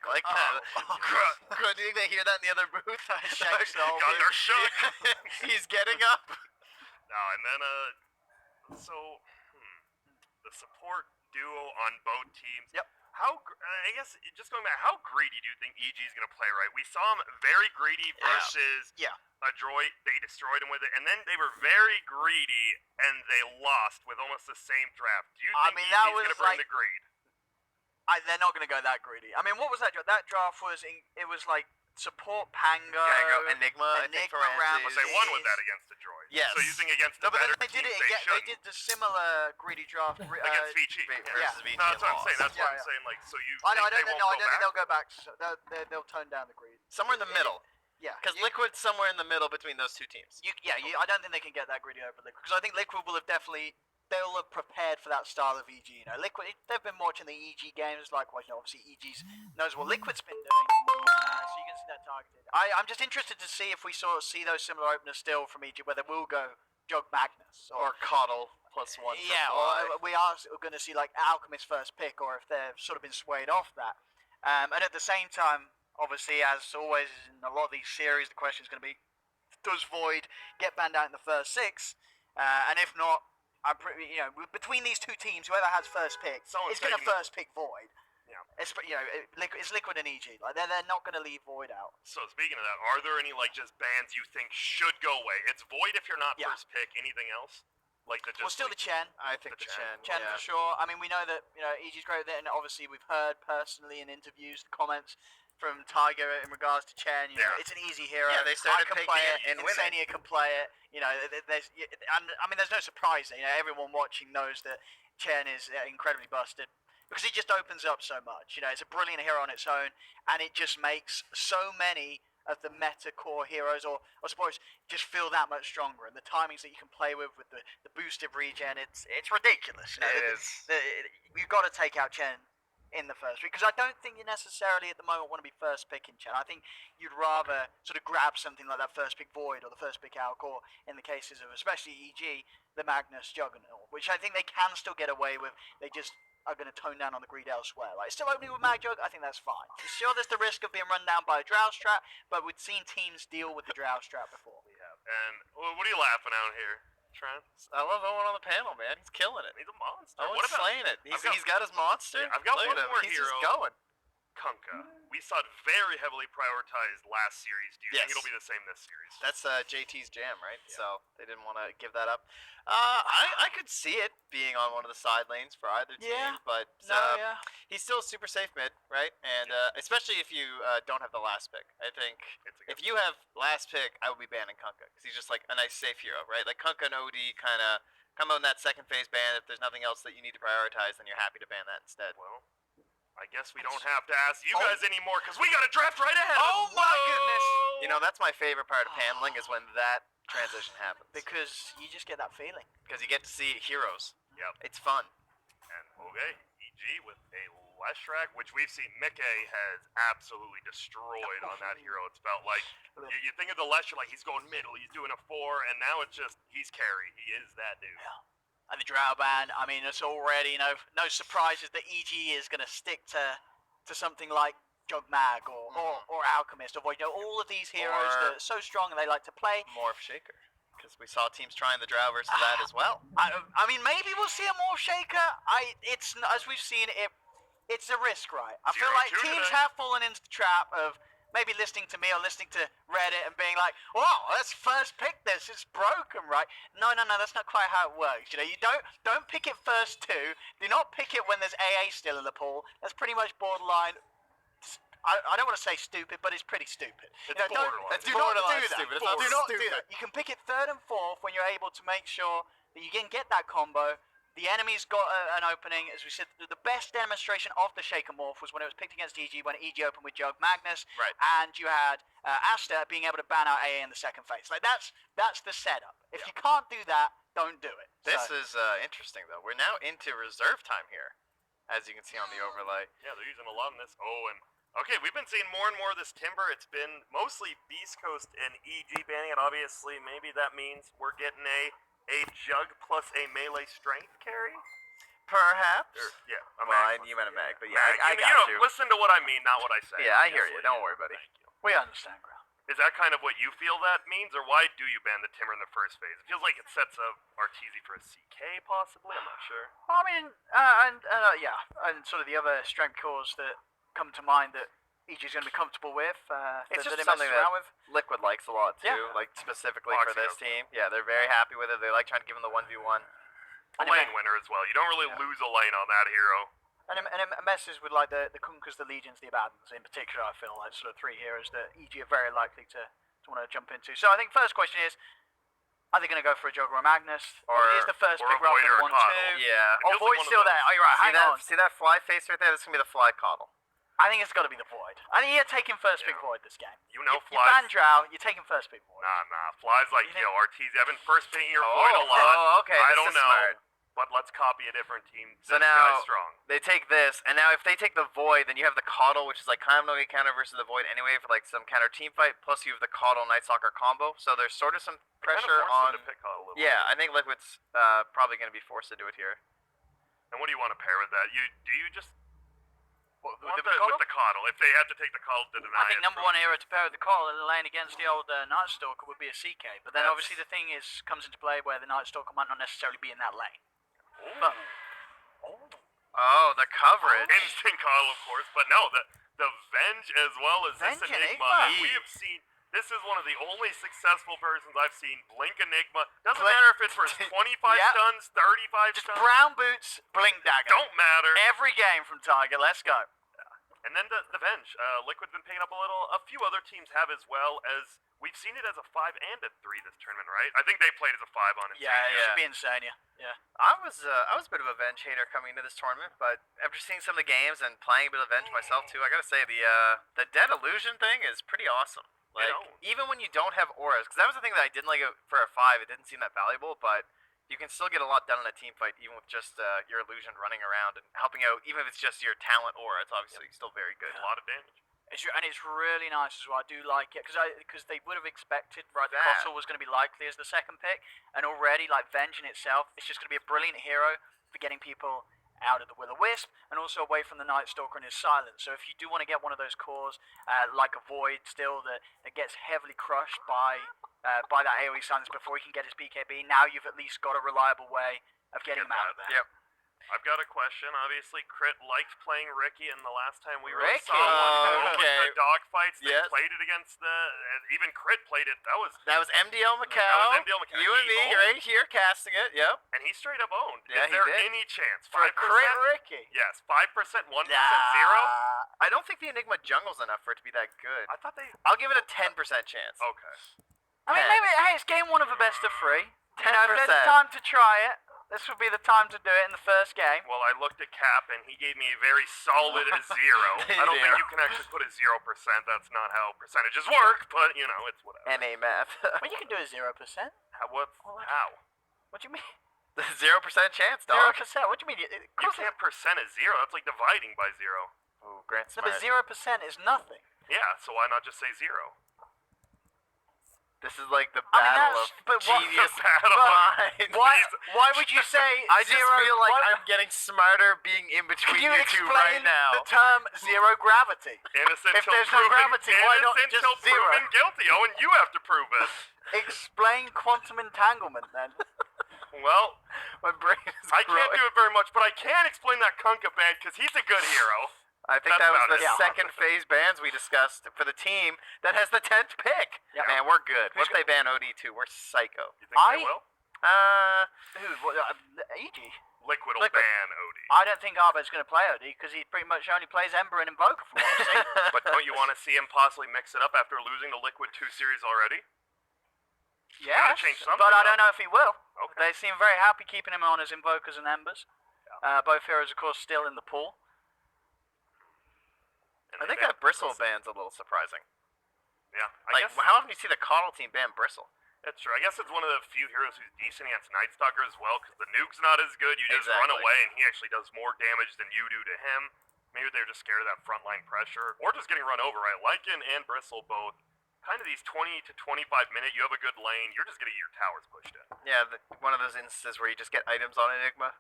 like Could they hear that in the other booth? They're shook. He's getting up. No, and then so the support duo on both teams. Yep. I guess just going back, how greedy do you think EG is going to play? Right, we saw him very greedy versus a droid. They destroyed him with it, and then they were very greedy and they lost with almost the same draft. Do you think EG is going to bring the greed? They're not going to go that greedy. I mean, what was that draft? That draft was it was like support Pango, Enigma, I think, for Well, they won with that against the droid. Yes. So using against the better teams, they did the similar greedy draft against VG. Versus VG. No, that's what I'm saying. That's what I'm saying. Like, so you. I don't think think they'll go back. They'll tone down the greed. Somewhere in the middle. Yeah. Because Liquid's somewhere in the middle between those two teams. I don't think they can get that greedy over Liquid, because I think Liquid will have they'll have prepared for that style of EG. You know, Liquid, they've been watching the EG games, likewise, obviously EG's knows what Liquid's been doing, so you can see that targeted. I'm just interested to see if we see those similar openers still from EG, whether we'll go Jog Magnus or Coddle +1. Yeah, or we are going to see like Alchemist first pick, or if they've sort of been swayed off that. And at the same time, obviously, as always in a lot of these series, the question is going to be, does Void get banned out in the first 6? And if not, I'm pretty, between these two teams, whoever has first pick is going to first pick Void. Yeah. It's Liquid and EG. Like they're not going to leave Void out. So speaking of that, are there any just bans you think should go away? It's Void if you're not first pick. Anything else? Still the Chen. I think the Chen. Chen for sure. I mean, we know that EG's great with it, and obviously we've heard personally in interviews the comments from Tiger in regards to Chen. It's an easy hero. Yeah, they started picking it and winning. Insania can play it. There's no surprise. Everyone watching knows that Chen is incredibly busted because he just opens up so much. It's a brilliant hero on its own, and it just makes so many of the meta core heroes, or suppose, just feel that much stronger. And the timings that you can play with the boosted regen, it's ridiculous. It is. You've got to take out Chen in the first pick, because I don't think you necessarily at the moment want to be first picking Chen. I think you'd rather sort of grab something like that first pick Void or the first pick Alc, or in the cases of especially EG, the Magnus Juggernaut, which I think they can still get away with. They just are going to tone down on the greed elsewhere. Like, still opening with Mag Jug, I think that's fine. Sure, there's the risk of being run down by a Drow Strat, but we've seen teams deal with the Drow Strat before. We have. And what are you laughing at here, Trent? I love Owen on the panel, man. He's killing it. He's a monster. Owen's slaying it. He's got his monster. Yeah, I've got one more He's hero. just going. Kunkka. We saw it very heavily prioritized last series. Do you think it'll be the same this series? That's JT's jam, right? Yeah. So they didn't want to give that up. I could see it being on one of the side lanes for either team, but he's still super safe mid, right? And especially if you don't have the last pick. I think if you have last pick, I would be banning Kunkka, because he's just like a nice safe hero, right? Like Kunkka and OD kind of come on that second phase ban. If there's nothing else that you need to prioritize, then you're happy to ban that instead. Well, I guess we don't have to ask you guys anymore, because we got a draft right ahead. Oh my goodness! That's my favorite part of paneling, is when that transition happens. Because you just get that feeling. Because you get to see heroes. Yep. It's fun. And EG with a Leshrac, which we've seen Mickey has absolutely destroyed on that hero. It's felt like, you think of the Leshrac, like he's going middle, he's doing a 4, and now it's just, he's carry. He is that dude. Yeah. And the Drow ban, I mean, it's already no surprises that EG is going to stick to something like Jug Mag or Alchemist, or all of these heroes that are so strong and they like to play. Morph Shaker, because we saw teams trying the Drow versus that as well. I mean, maybe we'll see a Morph Shaker. It's as we've seen it. It's a risk, right? I feel like teams have fallen into the trap of maybe listening to me or listening to Reddit and being like, "Wow, let's first pick this. It's broken, right?" No, that's not quite how it works. You don't pick it first too. Do not pick it when there's AA still in the pool. That's pretty much borderline. I don't want to say stupid, but it's pretty stupid. It's borderline. Do not do that. Stupid. Do not do that. You can pick it third and fourth when you're able to make sure that you can get that combo. The enemy's got an opening. As we said, the best demonstration of the Shaker Morph was when it was picked against EG, when EG opened with Jug Magnus, right? And you had Asta being able to ban out AA in the second phase. Like that's the setup. If you can't do that, don't do it. This is interesting though. We're now into reserve time here, as you can see on the overlay. Yeah, they're using a lot in this. Okay, we've been seeing more and more of this Timber. It's been mostly Beast Coast and EG banning it. Obviously, maybe that means we're getting a Jug plus a melee strength carry? Perhaps. Yeah, a well, mag. you meant a mag, but yeah, mag. I got you. Listen to what I mean, not what I say. Yeah, I hear you. Don't worry, buddy. Thank you. We understand, Graham. Is that kind of what you feel that means, or why do you ban the Timber in the first phase? It feels like it sets up Arteezy for a CK, possibly? I'm not sure. I mean, yeah, and sort of the other strength cores that come to mind that EG's going to be comfortable with. It's that just he something messes around with. Liquid likes a lot, too, Yeah. like specifically Foxy for this does. team. Yeah, they're very happy with it. They like trying to give him the 1v1. A lane winner as well. You don't really lose a lane on that hero. And it messes with like the Kunkkas, the Legions, the Abaddons in particular. I feel like sort of three heroes that EG are very likely to want to jump into. So I think first question is, are they going to go for a Juggler or Magnus? Or is the first or pick a rather Void than or a 1-2? Coddle. Yeah. Oh, Void's still there. Oh, you're right. Hang on. See that fly face right there? That's going to be the fly coddle. I think it's got to be the Void. I think you're taking first pick Void this game. You know you Flies. ban Drow, you're taking first pick Void. Nah. Flies like, You yo, think- Arteezy, I've been first picking your Void a lot. Oh, okay. I this don't is know. Smart. But let's copy a different team. So This now- guy's strong. They take this, and now if they take the Void, then you have the Coddle, which is like kind of no counter versus the Void anyway for like some counter team fight. Plus you have the Coddle Night Stalker combo, so there's sort of some pressure kind on. of forced them to pick a little Yeah, bit. I think Liquid's probably going to be forced to do it here. And what do you want to pair with that? Do you just What, want the with Coddle? the Coddle? If they had to take the Coddle to deny I think it, number one hero to pair with the Coddle in the lane against the old Night Stalker would be a CK. But then That's- obviously the thing is comes into play where the Night Stalker might not necessarily be in that lane. Ooh. But Oh, the coverage. Instant Coddle, of course, but no, the Venge as well as Venge this Enigma. Enigma. We have seen. This is one of the only successful versions I've seen. Blink Enigma. Doesn't Blink- matter if it's for 25 Yeah. stuns, 35 just stuns. brown boots, blink dagger. Don't matter. Every game from Tiger. Let's go. And then the Venge. Liquid's been picking up a little. A few other teams have as well, as we've seen it as a 5 and a 3 this tournament, right? I think they played as a 5 on it. Yeah, it should be insane. Yeah. I was a bit of a Venge hater coming into this tournament, but after seeing some of the games and playing a bit of Venge myself too, I gotta say the Dead Illusion thing is pretty awesome. Like even when you don't have auras, because that was the thing that I didn't like it for a 5. It didn't seem that valuable, but you can still get a lot done in a team fight, even with just your illusion running around and helping out. Even if it's just your talent aura, it's obviously still very good. A lot of damage. And it's really nice as well. I do like it because they would have expected the That. Kossel was going to be likely as the second pick, and already like Venge in itself, it's just going to be a brilliant hero for getting people out of the Will-O-Wisp and also away from the Night Stalker and his silence. So if you do want to get one of those cores like a Void still that gets heavily crushed by that AoE silence before he can get his BKB, now you've at least got a reliable way of getting him out of there. Yep. I've got a question. Obviously, Crit liked playing Ricky, and the last time we Ricky? saw one Okay. with the dogfights, they Yes. played it against even Crit played it. That was MDL Macau. That was MDL Macau. You and He me owned. right here casting it. Yep. and he straight up owned. Yeah, Is he there did. any chance? For a 5%? crit Ricky. Yes, 5%, 1%, 0. I don't think the Enigma jungle's enough for it to be that good. I thought they. I'll give it a 10% chance. Okay. I mean, 10. maybe hey, it's game one of a best of 3. 10%. If there's time to try it, this would be the time to do it in the first game. Well, I looked at Cap, and he gave me a very solid 0. I don't think you can actually put a 0%. That's not how percentages work, but, it's whatever. NA math. Well, you can do a 0%. How? What do you mean? 0% chance, 0%? dog. What do you mean? You can't percent a 0. That's like dividing by 0. Ooh, Grant No, Smart. but 0% is nothing. Yeah, so why not just say 0? This is like the I mean, battle that's- of but what- genius The battle of minds. Why would you say I just zero? feel like why- I'm getting smarter being in between Can you you two right explain now. the term zero gravity? Innocent If till there's no proven gravity, why not innocent just till zero? proven guilty. Oh, and you have to prove it. Explain quantum entanglement then. Well, My brain is I can't growing. do it very much, but I can explain that Kunkka ban because he's a good hero. I think That's that was about the it. Yeah. second phase bans we discussed for the team that has the 10th pick. Yeah. Man, we're good. Who's What if they ban OD too? We're psycho. You think I- they will? Who? What? EG? Liquid will Liquid. ban OD. I don't think Arbe's going to play OD because he pretty much only plays Ember and Invoker from what I've seen. But don't you want to see him possibly mix it up after losing the Liquid 2 series already? Yes, change something but I up. don't know if he will. Okay. They seem very happy keeping him on as Invokers and Embers. Both heroes, of course, still in the pool. And I they think ban that Bristle Bristle. ban's a little surprising. Yeah, Like, how often do you see the Coddle team ban Bristle? That's true. I guess it's one of the few heroes who's decent against Night Stalker as well, because the nuke's not as good. You just run Exactly. away, and he actually does more damage than you do to him. Maybe they're just scared of that frontline pressure, or just getting run over, right? Lycan and Bristle both. Kind of these 20 to 25 minute, you have a good lane, you're just going to get your towers pushed in. Yeah, one of those instances where you just get items on Enigma.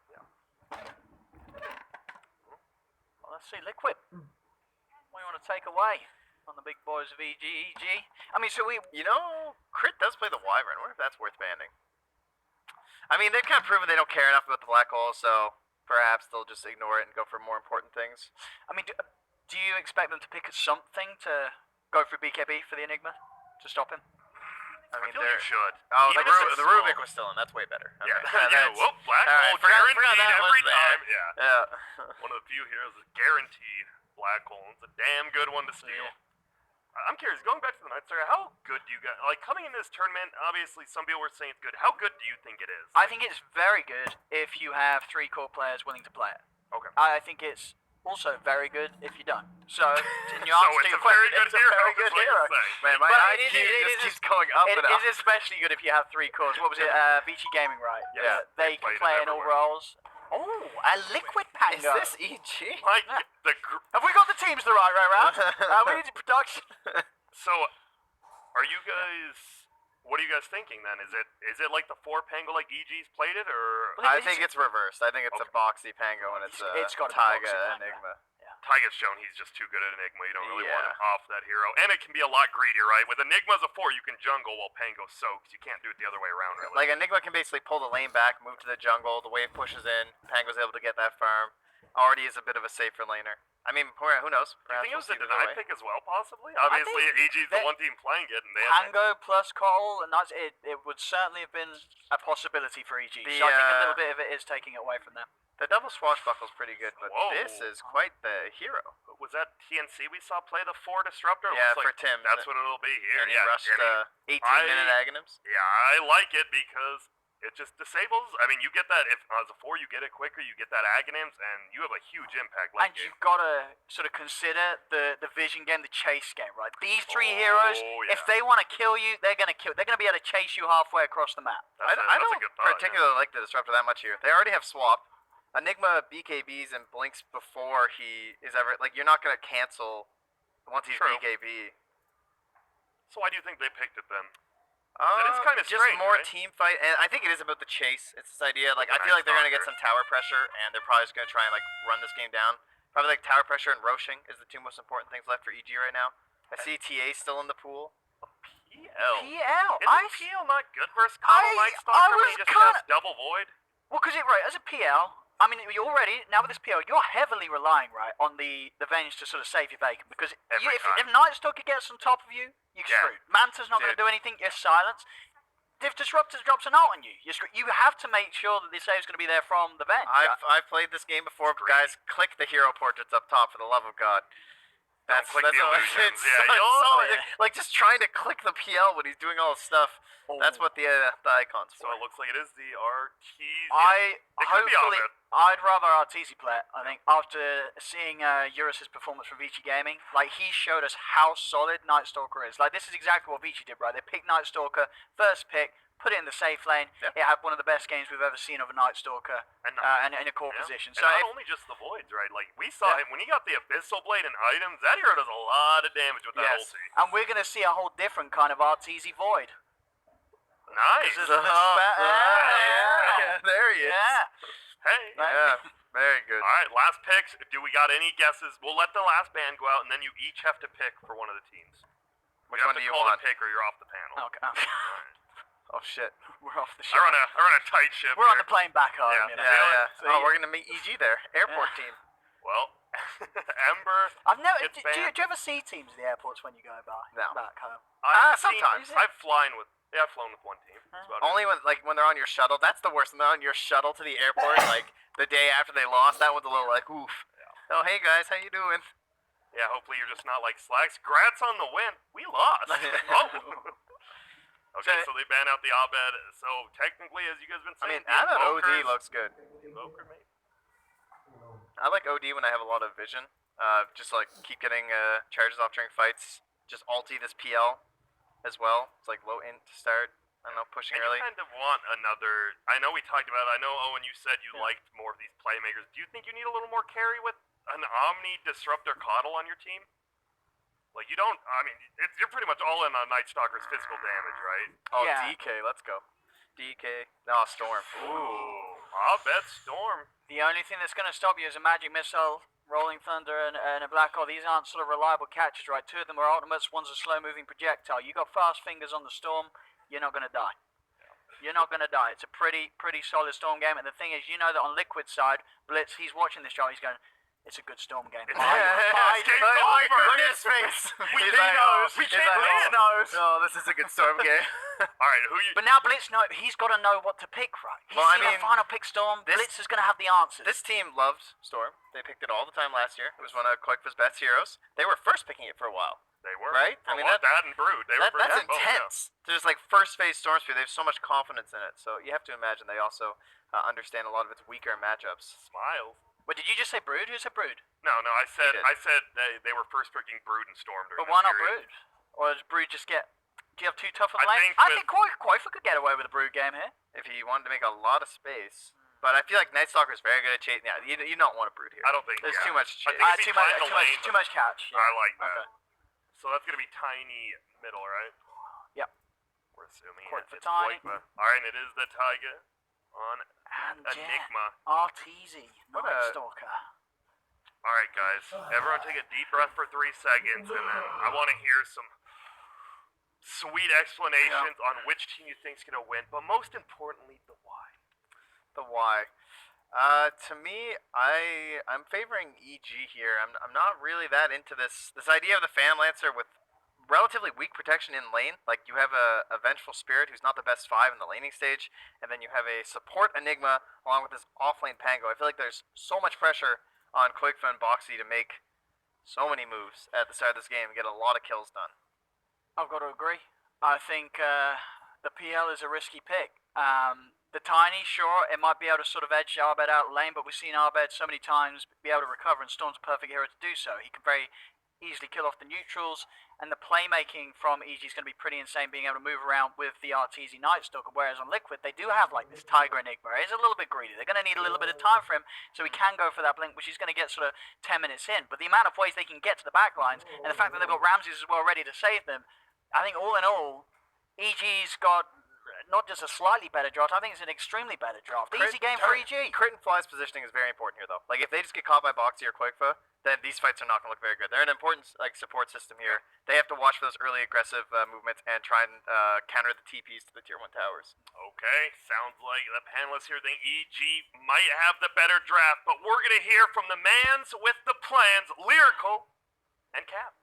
let's see, Liquid. What do you want to take away on the big boys of EG? I mean, so we... Crit does play the Wyvern. I wonder if that's worth banning. I mean, they've kind of proven they don't care enough about the Black Hole, so perhaps they'll just ignore it and go for more important things. I mean, do you expect them to pick something to go through BKB for the Enigma to stop him? I mean, you should. Oh, the Rubik was still in. That's way better. Okay. Yeah. Whoop, Black Hole guaranteed every time. Yeah. One of the few heroes is guaranteed Black Hole. It's a damn good one to steal. I'm curious, going back to the Night Star, how good do you guys, coming into this tournament, obviously some people were saying it's good. How good do you think it is? I think it's very good if you have 3 core players willing to play it. Okay. I think it's also very good if you don't. So, in your So answer to it's your a very question, good it's a hero. very good hero. Man, my But IQ just keeps going up and up. It is especially good if you have 3 cores. What was it? Vici Gaming, right? Yeah. They can play in all roles. Oh, a Liquid Pango. Is this EG? Have we got the teams the right way around? We need production. So, what are you guys thinking then? Is it like the 4 Pango like EG's played it, or? I think it's reversed. I think it's a boxy Pango and it's got Taiga Boxy Enigma. Taiga's shown he's just too good at Enigma. You don't really want Yeah. him off that hero. And it can be a lot greedier, right? With Enigma as a 4, you can jungle while Pango soaks. You can't do it the other way around, really. Like, Enigma can basically pull the lane back, move to the jungle, the wave pushes in, Pango's able to get that farm. Already is a bit of a safer laner. I mean, who knows? Do you think it was a Perhaps we'll see deny either way. pick as well, possibly? Obviously, EG's the one team playing it, and they have... Pango plus Cole, and it would certainly have been a possibility for EG. The, so I think a little bit of it is taking it away from them. The double swashbuckle's pretty good, but Whoa. this is quite the hero. Was that TNC we saw play the 4 Disruptor? Yeah, Looks for like Tim. That's what it'll be here. And he rushed 18-minute Aghanims. Yeah, I like it because it just disables. I mean, you get that, if as a 4 you get it quicker, you get that Aghanims, and you have a huge impact late And game. you've got to sort of consider the vision game, the chase game, right? These 3 heroes, if they want to kill you, they're going to kill. They're going to be able to chase you halfway across the map. I don't a good thought, particularly like the Disruptor that much here. They already have Swap. Enigma BKBs and blinks before he is ever... Like, you're not going to cancel once he's True. BKB. So why do you think they picked it then? That is kind of just strange, more right? team fight, and I think it is about the chase. It's this idea, like, I Nice feel like they're going to get stalker. some tower pressure, and they're probably just going to try and, like, run this game down. Probably, like, tower pressure and roshing is the 2 most important things left for EG right now. I see TA still in the pool. PL. PL. Isn't PL not good versus Common Night Stalker when he just has double void? Well, because as a PL, I mean, you already, now with this PL, you're heavily relying, right, on the Venge to sort of save your bacon. Because if Night Stalker gets on top of you, you're screwed. Manta's not going to do anything, you're silenced. If Disruptor drops an ult on you, you're screwed. You have to make sure that the save's going to be there from the Venge. I've played this game before, but guys, click the hero portraits up top, for the love of God. That's click all the it illusions. is. Yeah, Like, just trying to click the PL when he's doing all this stuff. That's what the icon's for. So it looks like it is the RTZ. I'd rather RTZ play it, I think, after seeing Eurus' performance from Vici Gaming. Like, he showed us how solid Night Stalker is. Like, this is exactly what Vici did, right? They picked Night Stalker, first pick, put it in the safe lane. It had one of the best games we've ever seen of a Night Stalker and in a core position. So not only just the voids, right? Like, we saw him when he got the Abyssal Blade and items, that hero does a lot of damage with that ulti. And we're going to see a whole different kind of RTZ void. Nice. There he is. Hey. Yeah, very good. All right, last picks. Do we got any guesses? We'll let the last band go out, and then you each have to pick for one of the teams. Which one do you want? You have to call the pick, or you're off the panel. Okay. Oh shit. We're off the ship. I run a tight ship. We're on the plane back home. Yeah. You know? Yeah. So We're gonna meet EG there. Airport team. Well, Ember. I've never. gets Do you banned. ever see teams in the airports when you go back home? Sometimes. I've flown with one team. That's about Only when they're on your shuttle. That's the worst. When they're on your shuttle to the airport, like the day after they lost. That one's a little like oof. Oh hey guys, how you doing? Yeah, hopefully you're just not like Slacks. Grats on the win. We lost. Okay, so they ban out the Abed. So technically, as you guys been saying, I thought OD looks good. Invoker, maybe. I like OD when I have a lot of vision. Just like keep getting charges off during fights. Just ulti this PL as well. It's like low int to start. I don't know, pushing And early. you kind of want another. I know we talked about it. I know Owen, you said you liked more of these playmakers. Do you think you need a little more carry with an Omni Disruptor Coddle on your team? Like, you don't, I mean, you're pretty much all in on Night Stalker's physical damage, right? Oh, Yeah. DK, let's go. DK. No, Storm. Ooh, I'll bet Storm. The only thing that's going to stop you is a magic missile Rolling Thunder and a Black Hole, these aren't sort of reliable catches, right? Two of them are ultimates, one's a slow-moving projectile. You got fast fingers on the Storm, you're not going to die. You're not going to die. It's a pretty solid Storm game, and the thing is, you know that on Liquid side, Blitz, he's watching this show, he's going, it's a good Storm game. Look at his face. He knows. We can't Blitz knows. Oh, this is a good Storm game. All right, who you? But now Blitz he's got to know what to pick, right? He's seen a final pick Storm. Blitz is going to have the answers. This team loves Storm. They picked it all the time last year. It was one of Quake's best heroes. They were first picking it for a while. They were. Right? I mean, that and Brood. They were that's both, intense. There's like first phase Storm Spear. They have so much confidence in it. So you have to imagine they also understand a lot of its weaker matchups. Smiles. Wait, did you just say Brood? Who said Brood? No, I said they were first picking Brood and Storm during But why not period. Brood? Or does Brood just get... Do you have too tough of a I lane? think I think Quaifa could get away with a Brood game here. If he wanted to make a lot of space. But I feel like Night Stalker is very good at chasing. Yeah, you don't want a Brood here. I don't think There's too much chase. I think if he climbed the lane, Too much catch. Yeah. I like that. Okay. So that's gonna be tiny middle, right? Yep. We're assuming Quite it's for tiny. Quaifa. All right, and it is the Taiga on And Enigma. Arteezy, What Night a- Stalker. All right, guys. Everyone take a deep breath for 3 seconds, and then I want to hear some sweet explanations on which team you think's gonna win, but most importantly, the why. The why. To me, I'm favoring EG here. I'm not really that into this idea of the Phantom Lancer with relatively weak protection in lane. Like you have a Vengeful Spirit who's not the best 5 in the laning stage, and then you have a support Enigma along with this offlane Pango. I feel like there's so much pressure on Quakefa and Boxy to make so many moves at the start of this game and get a lot of kills done. I've got to agree. I think the PL is a risky pick. The Tiny, sure, it might be able to sort of edge Arbed out lane, but we've seen Arbed so many times be able to recover, and Storm's a perfect hero to do so. He can very easily kill off the neutrals, and the playmaking from EG is going to be pretty insane, being able to move around with the Arteezy Night Stalker, whereas on Liquid, they do have like this Tiger Enigma. It's a little bit greedy. They're going to need a little bit of time for him, so he can go for that blink, which he's going to get sort of 10 minutes in. But the amount of ways they can get to the back lines, and the fact that they've got Ramses as well ready to save them, I think all in all, EG's got not just a slightly better draft, I think it's an extremely better draft. Easy game for EG. Crit and Fly's positioning is very important here, though. Like, if they just get caught by Boxy or Quakefa, then these fights are not going to look very good. They're an important support system here. They have to watch for those early aggressive movements and try and counter the TPs to the tier 1 towers. Okay, sounds like the panelists here think EG might have the better draft, but we're going to hear from the mans with the plans, Lyrical and Cap.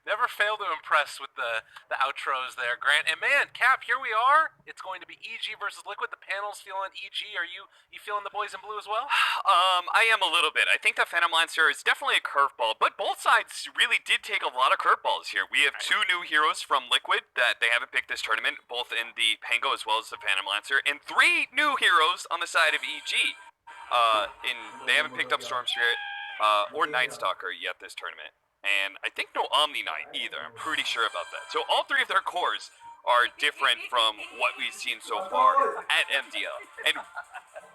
Never fail to impress with the outros there, Grant. And man, Cap, here we are. It's going to be EG versus Liquid. The panel's feeling EG. Are you feeling the boys in blue as well? I am a little bit. I think the Phantom Lancer is definitely a curveball, but both sides really did take a lot of curveballs here. We have 2 new heroes from Liquid that they haven't picked this tournament, both in the Pango as well as the Phantom Lancer, and 3 new heroes on the side of EG. They haven't picked up Storm Spirit or Night Stalker yet this tournament. And I think no Omni Knight either. I'm pretty sure about that. So all 3 of their cores are different from what we've seen so far at MDL. And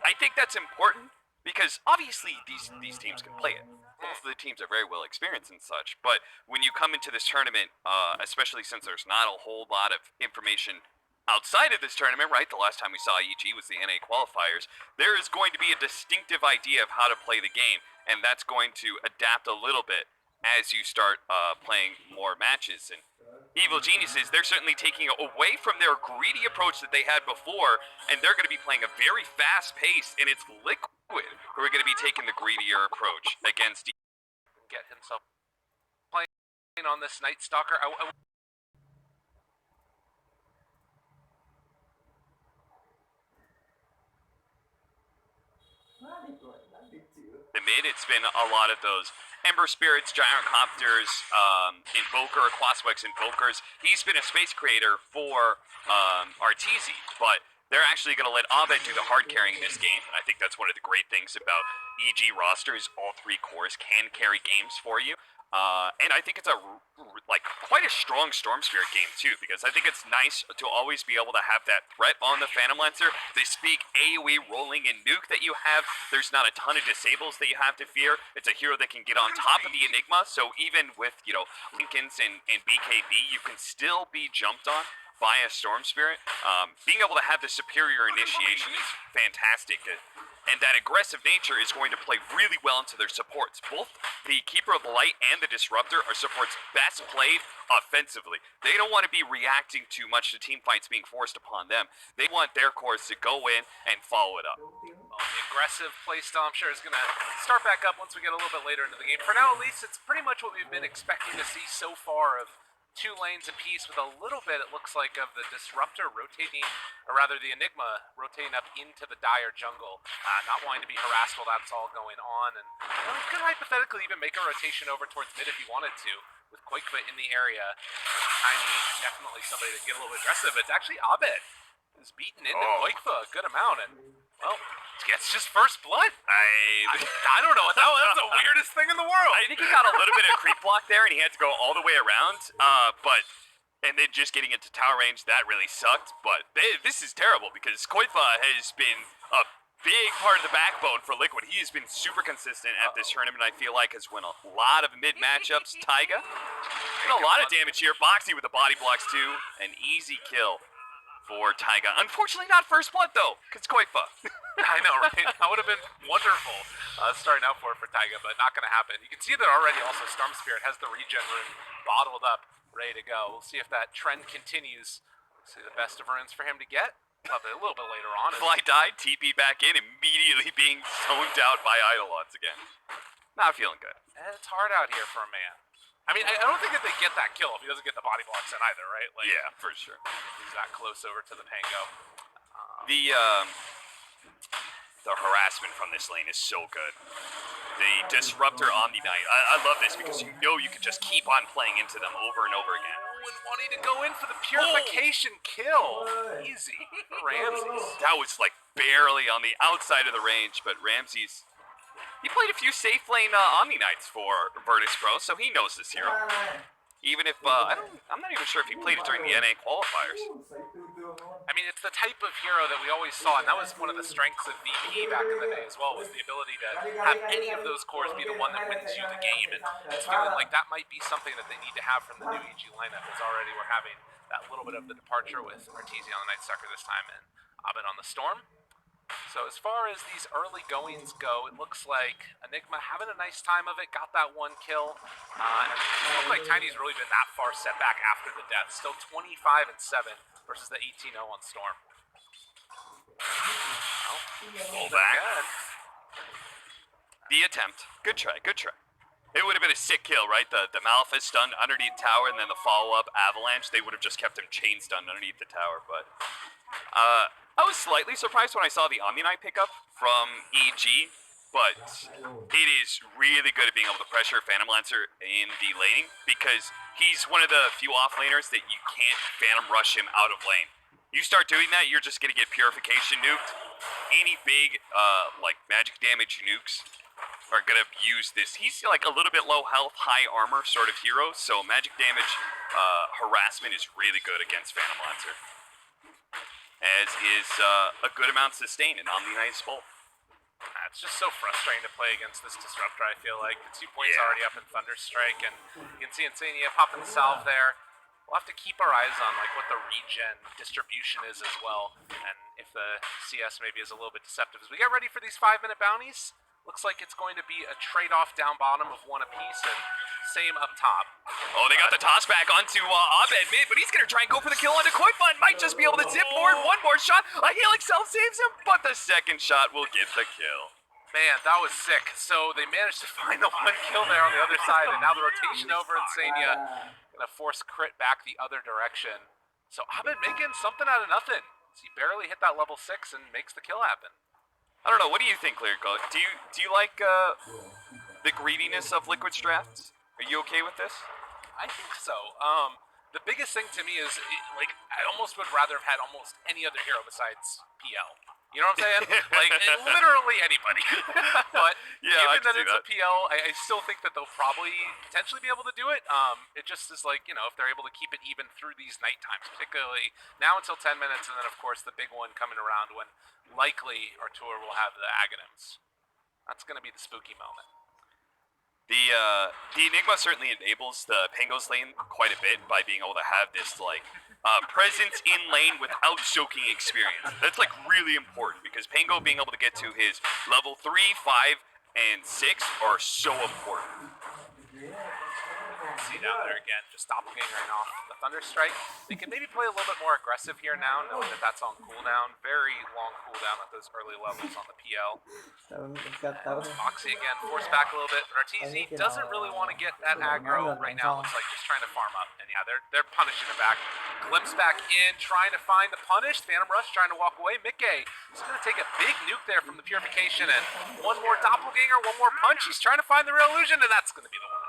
I think that's important because obviously these teams can play it. Both of the teams are very well experienced and such. But when you come into this tournament, especially since there's not a whole lot of information outside of this tournament, right? The last time we saw EG was the NA qualifiers. There is going to be a distinctive idea of how to play the game, and that's going to adapt a little bit as you start playing more matches. And Evil Geniuses, they're certainly taking away from their greedy approach that they had before, and they're going to be playing a very fast pace, and it's Liquid who are going to be taking the greedier approach against Get himself playing on this Night Stalker. the mid. It's been a lot of those Ember Spirits, Gyrocopters, Invoker, Quaswex Invokers. He's been a space creator for Arteezy, but they're actually going to let Abed do the hard carrying in this game. And I think that's one of the great things about EG rosters. All 3 cores can carry games for you. And I think it's quite a strong Storm Spirit game too, because I think it's nice to always be able to have that threat on the Phantom Lancer. The speak AoE rolling and nuke that you have, there's not a ton of disables that you have to fear. It's a hero that can get on top of the Enigma, so even with, Lincolns and BKB, you can still be jumped on. via Storm Spirit. Being able to have the superior initiation is fantastic. And that aggressive nature is going to play really well into their supports. Both the Keeper of the Light and the Disruptor are supports best played offensively. They don't want to be reacting too much to team fights being forced upon them. They want their cores to go in and follow it up. Well, the aggressive playstyle, I'm sure, is going to start back up once we get a little bit later into the game. For now, at least, it's pretty much what we've been expecting to see so far of 2 lanes apiece with a little bit, it looks like, of the Disruptor rotating, or rather the Enigma rotating up into the Dire jungle, not wanting to be harassed while that's all going on, and could hypothetically even make a rotation over towards mid if he wanted to, with Quakefoot in the area. Tiny, definitely somebody to get a little bit aggressive. It's actually Abed who's beaten into Quakefoot a good amount, and, well, gets just first blood. I don't know. That's the weirdest thing in the world. I think he got a little bit of creep block there, and he had to go all the way around. And then just getting into tower range, that really sucked. But this is terrible because Koifa has been a big part of the backbone for Liquid. He has been super consistent at this tournament. I feel like has won a lot of mid matchups. Taiga, and a lot of damage here. Boxy with the body blocks too. An easy kill for Taiga. Unfortunately, not first blood though, because Koifa. I know, right? That would have been wonderful starting out for Taiga, but not going to happen. You can see that already also Storm Spirit has the regen rune bottled up, ready to go. We'll see if that trend continues. See the best of runes for him to get. A little bit later on. Fly died, TP back in, immediately being zoned out by Eidolons again. Not feeling good. It's hard out here for a man. I mean, I don't think that they get that kill if he doesn't get the body blocks in either, right? Like, yeah, for sure. He's that close over to the Pango. The harassment from this lane is so good. The Disruptor Omni Knight. I love this because you know you can just keep on playing into them over and over again. And wanting to go in for the purification kill. Easy. Ramses. That was like barely on the outside of the range, but Ramses, he played a few safe lane Omni Knights for Virtus Pro, so he knows this hero. Even if, I'm not even sure if he played it during the NA qualifiers. I mean, it's the type of hero that we always saw, and that was one of the strengths of VP back in the day as well, was the ability to have any of those cores be the one that wins you the game, and it's feeling like that might be something that they need to have from the new EG lineup, as already we're having that little bit of the departure with Arteezy on the Night Stalker this time, and Abed on the Storm. So as far as these early goings go, it looks like Enigma having a nice time of it, got that 1 kill. And it doesn't look like Tiny's really been that far set back after the death. Still 25-7 versus the 18-0 on Storm. Pull back. The attempt. Good try, good try. It would have been a sick kill, right? The Malphite stunned underneath tower, and then the follow-up avalanche. They would have just kept him chain stunned underneath the tower, but I was slightly surprised when I saw the Omni Knight pickup from EG, but it is really good at being able to pressure Phantom Lancer in the laning because he's one of the few offlaners that you can't Phantom rush him out of lane. You start doing that, you're just going to get Purification nuked. Any big, like, magic damage nukes are going to use this. He's like a little bit low health, high armor sort of hero, so magic damage harassment is really good against Phantom Lancer. As is a good amount sustained in Omni Knight's Bolt. It's just so frustrating to play against this Disruptor, I feel like. The 2 points already up in Thunderstrike, and you can see Insania popping the salve there. We'll have to keep our eyes on like what the regen distribution is as well, and if the CS maybe is a little bit deceptive. As we get ready for these 5-minute bounties, looks like it's going to be a trade-off down bottom of 1 apiece, and same up top. Oh, they got the toss back onto Abed mid, but he's going to try and go for the kill onto Koifun. Might just be able to zip forward. 1 more shot. A Helix self saves him, but the second shot will get the kill. Man, that was sick. So they managed to find the 1 kill there on the other side, and now the rotation over Insania gonna force crit back the other direction. So Abed making something out of nothing. So he barely hit that level 6 and makes the kill happen. I don't know. What do you think, Lyrical? Do you like the greediness of Liquid's drafts? Are you okay with this? I think so. The biggest thing to me is, like, I almost would rather have had almost any other hero besides PL. You know what I'm saying? Like, literally anybody. But given that it's a PL, I still think that they'll probably potentially be able to do it. It just is like, you know, if they're able to keep it even through these night times, particularly now until 10 minutes, and then, of course, the big one coming around when likely Artur will have the Aghanims. That's going to be the spooky moment. The Enigma certainly enables the Pango's lane quite a bit by being able to have this like presence in lane without soaking experience. That's like really important because Pango being able to get to his level 3, 5, and 6 are so important. See down there again, just doppelgangering off the Thunderstrike. They can maybe play a little bit more aggressive here now, knowing that that's on cooldown. Very long cooldown at those early levels on the PL. Moxie again, forced back a little bit, but RTZ doesn't really want to get that aggro right now. Looks like just trying to farm up, and yeah, they're punishing him back. Glimpse back in, trying to find the punish. Phantom Rush trying to walk away. Mickey is going to take a big nuke there from the Purification, and one more doppelganger, one more punch. He's trying to find the real illusion, and that's going to be the one.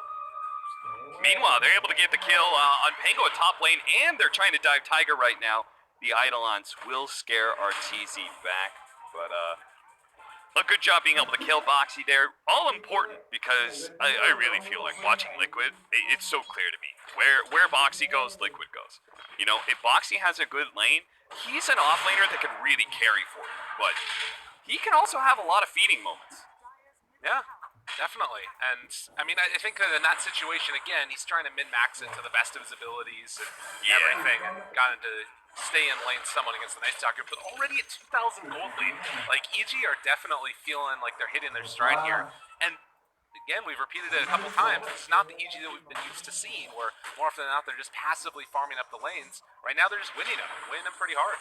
Meanwhile, they're able to get the kill on Pango at top lane, and they're trying to dive Tiger right now. The Eidolons will scare RTZ back, but a good job being able to kill Boxy there. All important because I really feel like watching Liquid, it's so clear to me. Where Boxy goes, Liquid goes. You know, if Boxy has a good lane, he's an offlaner that can really carry for you, but he can also have a lot of feeding moments. Yeah. Definitely, and I mean, I think that in that situation, again, he's trying to min-max it to the best of his abilities and everything, and got into stay in lane someone against the Night Stalker, but already at 2,000 gold lead, like, EG are definitely feeling like they're hitting their stride here, and again, we've repeated it a couple times, it's not the EG that we've been used to seeing, where more often than not, they're just passively farming up the lanes. Right now, they're just winning them pretty hard.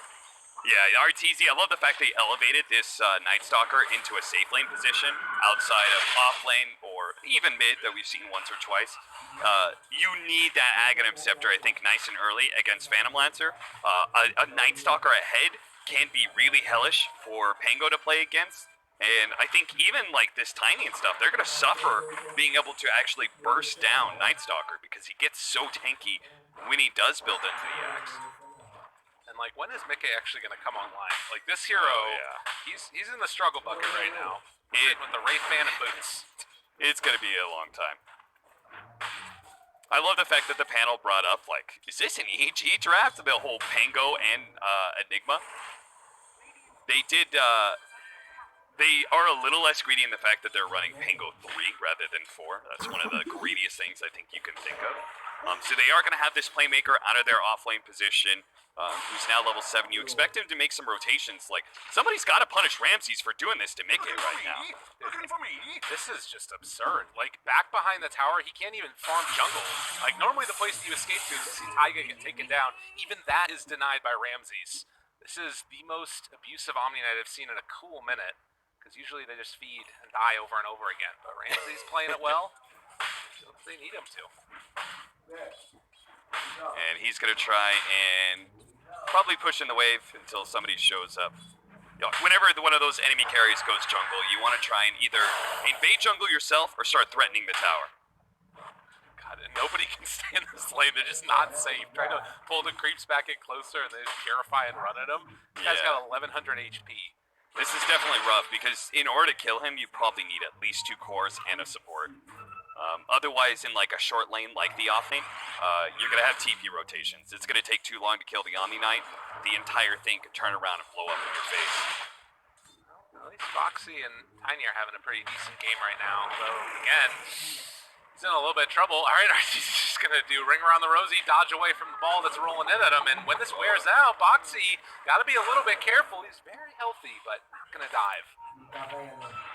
Yeah, RTZ, I love the fact they elevated this Night Stalker into a safe lane position outside of off lane or even mid that we've seen once or twice. You need that Aghanim Scepter, I think, nice and early against Phantom Lancer. A Night Stalker ahead can be really hellish for Pango to play against. And I think even like this Tiny and stuff, they're going to suffer being able to actually burst down Night Stalker because he gets so tanky when he does build into the axe. And like, when is Mickey actually going to come online? Like, this hero, he's in the struggle bucket right now. With the Wraith Fan and boots. It's going to be a long time. I love the fact that the panel brought up, like, is this an EG draft? The whole Pango and Enigma. They did, they are a little less greedy in the fact that they're running Pango 3 rather than 4. That's one of the greediest things I think you can think of. So they are going to have this playmaker out of their offlane position, who's now level 7. You expect him to make some rotations. Like, somebody's got to punish Ramses for doing this to Mickey right now. Looking for me. This is just absurd. Like, back behind the tower, he can't even farm jungle. Like, normally the place you escape to is to see Taiga get taken down. Even that is denied by Ramses. This is the most abusive Omni Knight I've seen in a cool minute. Because usually they just feed and die over and over again. But Ramses playing it well. They need him to. And he's going to try and probably push in the wave until somebody shows up. Whenever one of those enemy carries goes jungle, you want to try and either invade jungle yourself or start threatening the tower. God, and nobody can stay in this lane. They're just not safe. Trying to pull the creeps back in closer and they just purify and run at him. This guy's got 1100 HP. This is definitely rough because in order to kill him, you probably need at least 2 cores and a support. Otherwise, in like a short lane like the offlane, you're going to have TP rotations. It's going to take too long to kill the Omni Knight. The entire thing could turn around and blow up in your face. Well, at least Foxy and Tiny are having a pretty decent game right now. So, again, he's in a little bit of trouble. All right, he's just going to do ring around the rosy, dodge away from the ball that's rolling in at him. And when this wears out, Boxy got to be a little bit careful. He's very healthy, but not going to dive.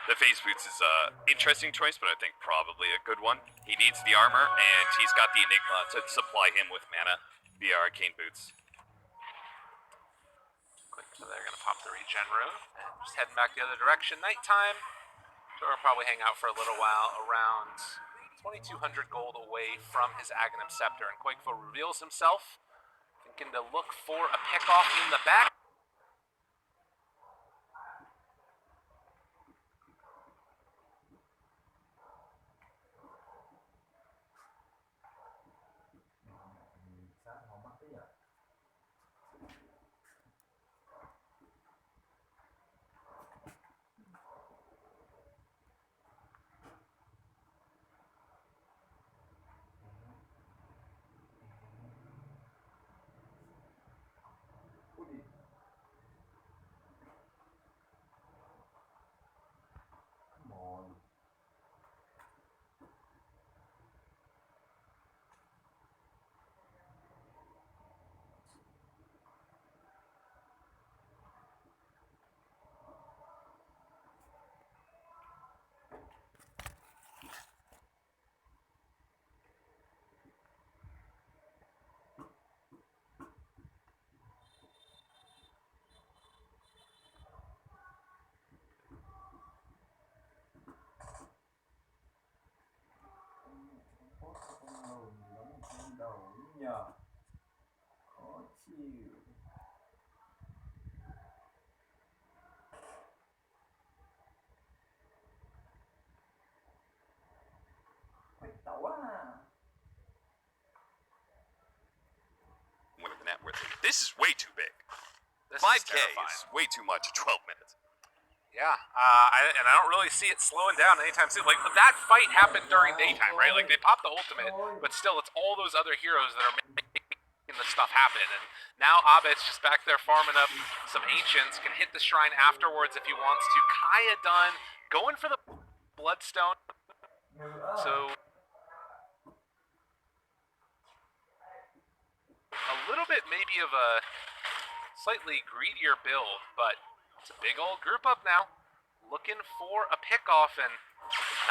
The Phase Boots is an interesting choice, but I think probably a good one. He needs the armor, and he's got the Enigma to supply him with mana via Arcane Boots. Quick, so they're going to pop the regen rune. And just heading back the other direction. Nighttime. So we'll probably hang out for a little while around 2,200 gold away from his Aghanim Scepter. And Quakefo reveals himself, thinking to look for a pickoff in the back. this is way too big. This 5K terrifying. is way too much in 12 minutes. Yeah, and I don't really see it slowing down anytime soon. Like, that fight happened during daytime, right? Like, they popped the ultimate, but still, it's all those other heroes that are making this stuff happen. And now Abed's just back there farming up some Ancients, can hit the shrine afterwards if he wants to. Kaya done, going for the Bloodstone. So, a little bit maybe of a slightly greedier build, but it's a big old group up now, looking for a pickoff, and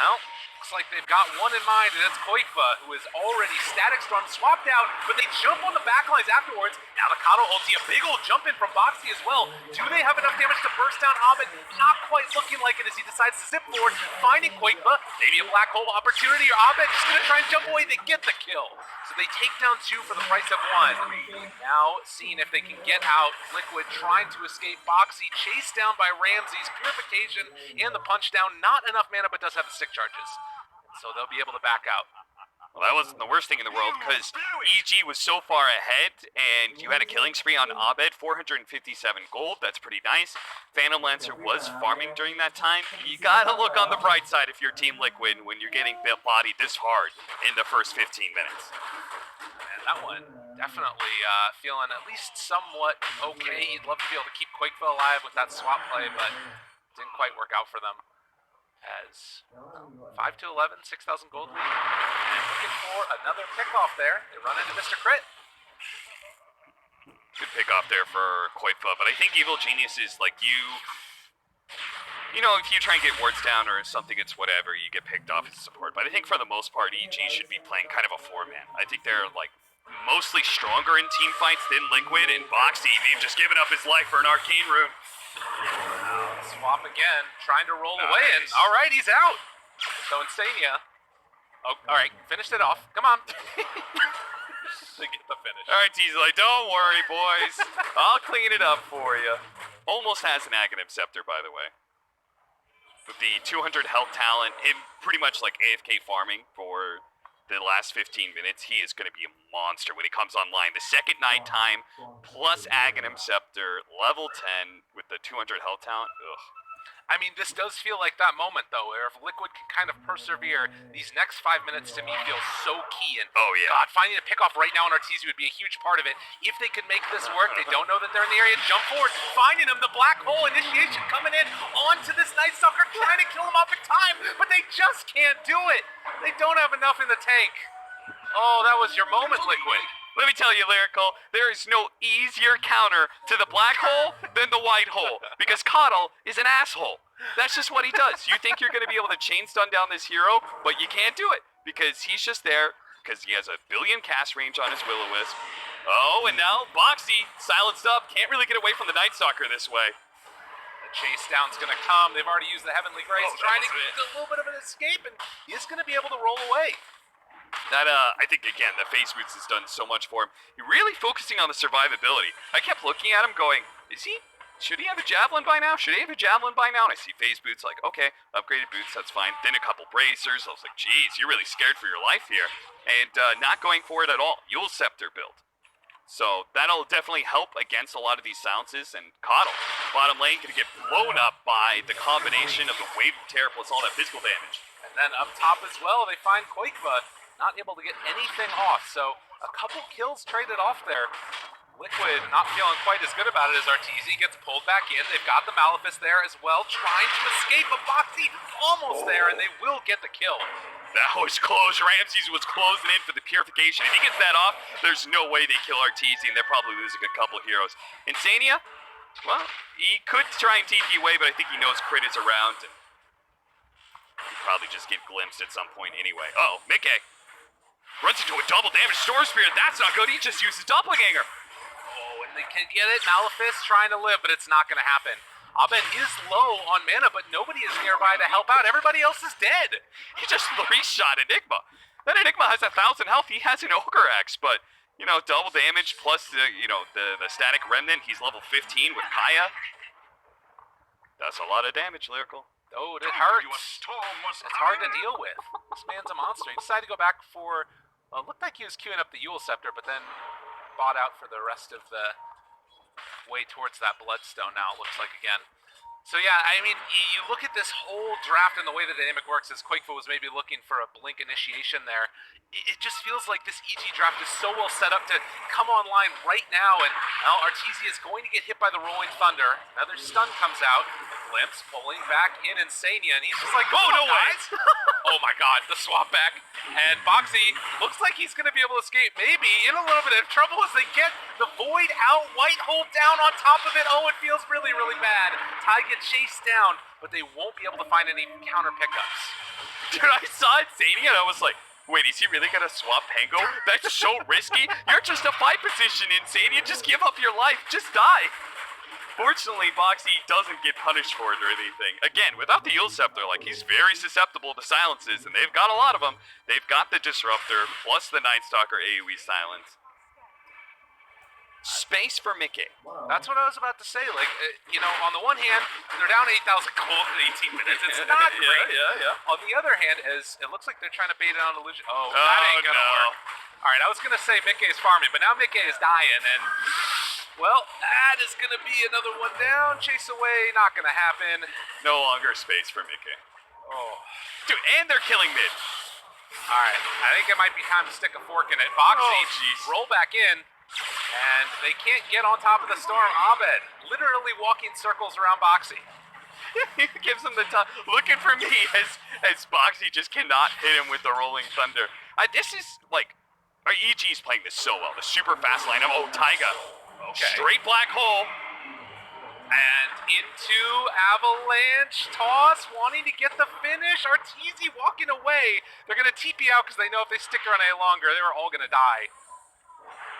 well, looks like they've got one in mind, and it's Koikva, who is already Static Storm swapped out, but they jump on the backlines afterwards. Now the Kato ulti, a big old jump in from Bo3 as well. Do they have enough damage to burst down Abed? Not quite looking like it as he decides to zip forward, finding Koikva. Maybe a black hole opportunity, or Abed just gonna try and jump away. They get the kill. So they take down 2 for the price of 1. Now, seeing if they can get out, Liquid trying to escape Bo3, chased down by Ramses, Purification, and the punch down. Not enough mana, but does have the stick charges. So they'll be able to back out. Well, that wasn't the worst thing in the world, because EG was so far ahead, and you had a killing spree on Abed, 457 gold, that's pretty nice. Phantom Lancer was farming during that time. You gotta look on the bright side if you're Team Liquid when you're getting bodied this hard in the first 15 minutes. And that one, definitely feeling at least somewhat okay. You'd love to be able to keep Koikva alive with that swap play, but didn't quite work out for them. As 5 to 11, 6,000 gold lead, and looking for another pickoff there. They run into Mr. Crit. Good pick off there for Koikva, but I think Evil Genius is like you know, if you try and get wards down or something, it's whatever, you get picked off as a support. But I think for the most part, EG should be playing kind of a 4-man. I think they're like mostly stronger in team fights than Liquid, and Bo3 even just giving up his life for an arcane rune. Swap again, trying to roll away, and all right, he's out. So Insania. Oh, all right, finished it off. Come on. To get the finish. All right, he's like, don't worry, boys. I'll clean it up for you. Almost has an Aghanim Scepter, by the way. With the 200 health talent, him pretty much like AFK farming for the last 15 minutes, he is going to be a monster when he comes online. The second night time, plus Aghanim Scepter, level 10 with the 200 health talent. Ugh. I mean, this does feel like that moment, though, where if Liquid can kind of persevere, these next 5 minutes to me feel so key. And oh yeah, God, finding a pickoff right now on Arteezy would be a huge part of it. If they could make this work, they don't know that they're in the area. Jump forward, finding him, the black hole initiation coming in onto this Night Stalker, trying to kill him off in time, but they just can't do it. They don't have enough in the tank. Oh, that was your moment, Liquid. Let me tell you, Lyrical, there is no easier counter to the black hole than the white hole, because Coddle is an asshole. That's just what he does. You think you're going to be able to chain stun down this hero, but you can't do it, because he's just there, because he has a billion cast range on his Will-O-Wisp. Oh, and now Bo3 silenced up, can't really get away from the Night Stalker this way. The chase down's going to come. They've already used the Heavenly Grace, trying to get a little bit of an escape, and he's going to be able to roll away. That, I think, again, the Phase Boots has done so much for him. He's really focusing on the survivability. I kept looking at him going, should he have a Javelin by now? Should he have a Javelin by now? And I see Phase Boots, like, okay, upgraded boots, that's fine. Then a couple bracers. I was like, geez, you're really scared for your life here. And not going for it at all. Yule Scepter build. So that'll definitely help against a lot of these silences. And Coddle, bottom lane, gonna get blown up by the combination of the Wave of Terror plus all that physical damage. And then up top as well, they find Koikva. Not able to get anything off, so a couple kills traded off there. Liquid not feeling quite as good about it as Arteezy gets pulled back in. They've got the Malefice there as well, trying to escape, but Bo3 almost there, and they will get the kill. That was close. Ramses was closing in for the Purification. If he gets that off, there's no way they kill Arteezy, and they're probably losing a couple heroes. Insania, well, he could try and TP away, but I think he knows Crit is around, and he'd probably just get glimpsed at some point anyway. Uh-oh, Mickey runs into a double damage Storm Spirit. That's not good. He just uses Doppelganger. Oh, and they can get it. Malefice trying to live, but it's not going to happen. Abed is low on mana, but nobody is nearby to help out. Everybody else is dead. He just 3-shot Enigma. That Enigma has 1,000 health. He has an Ogre Axe, but, you know, double damage plus, the Static Remnant. He's level 15 with Kaya. That's a lot of damage, Lyrical. Oh, it hurts. It's hard to deal with. This man's a monster. He decided to go back for... Well, it looked like he was queuing up the Yule Scepter, but then bought out for the rest of the way towards that Bloodstone now, it looks like again. So yeah, I mean, you look at this whole draft and the way the dynamic works, as Quakefoot was maybe looking for a blink initiation there, it just feels like this EG draft is so well set up to come online right now, and now Arteezy is going to get hit by the Rolling Thunder. Another stun comes out, Glimpse pulling back in Insania, and he's just like, oh no guys! Oh my god, the swap back, and Boxy looks like he's going to be able to escape, maybe in a little bit of trouble as they get the Void out, White Hole down on top of it. Oh, it feels really, really bad. Ty gets chased down, but they won't be able to find any counter pickups. Dude, I saw Insania and I was like, wait, is he really gonna swap Pango? That's so risky. You're just a 5 position, Insania. Just give up your life. Just die. Fortunately, Boxy doesn't get punished for it or anything. Again, without the Yule Scepter, like, he's very susceptible to silences, and they've got a lot of them. They've got the Disruptor, plus the Night Stalker AoE silence. Space for Mickey. That's what I was about to say. Like, you know, on the one hand, they're down 8,000 gold in 18 minutes. It's not great. Yeah. On the other hand, as it looks like they're trying to bait it on Illusion. Oh, that ain't gonna work. All right, I was gonna say Mickey is farming, but now Mickey is dying, and well, that is gonna be another one down. Chase away, not gonna happen. No longer space for Mickey. Oh, dude, and they're killing mid. All right, I think it might be time to stick a fork in it. Boxy, roll back in. And they can't get on top of the storm. Abed literally walking circles around Boxy. He gives him the time, looking for me as Boxy just cannot hit him with the Rolling Thunder. This is like, our EG's playing this so well. The super fast lineup. Oh, Taiga. Okay. Straight black hole. And into Avalanche toss, wanting to get the finish. Arteezy walking away. They're going to TP out because they know if they stick around any longer, they were all going to die.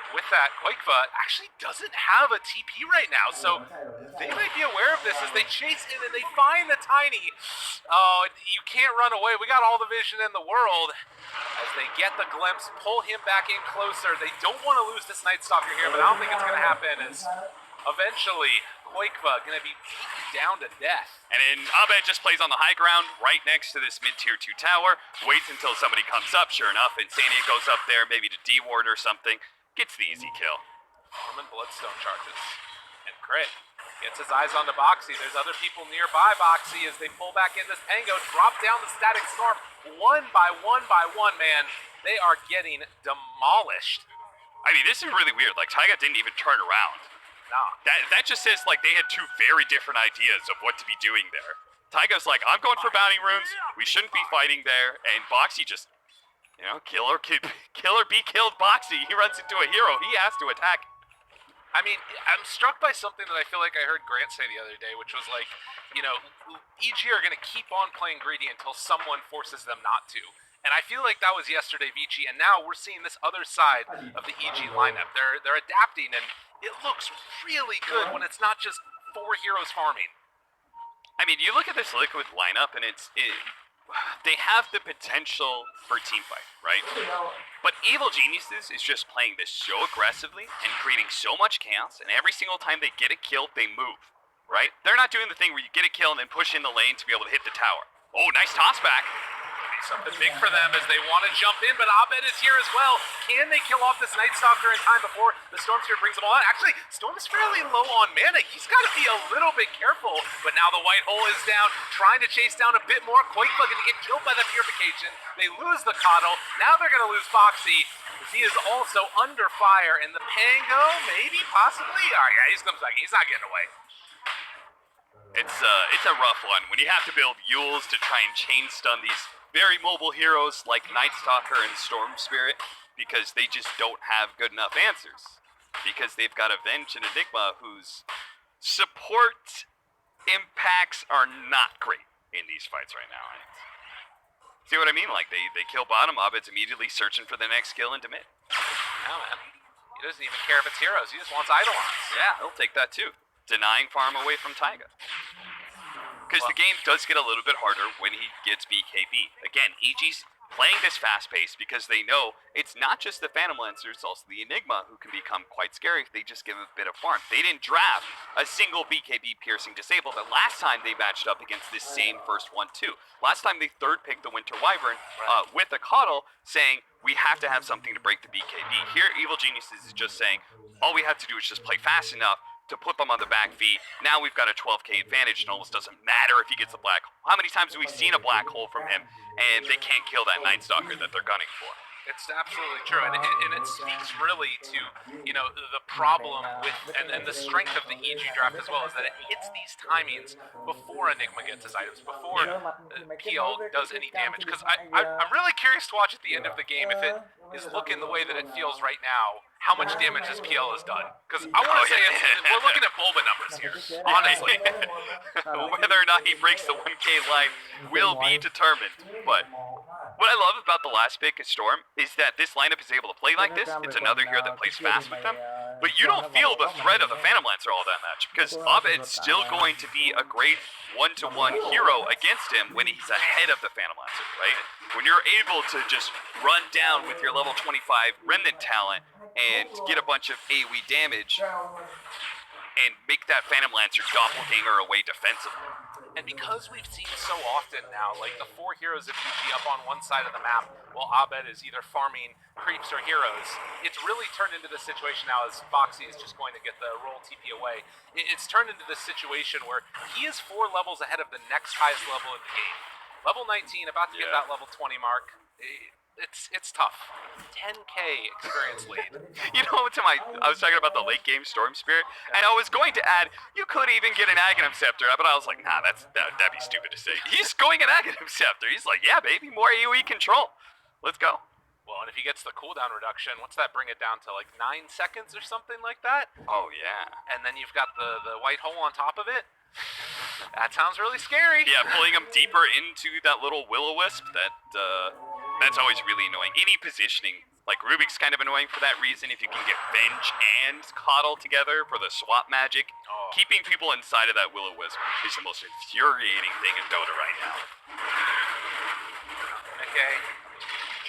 With that, Quakefoot actually doesn't have a TP right now, so they might be aware of this as they chase in and they find the Tiny. Oh, you can't run away. We got all the vision in the world. As they get the glimpse, pull him back in closer. They don't want to lose this Night Stalker here, but I don't think it's going to happen as eventually Quakefoot going to be beaten down to death. And then Abed just plays on the high ground right next to this mid-tier 2 tower, waits until somebody comes up. Sure enough, Insania goes up there, maybe to D-ward or something. Gets the easy kill. Norman Bloodstone charges. And Crit gets his eyes on the Boxy. There's other people nearby Boxy as they pull back in this Pango, drop down the Static Storm. One by one, man. They are getting demolished. I mean, this is really weird. Like, Taiga didn't even turn around. Nah. That just says, like, they had 2 very different ideas of what to be doing there. Taiga's like, I'm going for bounty runes. We shouldn't be fighting there. And Boxy just... You know, kill or be killed Boxy. He runs into a hero. He has to attack. I mean, I'm struck by something that I feel like I heard Grant say the other day, which was like, you know, EG are going to keep on playing greedy until someone forces them not to. And I feel like that was yesterday, Vici, and now we're seeing this other side of the EG lineup. They're adapting, and it looks really good when it's not just 4 heroes farming. I mean, you look at this Liquid lineup, and they have the potential for team fight, right? But Evil Geniuses is just playing this so aggressively and creating so much chaos, and every single time they get a kill, they move, right? They're not doing the thing where you get a kill and then push in the lane to be able to hit the tower. Oh, nice toss back. Something big for them as they want to jump in, but Abed is here as well. Can they kill off this Night Stalker in time before the Storm Sphere brings them all out? Actually, Storm is fairly low on mana. He's got to be a little bit careful, but now the White Hole is down, trying to chase down a bit more. Quakefoot going to get killed by the Purification. They lose the Coddle. Now they're going to lose Boxy. He is also under fire, and the Pango, maybe, possibly? All right, yeah, he comes back. He's not getting away. It's a rough one when you have to build Yules to try and chain stun these very mobile heroes like Night Stalker and Storm Spirit, because they just don't have good enough answers. Because they've got Avenge and Enigma, whose support impacts are not great in these fights right now. See what I mean? Like, they kill bottom, Abed's immediately searching for the next kill into mid. Yeah, man. He doesn't even care if it's heroes. He just wants Eidolons. Yeah, he'll take that too. Denying farm away from Taiga. Because the game does get a little bit harder when he gets BKB. Again, EG's playing this fast pace because they know it's not just the Phantom Lancer, it's also the Enigma who can become quite scary if they just give him a bit of farm. They didn't draft a single BKB piercing disable the last time they matched up against this same first one too. Last time they third picked the Winter Wyvern with a Coddle, saying we have to have something to break the BKB. Here, Evil Geniuses is just saying all we have to do is just play fast enough to put them on the back feet. Now we've got a 12k advantage. It almost doesn't matter if he gets a black hole. How many times have we seen a black hole from him, and they can't kill that Night Stalker that they're gunning for? It's absolutely true, and it speaks really to, you know, the problem with, and the strength of the EG draft as well, is that it hits these timings before Enigma gets his items, before PL does any damage, because I'm really curious to watch at the end of the game, if it is looking the way that it feels right now, how much damage this PL has done, because I want to say we're looking at Bulba numbers here, honestly. Whether or not he breaks the 1k line will be determined, but what I love about the last pick, Storm, is that this lineup is able to play like this. It's another hero that plays fast with them, but you don't feel the threat of the Phantom Lancer all that much, because Abed's still going to be a great one-to-one hero against him when he's ahead of the Phantom Lancer, right? When you're able to just run down with your level 25 Remnant talent and get a bunch of AoE damage and make that Phantom Lancer doppelganger away defensively. And because we've seen so often now, like the 4 heroes of UG up on one side of the map, while Abed is either farming creeps or heroes, it's really turned into this situation now as Bo3 is just going to get the roll TP away. It's turned into this situation where he is 4 levels ahead of the next highest level in the game. Level 19, about to get that level 20 mark. It's tough. 10k experience lead. You know, I was talking about the late game Storm Spirit, and I was going to add, you could even get an Aghanim Scepter, but I was like, nah, that'd be stupid to say. He's going an Aghanim Scepter. He's like, yeah, baby, more AoE control. Let's go. Well, and if he gets the cooldown reduction, what's that bring it down to, like 9 seconds or something like that? Oh, yeah. And then you've got the white hole on top of it? That sounds really scary. Yeah, pulling him deeper into that little will-o-wisp, that's always really annoying. Any positioning, like Rubik's kind of annoying for that reason. If you can get Venge and Coddle together for the swap magic, keeping people inside of that will-o-wisp is the most infuriating thing in Dota right now. Okay.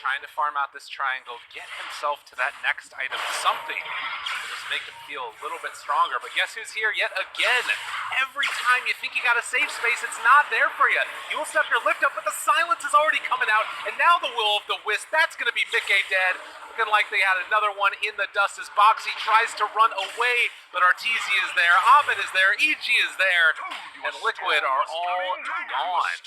Trying to farm out this triangle, get himself to that next item, something to just make him feel a little bit stronger. But guess who's here yet again? Every time you think you got a safe space, it's not there for you. You'll step your lift up, but the silence is already coming out, and now the will of the wisp, that's going to be Mickey dead. Looking like they had another one in the dust as Bo3 tries to run away, but Arteezy is there, Abed is there, EG is there, and Liquid are all gone.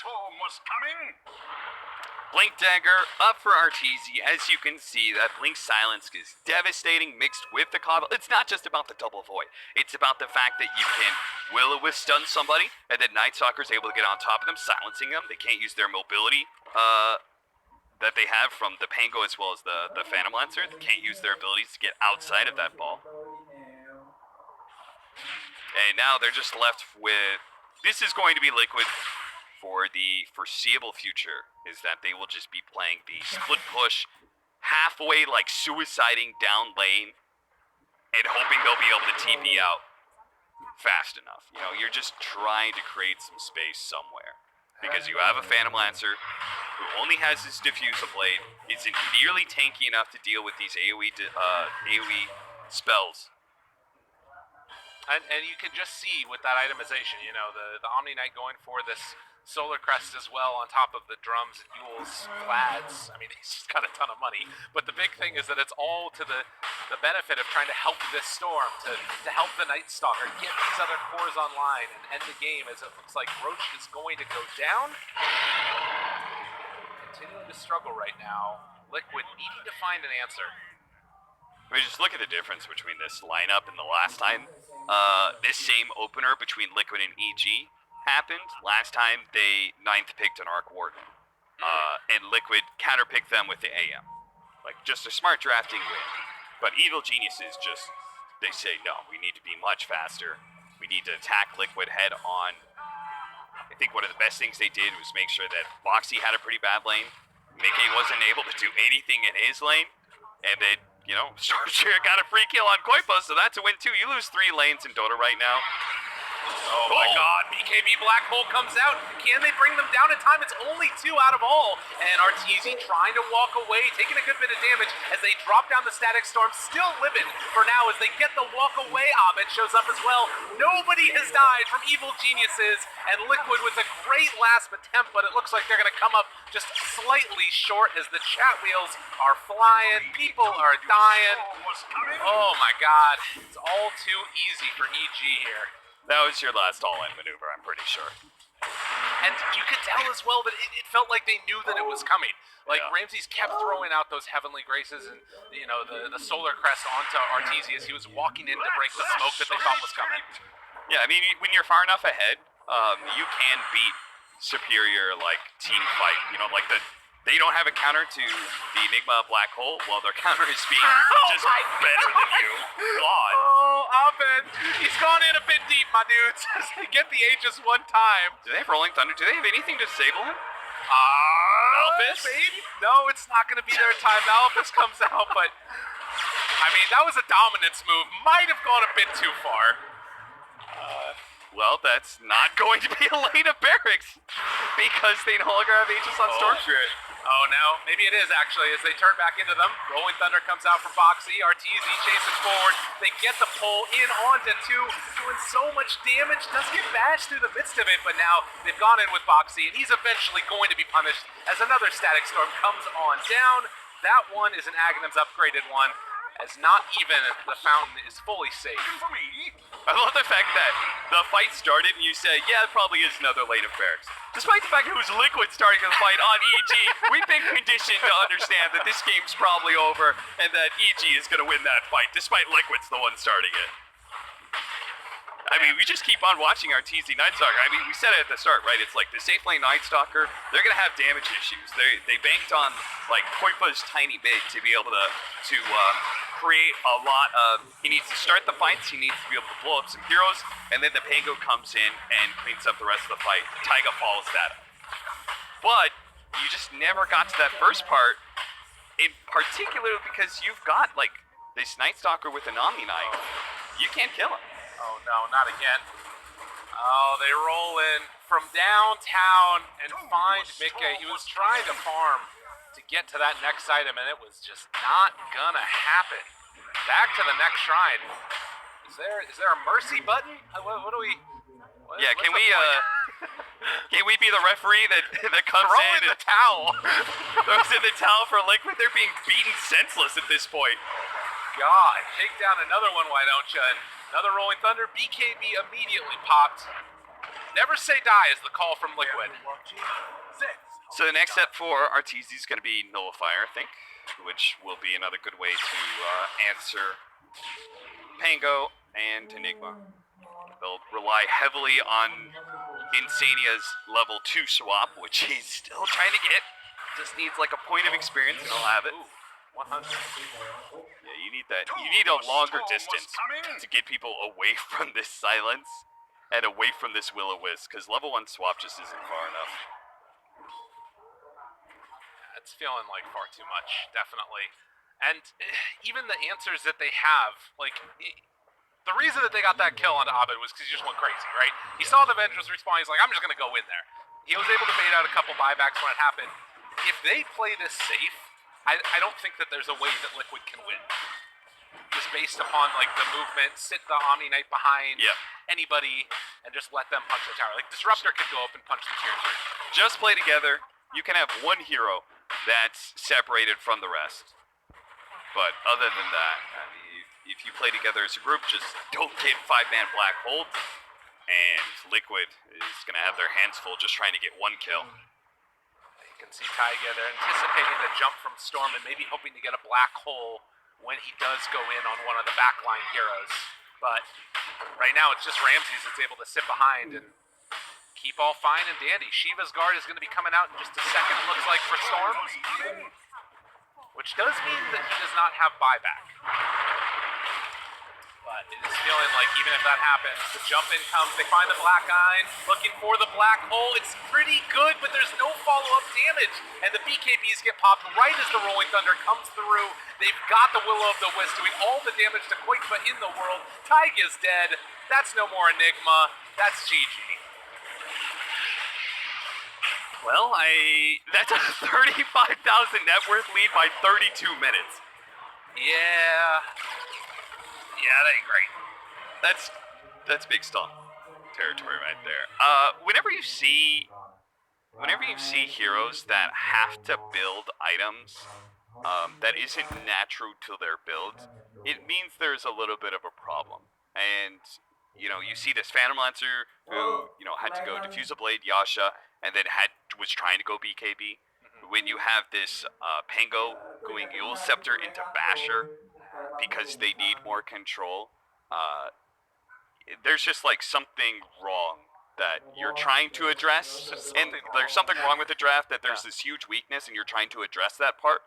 Blink Dagger up for Arteezy. As you can see, that Blink Silence is devastating mixed with the Coddle. It's not just about the double void. It's about the fact that you can will-o-wisp stun somebody, and then Night Stalker's able to get on top of them, silencing them. They can't use their mobility that they have from the Pango as well as the Phantom Lancer. They can't use their abilities to get outside of that ball. And now they're just left with... This is going to be Liquid for the foreseeable future, is that they will just be playing the split push halfway, like suiciding down lane and hoping they'll be able to TP out fast enough. You know, you're just trying to create some space somewhere because you have a Phantom Lancer who only has his Diffuser Blade, isn't nearly tanky enough to deal with these AoE spells. And you can just see with that itemization, you know, the Omni Knight going for this Solar Crest as well on top of the drums and mules, plaids. I mean, he's just got a ton of money. But the big thing is that it's all to the benefit of trying to help this storm, to help the Night Stalker get these other cores online and end the game, as it looks like Roach is going to go down. Continuing to struggle right now. Liquid needing to find an answer. I mean, just look at the difference between this lineup and the last time. This same opener between Liquid and EG happened. Last time they 9th picked an Arc Warden, and Liquid counterpicked them with the AM. Like, just a smart drafting win. But Evil Geniuses just, they say, no, we need to be much faster. We need to attack Liquid head on. I think one of the best things they did was make sure that Bo3 had a pretty bad lane. Mickey wasn't able to do anything in his lane, and then, you know, Stormshire got a free kill on Koipo, so that's a win too. You lose 3 lanes in Dota right now. Oh my god, BKB Black Hole comes out. Can they bring them down in time? It's only 2 out of all. And Arteezy trying to walk away, taking a good bit of damage as they drop down the Static Storm. Still living for now as they get the walk away. Abed shows up as well. Nobody has died from Evil Geniuses. And Liquid with a great last attempt, but it looks like they're going to come up just slightly short as the chat wheels are flying. People are dying. Oh my god. It's all too easy for EG here. That was your last all-in maneuver, I'm pretty sure. And you could tell as well that it felt like they knew that it was coming. Like, Yeah. Ramses kept throwing out those Heavenly Graces and, you know, the Solar Crest onto Arteezy as he was walking in to break the smoke that they thought was coming. Yeah, I mean, when you're far enough ahead, you can beat superior, like, team fight. You know, like, they don't have a counter to the Enigma Black Hole, while their counter is being just better than you. God. Oh, Abed, he's gone in a bit deep, my dudes. Get the Aegis one time. Do they have Rolling Thunder? Do they have anything to disable him? Malphus? Maybe? No, it's not going to be their time. Malphus comes out, but I mean, that was a dominance move. Might have gone a bit too far. Well, that's not going to be a lane of barracks because they no longer have Aegis on Storm Spirit. Oh no, maybe it is actually as they turn back into them. Rolling Thunder comes out from Bo3. Arteezy chases forward. They get the pull in onto 2, doing so much damage. Does get bashed through the midst of it, but now they've gone in with Bo3, and he's eventually going to be punished as another Static Storm comes on down. That one is an Aghanim's upgraded one, as not even the fountain is fully safe. I love the fact that the fight started and you said, yeah, it probably is another lane of barracks. Despite the fact it was Liquid starting the fight on EG, we've been conditioned to understand that this game's probably over and that EG is going to win that fight, despite Liquid's the one starting it. I mean, we just keep on watching our TZ Night Stalker. I mean, we said it at the start, right? It's like the safe lane Night Stalker, they're going to have damage issues. They banked on, like, Poipa's tiny bit to be able to create a lot of... He needs to start the fights, he needs to be able to blow up some heroes, and then the Pango comes in and cleans up the rest of the fight. Taiga follows that up. But you just never got to that first part, in particular because you've got, like, this Night Stalker with an Omni Knight. You can't kill him. Oh no, not again. Oh, they roll in from downtown and find Mikke. He was trying to farm to get to that next item, and it was just not gonna happen. Back to the next shrine. Is there a mercy button? What do we? Can we be the referee that comes Throw in in and the towel? throws in the towel for Liquid? They're being beaten senseless at this point. God, take down another one, why don't you? Another Rolling Thunder. BKB immediately popped. Never say die is the call from Liquid. So the next step for Arteezy is going to be Nullifier, I think, which will be another good way to answer Pango and Enigma. They'll rely heavily on Insania's level 2 swap, which he's still trying to get. Just needs like a point of experience and he'll have it. 100. Yeah, you need that. You need a longer distance to get people away from this silence and away from this Will-O-Wisp, because level 1 swap just isn't far enough. It's feeling like far too much, definitely. And even the answers that they have, like, the reason that they got that kill onto Abed was because he just went crazy, right? He saw the Vengeance respawn, he's like, I'm just going to go in there. He was able to bait out a couple buybacks when it happened. If they play this safe, I don't think that there's a way that Liquid can win. Just based upon, like, the movement, sit the Omni Knight behind anybody, and just let them punch the tower. Like, Disruptor could go up and punch the tier 3. Just play together. You can have one hero that's separated from the rest. But other than that, I mean, if you play together as a group, just don't get 5-man Black Hole. And Liquid is going to have their hands full just trying to get one kill. You can see Taiga, they're anticipating the jump from Storm and maybe hoping to get a Black Hole when he does go in on one of the backline heroes. But right now it's just Ramses that's able to sit behind and keep all fine and dandy. Shiva's guard is going to be coming out in just a second, it looks like, for Storm. Which does mean that he does not have buyback. But it is feeling like even if that happens, the jump in comes, they find the Black Eye, looking for the Black Hole. It's pretty good, but there's no follow-up damage. And the BKBs get popped right as the Rolling Thunder comes through. They've got the Will-O-Wisp doing all the damage to Quakefa in the world. Taiga's dead. That's no more Enigma. That's GG. Well, that's a 35,000 net worth lead by 32 minutes. Yeah, that ain't great. That's big stomp territory right there. Whenever you see heroes that have to build items that isn't natural to their build, it means there's a little bit of a problem. And you see this Phantom Lancer who had to go Diffuse a Blade, Yasha, and then was trying to go BKB. When you have this Pango going Eul Scepter into Basher because they need more control, there's just like something wrong that you're trying to address, and there's something wrong with the draft, that there's this huge weakness and you're trying to address that part.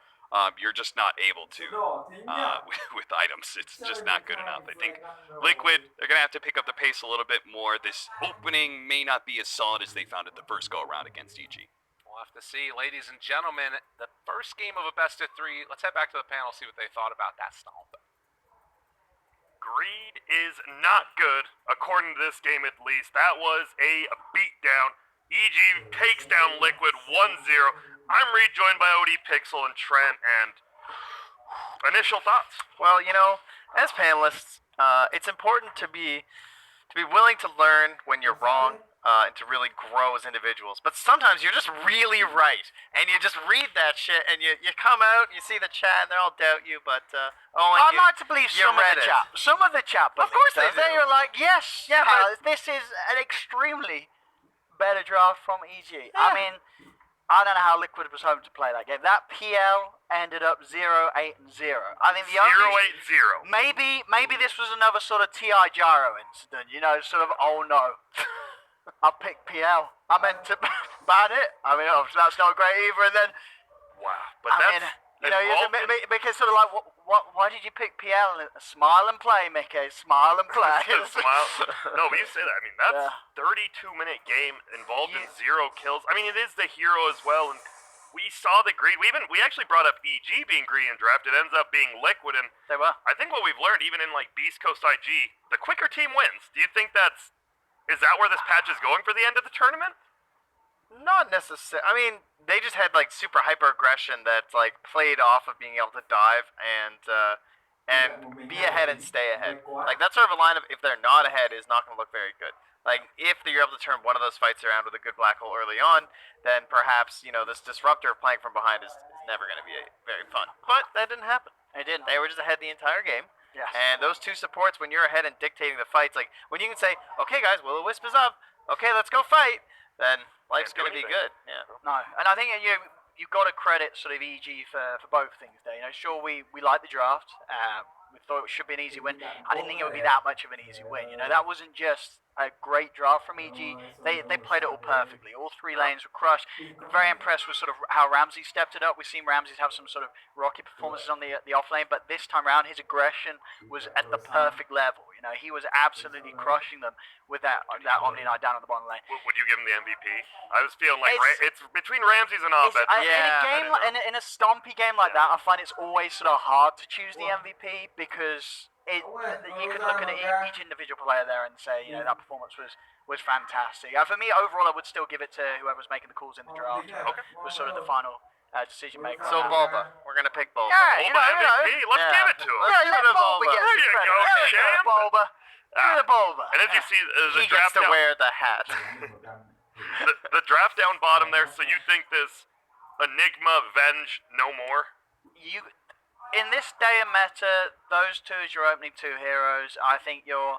You're just not able to with items. It's just not good enough. I think Liquid, they're going to have to pick up the pace a little bit more. This opening may not be as solid as they found it the first go-around against EG. We'll have to see. Ladies and gentlemen, the first game of a best of 3. Let's head back to the panel, see what they thought about that stomp. Greed is not good, according to this game at least. That was a beatdown. EG takes down Liquid 1-0. I'm rejoined by OD Pixel and Trent, and initial thoughts. Well, as panelists, it's important to be willing to learn when you're wrong, and to really grow as individuals. But sometimes you're just really right, and you just read that shit, and you come out, you see the chat, and they all doubt you, but I'd like to believe some of the chat. Some of the chat, of course they do. They were like, yes, Yeah, pal, this is an extremely better draft from EG. Yeah. I mean, I don't know how Liquid was hoping to play that game. That PL ended up 0-8-0. I think the only 0-8-0. Maybe this was another sort of TI Gyro incident. Sort of, oh no, I picked PL. I meant to ban it. I mean, obviously that's not great either. And then, wow, but because sort of like, why did you pick PL? Smile and play, Mickey. Smile and play. Smile. No, but you say that. I mean, that's 32-minute game involved in 0 kills. I mean, it is the hero as well, and we saw the greed. We actually brought up EG being greedy and draft. It ends up being Liquid, and they were. I think what we've learned, even in like Beast Coast IG, the quicker team wins. Do you think is that where this patch is going for the end of the tournament? Not necessarily. I mean, they just had like super hyper aggression that's like played off of being able to dive and be ahead and stay ahead. Like that sort of a lineup, if they're not ahead, is not going to look very good. Like if you're able to turn one of those fights around with a good black hole early on, then perhaps this disruptor playing from behind is never going to be very fun. But that didn't happen. It didn't. They were just ahead the entire game. Yes. And those two supports, when you're ahead and dictating the fights, like when you can say, okay guys, Will-O-Wisp is up, okay, let's go fight, then life's going to be good. Yeah. No, and I think you've got to credit sort of EG for both things there. Sure, we like the draft. We thought it should be an easy win. I didn't think it would be that much of an easy win. That wasn't just a great draft from EG. They played it all perfectly. All 3 lanes were crushed. Very impressed with sort of how Ramsey stepped it up. We've seen Ramsey have some sort of rocky performances on the off lane, but this time around his aggression was at the perfect level. He was absolutely crushing them with that Omni Knight down on the bottom lane. Would you give him the MVP? I was feeling like it's between Ramses and Abed. In a stompy game like that, I find it's always sort of hard to choose the MVP because you can look at each individual player there and say, that performance was fantastic. For me, overall, I would still give it to whoever's making the calls in the draft. Okay. Was sort of the final decision maker. So Bulba, we're gonna pick Bulba. Yeah, MVP. Let's give it to him. Yeah, let Bulba get There you go, champ. Bulba. Give it to Bulba. And as you see, the he draft gets to down, wear the hat. the draft down bottom there. So you think this Enigma Venge no more? In this day of meta, those two as your opening 2 heroes, I think you're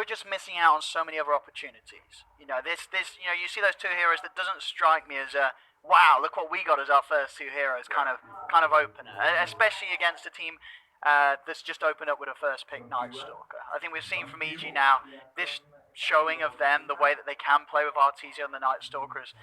just missing out on so many other opportunities. You see those 2 heroes, that doesn't strike me as a wow, look what we got as our first 2 heroes kind of opener, especially against a team that's just opened up with a first pick Night Stalker. I think we've seen from EG now this showing of them, the way that they can play with Artesia and the Night Stalkers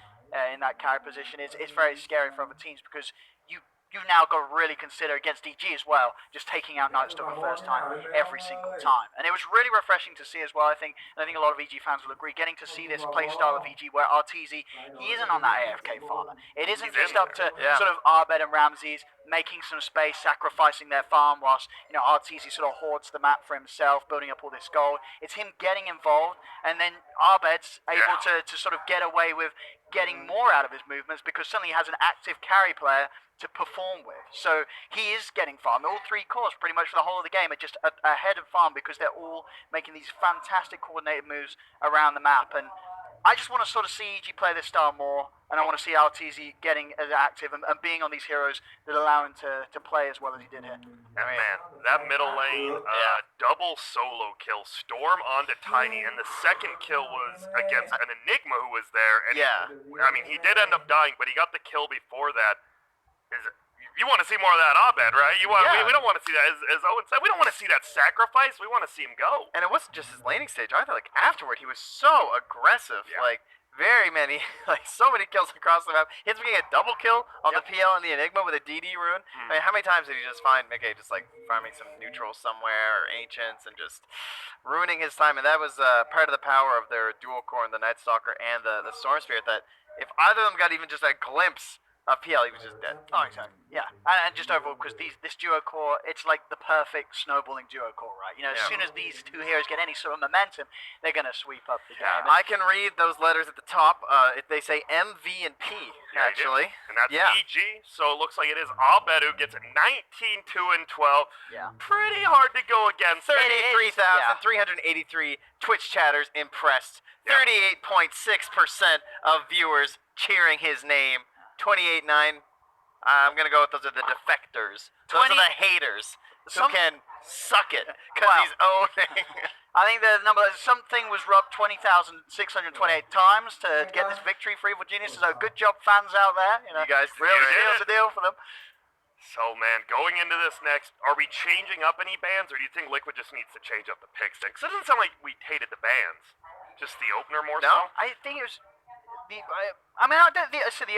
in that carry position is very scary for other teams because you you've now got to really consider against DG as well, just taking out Nightstalker first time every single time. And it was really refreshing to see as well, I think, and I think a lot of EG fans will agree, getting to see this playstyle of EG where RTZ, he isn't on that AFK farmer. It isn't just up to sort of Arbed and Ramses making some space, sacrificing their farm whilst, RTZ sort of hoards the map for himself, building up all this gold. It's him getting involved, and then Arbed's able to sort of get away with getting more out of his movements because suddenly he has an active carry player to perform with. So he is getting farm. All three cores pretty much for the whole of the game are just ahead of farm because they're all making these fantastic coordinated moves around the map. And I just want to sort of see EG play this style more, and I want to see RTZ getting as active and being on these heroes that allow him to play as well as he did here. And man, that middle lane, double solo kill, Storm onto Tiny, and the second kill was against an Enigma who was there. And I mean, he did end up dying, but he got the kill before that. You want to see more of that Abed, right? We don't want to see that, as Owen said, we don't want to see that sacrifice. We want to see him go. And it wasn't just his laning stage either. Like, afterward, he was so aggressive. Yeah. Like, very many, so many kills across the map. He ends up getting a double kill on the PL and the Enigma with a DD rune. I mean, how many times did he just find Mickey just, like, farming some neutrals somewhere or Ancients and just ruining his time? And that was part of the power of their dual core in the Night Stalker and the Storm Spirit, that if either of them got even just a glimpse PL, he was just dead. Oh, exactly. Yeah, and just overall, because this duo core, it's like the perfect snowballing duo core, right? As soon as these two heroes get any sort of momentum, they're going to sweep up the game. I can read those letters at the top. They say M, V, and P, actually. And that's EG, so it looks like it is Abed who gets 19, 2, and 12. Yeah. Pretty hard to go against. 33,383 Twitch chatters impressed. 38.6% of viewers cheering his name. 28.9. I'm gonna go with those are the defectors. Those are the haters who can suck it because he's owning. I think the number something was rubbed 20,628 times to get this victory for Evil Geniuses. So good job, fans out there. You guys real deal's a deal for them. So man, going into this next, are we changing up any bands, or do you think Liquid just needs to change up the picks? Because it doesn't sound like we hated the bands, just the opener more so. I think it was. The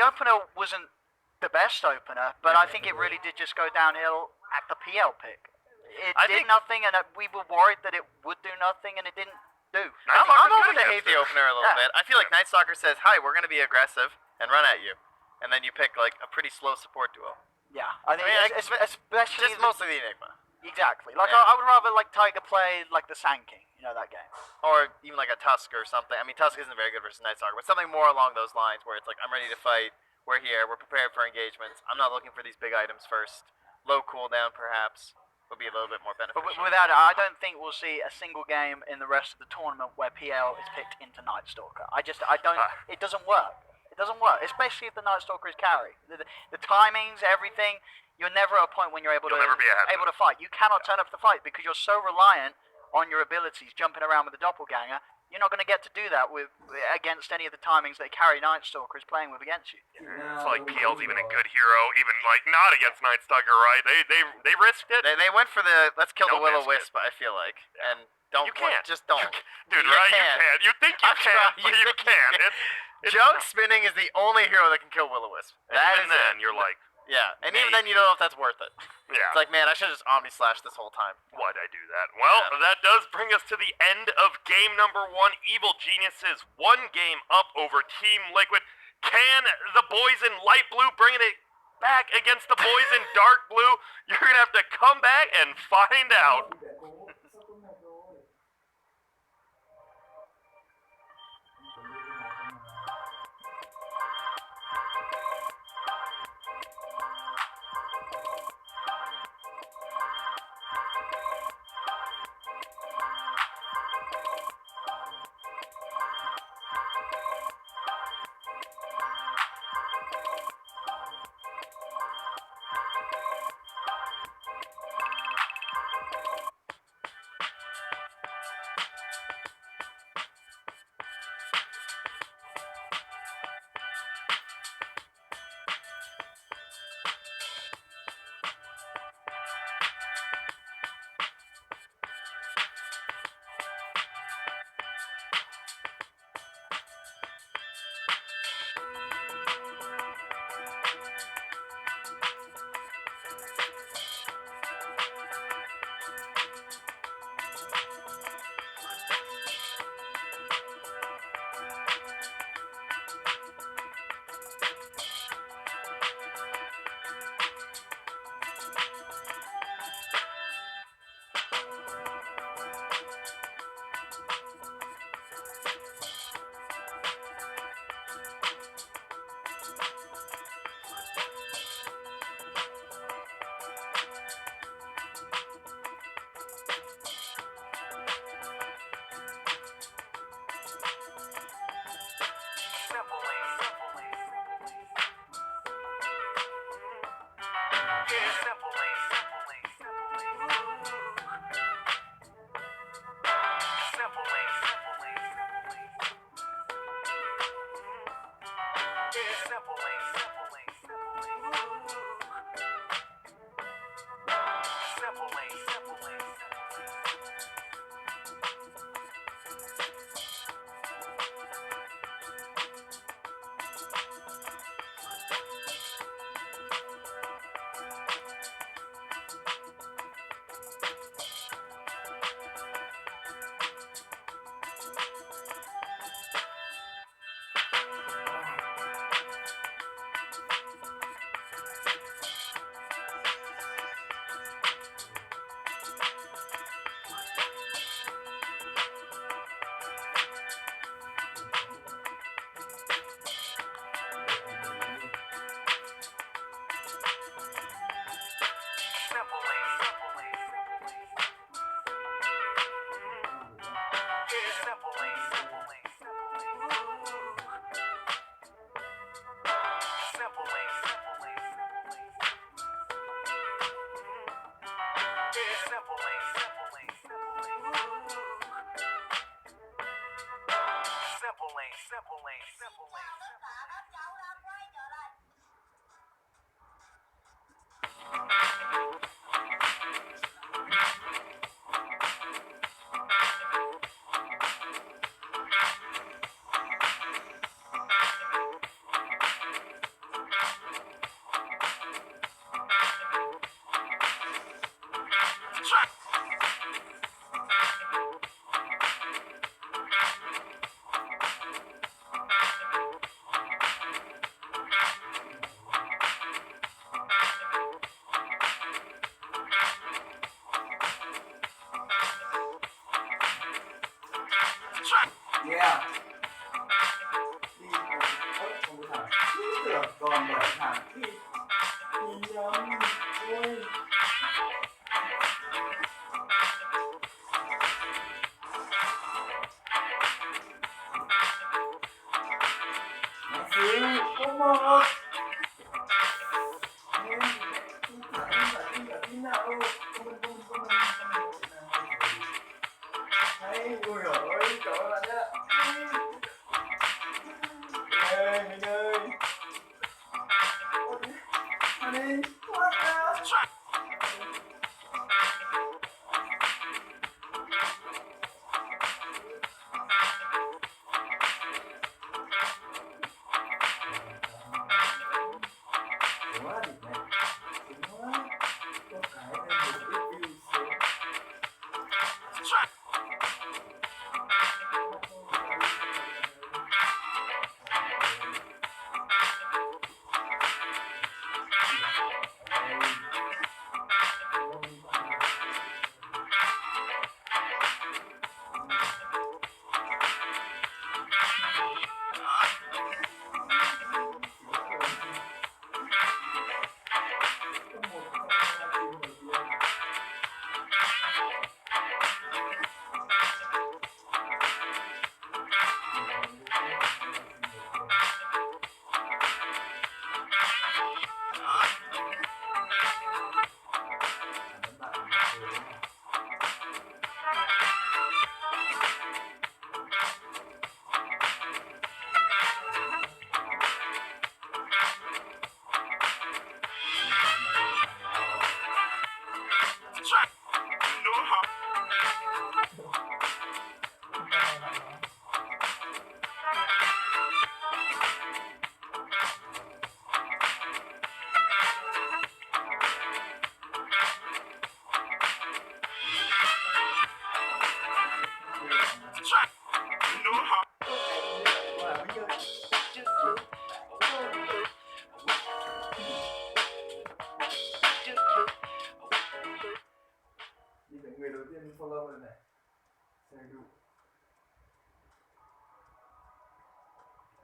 opener wasn't the best opener, but I think it really did just go downhill at the PL pick. It did nothing, and we were worried that it would do nothing, and it didn't do. I'm open to hate the opener a little bit. I feel like Night Stalker says, "Hi, we're going to be aggressive and run at you," and then you pick like a pretty slow support duo. Yeah, I think especially just mostly the Enigma. Exactly. Like I would rather like Tiger play like the Sand King, that game. Or even like a Tusk or something. I mean, Tusk isn't very good versus Night Stalker, but something more along those lines where it's like, I'm ready to fight, we're here, we're prepared for engagements, I'm not looking for these big items first. Low cooldown, perhaps, would be a little bit more beneficial. But without it, I don't think we'll see a single game in the rest of the tournament where PL is picked into Night Stalker. It doesn't work. It doesn't work, especially if the Night Stalker is carry. The timings, everything. You're never at a point when you're able to fight. You cannot turn up the fight because you're so reliant on your abilities, jumping around with the doppelganger. You're not going to get to do that against any of the timings that carry Night Stalker is playing with against you. It's like PL's even a good hero, even like not against Night Stalker, right? They risked it. They went for the let's kill the Will-O-Wisp, I feel like, and don't. You can't. Just don't. Dude, right? You can't. You think you can, but you can't. Jug spinning is the only hero that can kill Will-O-Wisp. And then you're like. Yeah, and even then you don't know if that's worth it. Yeah. It's like, man, I should have just Omni-Slash this whole time. Why'd I do that? Well, that does bring us to the end of game number 1. Evil Geniuses, 1 game up over Team Liquid. Can the boys in light blue bringing it back against the boys in dark blue? You're going to have to come back and find out.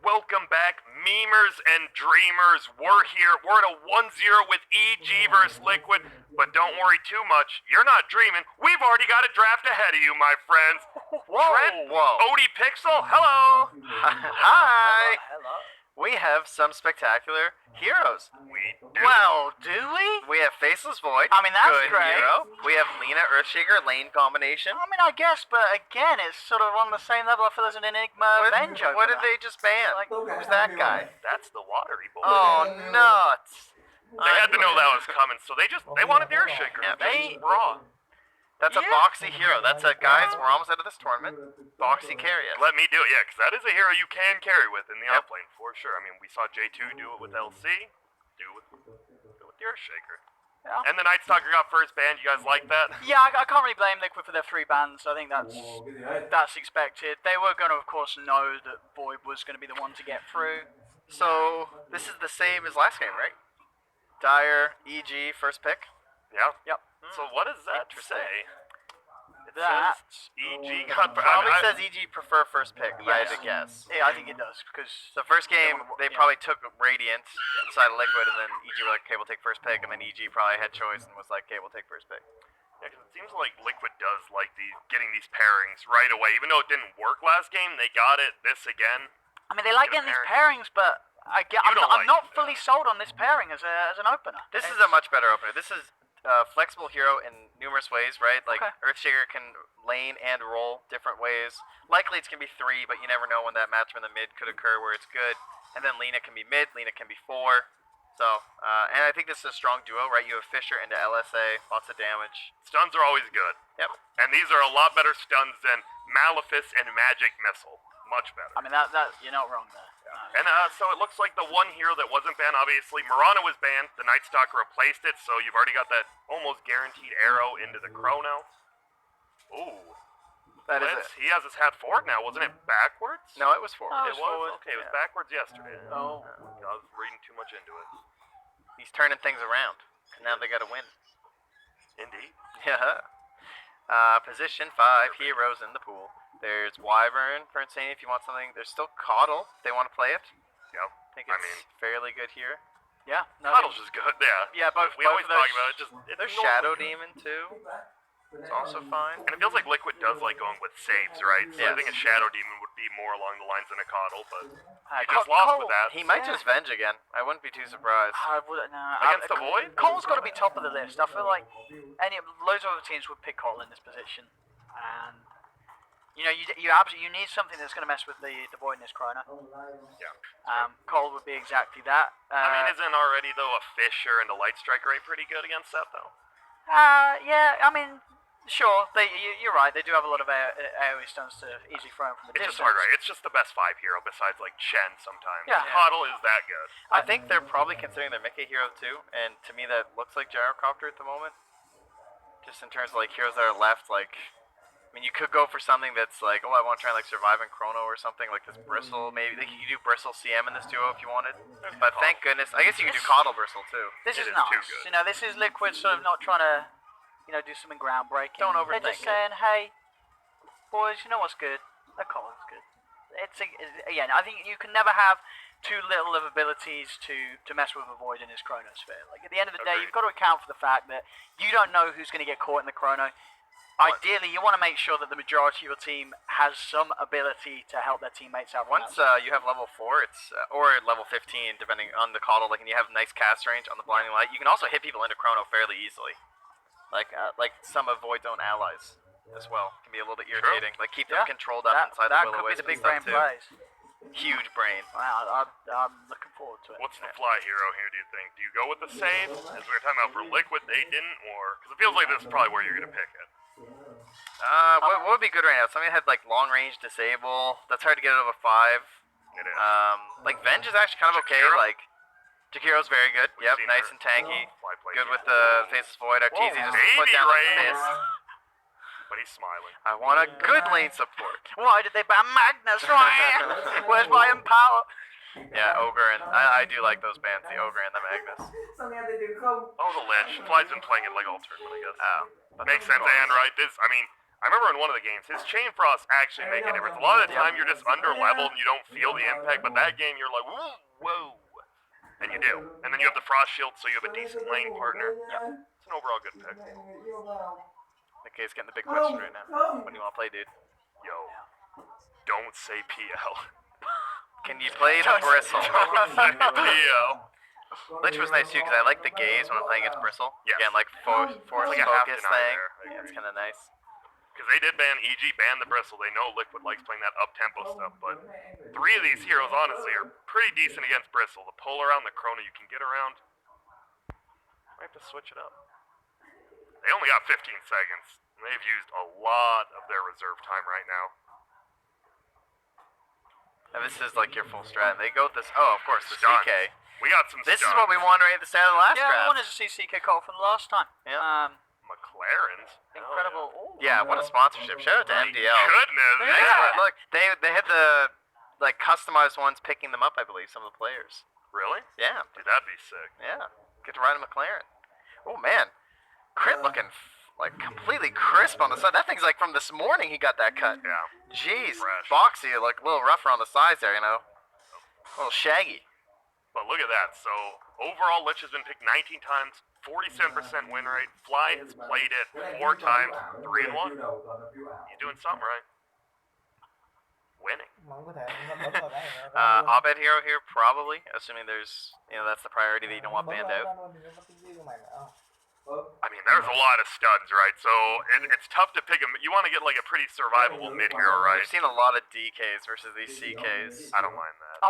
Welcome back, memers and dreamers. We're here. We're at a 1-0 with EG versus Liquid. But don't worry too much. You're not dreaming. We've already got a draft ahead of you, my friends. Trent, Odie Pixel, hello. Hi. Hello. We have some spectacular heroes. We do. Well, do we? We have Faceless Void. I mean, that's good great. hero. We have Lena Earthshaker lane combination. I mean, I guess, but again, it's sort of on the same level. I feel there's an Enigma Avenge What did opener. they just ban? Like, Who's that guy? That's the watery boy. Oh, nuts. They had to know that was coming, so they wanted the Earthshaker. Yeah, They raw. That's a boxy hero. That's a guys. We're almost out of this tournament. Boxy carry it. Let me do it, yeah, because that is a hero you can carry with in the offlane for sure. I mean, we saw J2 do it with LC, do it with the Earthshaker. Yeah. And the Night Stalker got first banned. You guys like that? Yeah, I can't really blame Liquid for their 3 bans. I think that's expected. They were going to, of course, know that Void was going to be the one to get through. So this is the same as last game, right? Dyer, EG, first pick. Yeah. Yep. So what does that say? It That- says EG got... Probably says EG prefer first pick, if I had to Yes. guess. Yeah, I think it does, because... So first game, they yeah. probably took Radiant inside of Liquid, and then EG were like, okay, we'll take first pick, and then EG probably had choice and was like, okay, we'll take first pick. Yeah, 'cause it seems like Liquid does like getting these pairings right away. Even though it didn't work last game, they got it this again. I mean, they like Get a getting these pairings, but I'm don't like not it, fully sold on this pairing as an opener. This is a much better opener. This is a flexible hero in numerous ways, right? Like, Okay. Earthshaker can lane and roll different ways. Likely it's going to be 3, but you never know when that matchup in the mid could occur where it's good. And then Lena can be mid, Lena can be 4. So, and I think this is a strong duo, right? You have Fisher into LSA, lots of damage. Stuns are always good. Yep. And these are a lot better stuns than Malefice and Magic Missile. Much better. I mean, that you're not wrong there. And so it looks like the one hero that wasn't banned, obviously, Murana was banned. The Night Stalker replaced it, so you've already got that almost guaranteed arrow into the Chrono. Ooh. That is Blitz, he has his hat forward now. Wasn't it backwards? No, it was forward. Oh, It was? Okay, it was backwards yesterday. Oh. I was reading too much into it. He's turning things around. And now they got to win. Indeed. Yeah. Position 5, heroes in the pool. There's Wyvern for Insane if you want something. There's still Caudle if they want to play it. Yep. I think I it's mean- fairly good here. Yeah. No, Coddle's just good, yeah. Yeah, both We always of those. talk about it. Just it's There's normal. Shadow Demon too. It's also fine. And it feels like Liquid does like going with saves, right? So I Yes. think a Shadow Demon would be more along the lines than a Coddle, but he Cole- just lost Cole- with that. He might just Venge again. I wouldn't be too surprised. Against the Void? Cole's got to be top of the list. I feel like loads of other teams would pick Cole in this position, and you need something that's going to mess with the Void in his Chrono. Yeah. Cole would be exactly that. I mean, isn't already, though, a Fisher and a Light Striker rate pretty good against that, though? Yeah, I mean, sure, you're right. They do have a lot of AoE stuns to easily throw in from the It's distance. just hard, right? It's just the best 5 hero besides, like, Chen sometimes. Yeah. Coddle is that good. I think they're probably considering their Mickey hero too, and to me that looks like Gyrocopter at the moment. Just in terms of like heroes that are left, like I mean you could go for something that's like, oh I want to try and like survive in Chrono or something like this Bristle. Maybe like, you could do Bristle CM in this duo if you wanted. But thank goodness, I guess you could do Coddle Bristle too. This It is is too nice. good. This is Liquid sort of not trying to, do something groundbreaking. Don't They're overthink just saying, hey, boys, you know what's good? A Cole's good. Again, I think you can never have too little of abilities to mess with a Void in his Chronosphere. Like, at the end of the day, Agreed. you've got to account for the fact that you don't know who's going to get caught in the Chrono. Ideally, you want to make sure that the majority of your team has some ability to help their teammates out. Once you have level 4, it's or level 15 depending on the Coddle, like and you have nice cast range on the Blinding Light, you can also hit people into Chrono fairly easily. Like some of Void's own allies as well can be a little bit irritating. Like keep them Yeah. controlled up inside that the Will-O-Wisp. could be the big and stuff, brain plays. Huge brain. Wow, I'm looking forward to it. What's the fly hero here, do you think? Do you go with the save, as we were talking about for Liquid, they didn't, or... Because it feels like this is probably where you're going to pick it. What would be good right now? Something that had like long range disable. That's hard to get out of a 5. It is. Like Venge is actually kind of okay. Jakiro? Like Jakiro's very good. We've Yep, seen nice her and tanky. fly play Good here. with the Faceless Void. Arteezy just put Baby down the Ray. fist. But he's smiling. I want a good lane support. Why did they ban Magnus? Right? Where's my Empower? Yeah, Ogre and I do like those bands, the Ogre and the Magnus. Oh, the Lich. Fly's been playing it like all tournament, I guess. Oh, but Makes sense, and right, I remember in one of the games, his Chain Frost actually made a difference. A lot of the time, you're just under-leveled and you don't feel the impact, but that game, you're like, whoa. And you do. And then you have the Frost Shield, so you have a decent lane partner. Yeah, it's an overall good pick. Nikkei's getting the big question right now. What do you want to play, dude? Yo, don't say PL. Can you play the Bristle? Don't say PL. Lich was nice too, because I like the gaze when I'm playing against Bristle. Yes. Again, like force Like a half focus deny thing. there, I Yeah, it's agree. kind of nice. Because they did ban EG, ban the Bristle. They know Liquid likes playing that up-tempo stuff, but 3 of these heroes, honestly, are pretty decent against Bristle. The pull around, the Chrono you can get around. Might have to switch it up. They only got 15 seconds. They've used a lot of their reserve time right now. And this is like your full strat. And they go with this. Oh, of course, the Stuns. CK. We got some This is stuns. what we wanted right at the start of the last Yeah, I draft. wanted to see CK call from the last time. Yeah. McLaren's. Incredible. Oh, Ooh. Yeah, what a sponsorship. Shout out to My MDL. goodness. Thanks Yeah. for- Look, they had the like customized ones picking them up, I believe, some of the players. Really? Yeah. Dude, that'd be sick. Yeah. Get to ride a McLaren. Oh man. Crit looking like completely crisp on the side. That thing's like from this morning he got that cut. Yeah. Jeez. Fresh. Boxy, like a little rougher on the sides there, you know. A little shaggy. But look at that. So, overall, Lich has been picked 19 times, 47% win rate. Fly has played it 4 times, 3-1. He's doing something right. Winning. Abed hero here, probably, assuming there's, that's the priority that you don't want banned out. I mean, there's a lot of studs, right? So, it's tough to pick them. You want to get, like, a pretty survivable mid-hero, right? We've seen a lot of DKs versus these CKs. I don't mind that.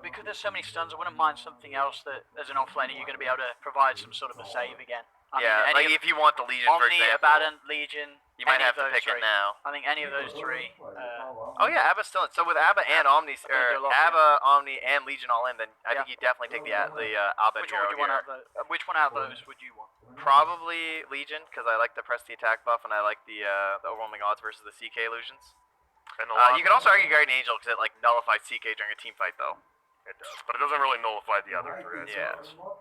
Because there's so many stuns, I wouldn't mind something else that, as an offlaner, you're going to be able to provide some sort of a save again. I Yeah, mean, like if you want the Legion, for Omni, example, Abaddon, Legion, you might any have of to those pick it three. now. I think any of those three. Oh yeah, Abba's still in. So with Abba and Omni, They do a lot, Abba, Omni, and Legion all in, then I Yeah. think you definitely take the Abba Which one hero would you want here. out of those? Which one out of those would you want? Probably Legion, because I like to press the attack buff, and I like the overwhelming odds versus the CK illusions. And a lot You could also argue Guardian Angel, because it like nullifies CK during a team fight, though. It does, but it doesn't really nullify the other 3, I Yeah. suppose.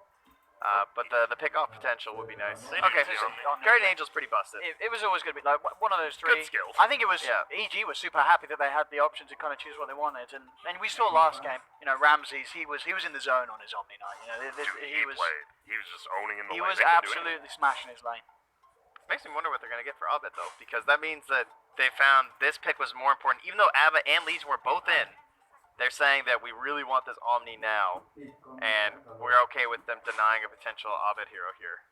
But the pick-off potential would be nice. They do Okay, too. Guardian Angel's pretty busted. It was always going to be like one of those three. Good skills. I think it was. Yeah. EG was super happy that they had the option to kind of choose what they wanted, and we saw last game. Ramses, he was in the zone on his Omni Knight. Dude, He was played. He was just owning in the he lane. was They couldn't do anything. absolutely smashing his lane. Makes me wonder what they're going to get for Abed, though, because that means that they found this pick was more important. Even though Abba and Legion were both in, they're saying that we really want this Omni now, and we're okay with them denying a potential Abed hero here.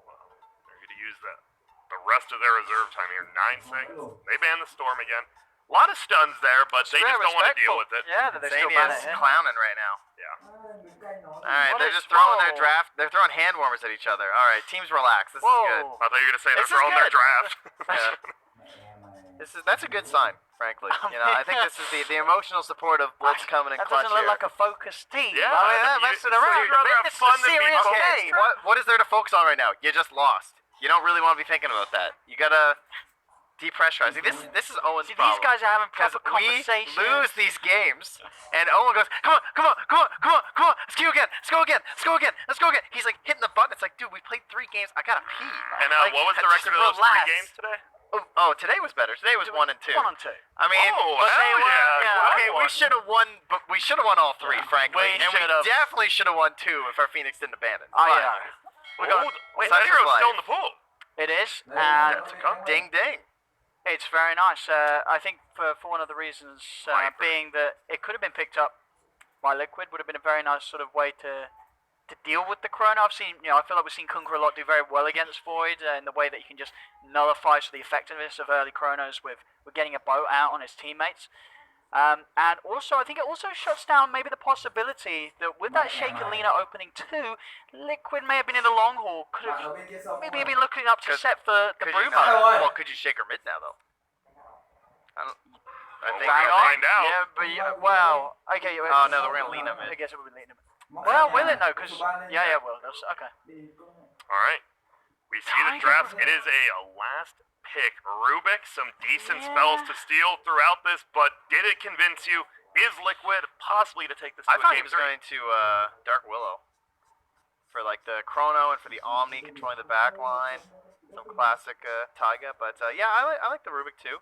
Well, they're going to use the rest of their reserve time here. 9 seconds. They ban the Storm again. A lot of stuns there, but they just don't want to deal with it. Yeah, that they still Zania ban is it. clowning right now. Yeah. Alright, What they're is- just throwing their whoa. draft. They're throwing hand warmers at each other. Alright, teams relax. This is good. Whoa. I thought you were going to say they're This is throwing their good. draft. Yeah. That's a good sign, frankly. You know, I think this is the emotional support of Blitz coming in That clutch doesn't look here. like a focused team. Yeah, I mean, you- messing so around. you'd rather have This is fun a than be serious focused. Okay, game. what is there to focus on right now? You just lost. You don't really want to be thinking about that. You gotta depressurize. See, this is Owen's See, problem. these guys are having Because proper we conversation. lose these games, and Owen goes, come on, let's go again, let's go again. He's like hitting the button. It's like, dude, we played 3 games. I gotta pee. And Like, what was the just record of those 3 relax. games today? Oh, today was better. Today was 1 and 2. 1 and 2. I mean, Oh, but hell they were, yeah. okay, we should have won, but we should have won all 3, frankly, We and we should've. definitely should have won 2 if our Phoenix didn't abandon. Oh, But yeah. we got Wait, such that is hero's life. still in the pool. It is, and That's a come. Ding ding. it's very nice. I think for one of the reasons Viper. being that it could have been picked up by Liquid, would have been a very nice sort of way to deal with the Chrono. I feel like we've seen Kunkka a lot do very well against Void in the way that you can just nullify the effectiveness of early Chronos with getting a boat out on his teammates. And also, I think it also shuts down maybe the possibility that with that Shaken Lena opening too, Liquid may have been in the long haul, could have maybe been looking up to set for the Could Brew you mode. not? Well, could you shake her mid now though? I think. Bang we'll on. find out. Yeah, but well, okay. Oh no, we're gonna lean them I in. guess it would be Lena. Well, will it? No, because yeah, will. That's okay. All right. We see the drafts. It is a last pick. Rubik, some decent spells to steal throughout this, but did it convince you? Is Liquid possibly to take this to I a thought he game was 3? going to Dark Willow for like the Chrono and for the Omni controlling the back line. Some classic Taiga, but yeah, I like the Rubik too.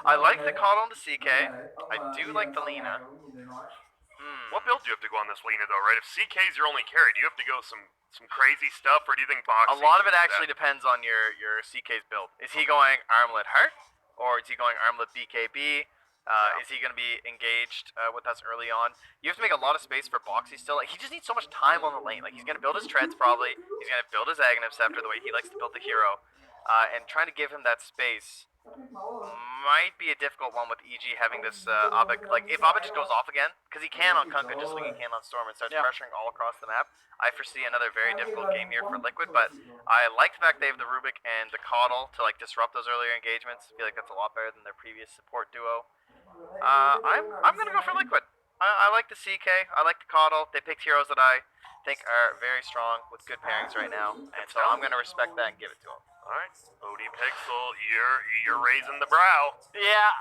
I like the Coddle and the CK. I do like the Lena. What build do you have to go on this Lena though, right? If CK's your only carry, do you have to go some crazy stuff, or do you think boxing? A lot of it can do actually that? depends on your CK's build. Is he going Armlet Heart, or is he going Armlet BKB? Is he going to be engaged with us early on? You have to make a lot of space for Boxy still. Like, he just needs so much time on the lane. Like, he's going to build his treads probably. He's going to build his Aghanim Scepter the way he likes to build the hero. And trying to give him that space might be a difficult one with EG having this Abed. Like, if Abed just goes off again, because he can on Kunkka just like he can on Storm and starts pressuring all across the map, I foresee another very difficult game here for Liquid. But I like the fact they have the Rubik and the Coddle to like disrupt those earlier engagements. I feel like that's a lot better than their previous support duo. I'm gonna go for Liquid. I like the CK. I like the Coddle. They picked heroes that I think are very strong with good pairings right now, and so I'm gonna respect that and give it to them. All right, OD Pixel, you're raising the brow. Yeah,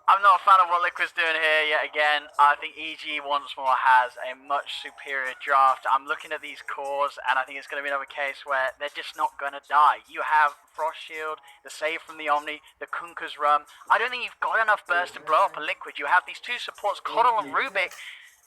I'm not a fan of what Liquid's doing here yet again. I think EG once more has a much superior draft. I'm looking at these cores, and I think it's going to be another case where they're just not going to die. You have Frost Shield, the save from the Omni, the Kunkka's Rum. I don't think you've got enough burst to blow up a Liquid. You have these two supports, Coddle and Rubik.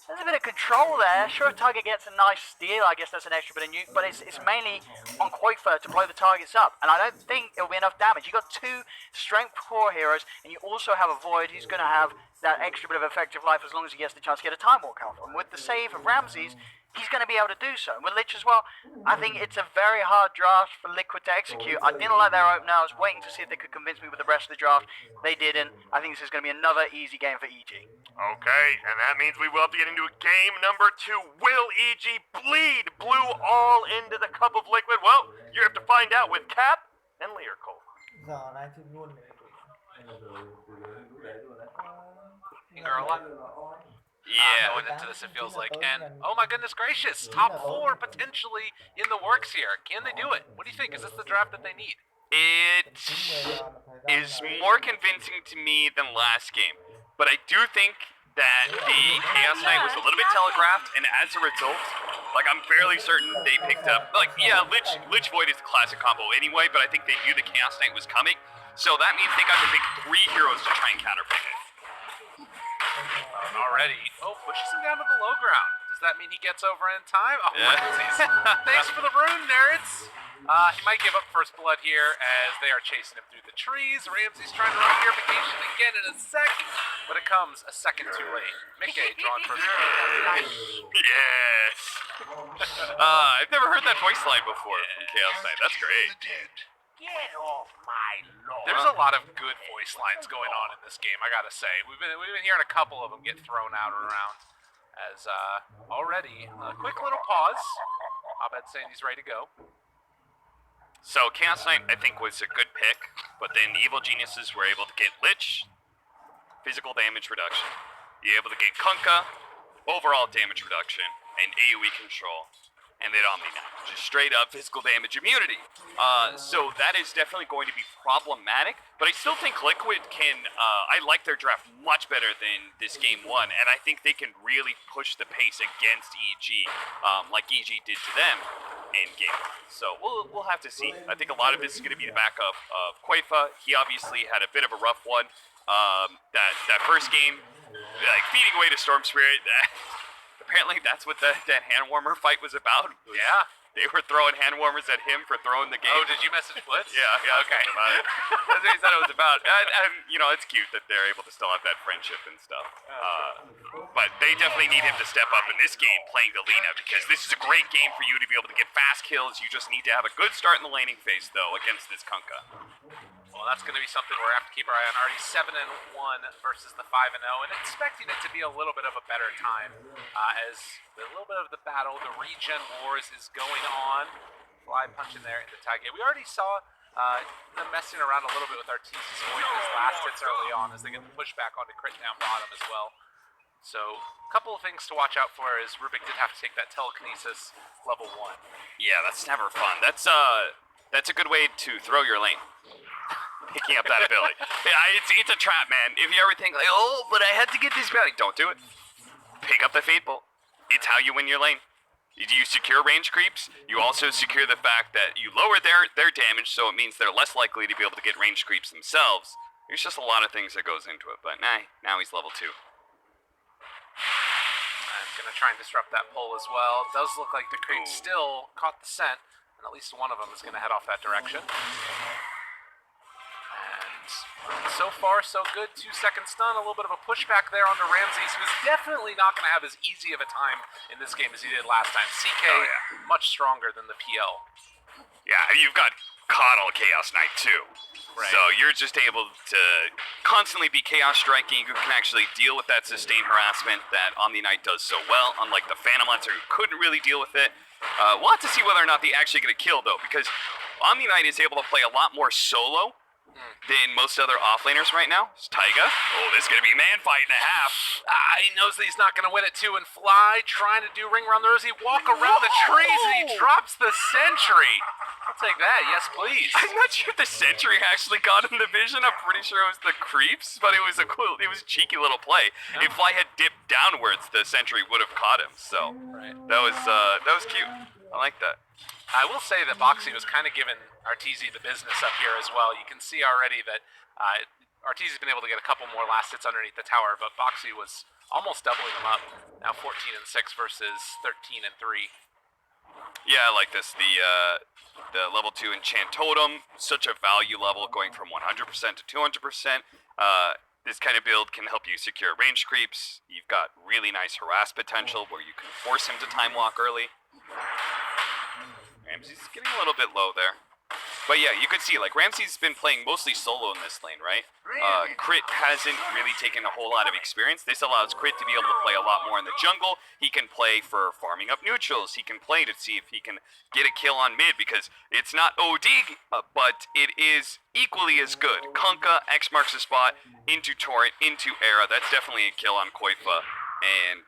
There's a bit of control there. Sure, Target gets a nice steal. I guess that's an extra bit of nuke, but it's mainly on Koifer to blow the targets up. And I don't think it'll be enough damage. You've got 2 strength core heroes, and you also have a Void who's going to have that extra bit of effective life as long as he gets the chance to get a Time Walk out. And with the save of Ramses, he's going to be able to do so. And with Lich as well, I think it's a very hard draft for Liquid to execute. I didn't like their opener. I was waiting to see if they could convince me with the rest of the draft. They didn't. I think this is going to be another easy game for EG. Okay, and that means we will have to get into a game number 2. Will EG bleed blue all into the cup of Liquid? Well, you have to find out with Cap and Lyrical. Yeah. Going into this, it feels like, and oh my goodness gracious, top 4 potentially in the works here. Can they do it? What do you think? Is this the draft that they need? It is more convincing to me than last game, but I do think that the Chaos Knight was a little bit telegraphed, and as a result, like, I'm fairly certain they picked up, like, yeah, Lich Void is a classic combo anyway, but I think they knew the Chaos Knight was coming, so that means they got to pick 3 heroes to try and counterpick it. Already. Oh, pushes him down to the low ground. Does that mean he gets over in time? Oh, Yeah. Ramses. Thanks for the rune, nerds. He might give up first blood here as they are chasing him through the trees. Ramsey's trying to run purification again in a sec, but it comes a second too late. Mickey drawn first blood. Yes. I've never heard that voice line before from Chaos Knight. That's great. Get off my lawn. There's a lot of good voice lines going on in this game, I gotta say. We've been hearing a couple of them get thrown out around. As already a quick little pause. Abed's saying he's ready to go. So Chaos Knight, I think, was a good pick, but then the Evil Geniuses were able to get Lich, physical damage reduction. You're able to get Kunkka, overall damage reduction, and AoE control. And then Omni Knight, just straight up physical damage immunity. So that is definitely going to be problematic, but I still think Liquid can, I like their draft much better than this game one, and I think they can really push the pace against EG, like EG did to them in game one. So we'll have to see. I think a lot of this is going to be the backup of Quaifa. He obviously had a bit of a rough one. That first game, like feeding away to Storm Spirit, apparently that's what that hand warmer fight was about. Yeah. They were throwing hand warmers at him for throwing the game. Oh, did you message Blitz? Yeah, Okay. That's what he said it was about. And, you know, it's cute that they're able to still have that friendship and stuff. But they definitely need him to step up in this game playing the Lina, because this is a great game for you to be able to get fast kills. You just need to have a good start in the laning phase, though, against this Kunkka. Well, that's going to be something we're going to have to keep our eye on. Already 7-1 versus the 5-0, and expecting it to be a little bit of a better time as a little bit of the battle, the regen wars is going on. Fly punching there into Taige. We already saw them messing around a little bit with Arteezy's going his last hits early on as they get the pushback onto crit down bottom as well. So, a couple of things to watch out for is Rubik did have to take that telekinesis level 1. Yeah, that's never fun. That's a good way to throw your lane. Picking up that ability. Yeah, it's a trap, man. If you ever think like, oh, but I had to get this belly, don't do it. Pick up the Fate Bolt. It's how you win your lane. You secure range creeps. You also secure the fact that you lower their damage, so it means they're less likely to be able to get range creeps themselves. There's just a lot of things that goes into it, but nah, now he's level 2. I'm going to try and disrupt that pull as well. It does look like the creep still caught the scent, and at least one of them is going to head off that direction. And so far, so good. 2-second stun, a little bit of a pushback there onto Ramses, who's definitely not going to have as easy of a time in this game as he did last time. CK, much stronger than the PL. Yeah, you've got Coddle Chaos Knight too. Right. So you're just able to constantly be Chaos Striking, who can actually deal with that sustained harassment that Omni Knight does so well, unlike the Phantom Lancer, who couldn't really deal with it. We'll have to see whether or not they actually get a kill, though, because Omni Knight is able to play a lot more solo than most other offlaners right now. It's Taiga. Oh, this is going to be a man fight and a half. He knows that he's not going to win it too, and Fly trying to do ring around the rosy, walk around the trees, and he drops the sentry. I'll take that, yes please. I'm not sure if the sentry actually got him the vision. I'm pretty sure it was the creeps, but it was a cheeky little play. If Fly had dipped downwards, the sentry would have caught him. So that was cute. I like that. I will say that Boxy was kind of giving Arteezy the business up here as well. You can see already that Arteezy's been able to get a couple more last hits underneath the tower, but Boxy was almost doubling them up. Now 14-6 versus 13-3. Yeah, I like this. The level 2 enchant totem, such a value level, going from 100% to 200%. This kind of build can help you secure range creeps. You've got really nice harass potential where you can force him to time walk early. Ramsey's getting a little bit low there. But yeah, you could see, like, Ramsey's been playing mostly solo in this lane, right? Crit hasn't really taken a whole lot of experience. This allows Crit to be able to play a lot more in the jungle. He can play for farming up neutrals. He can play to see if he can get a kill on mid, because it's not OD, but it is equally as good. Kunkka, X marks the spot, into Torrent, into Era. That's definitely a kill on Quaifa. And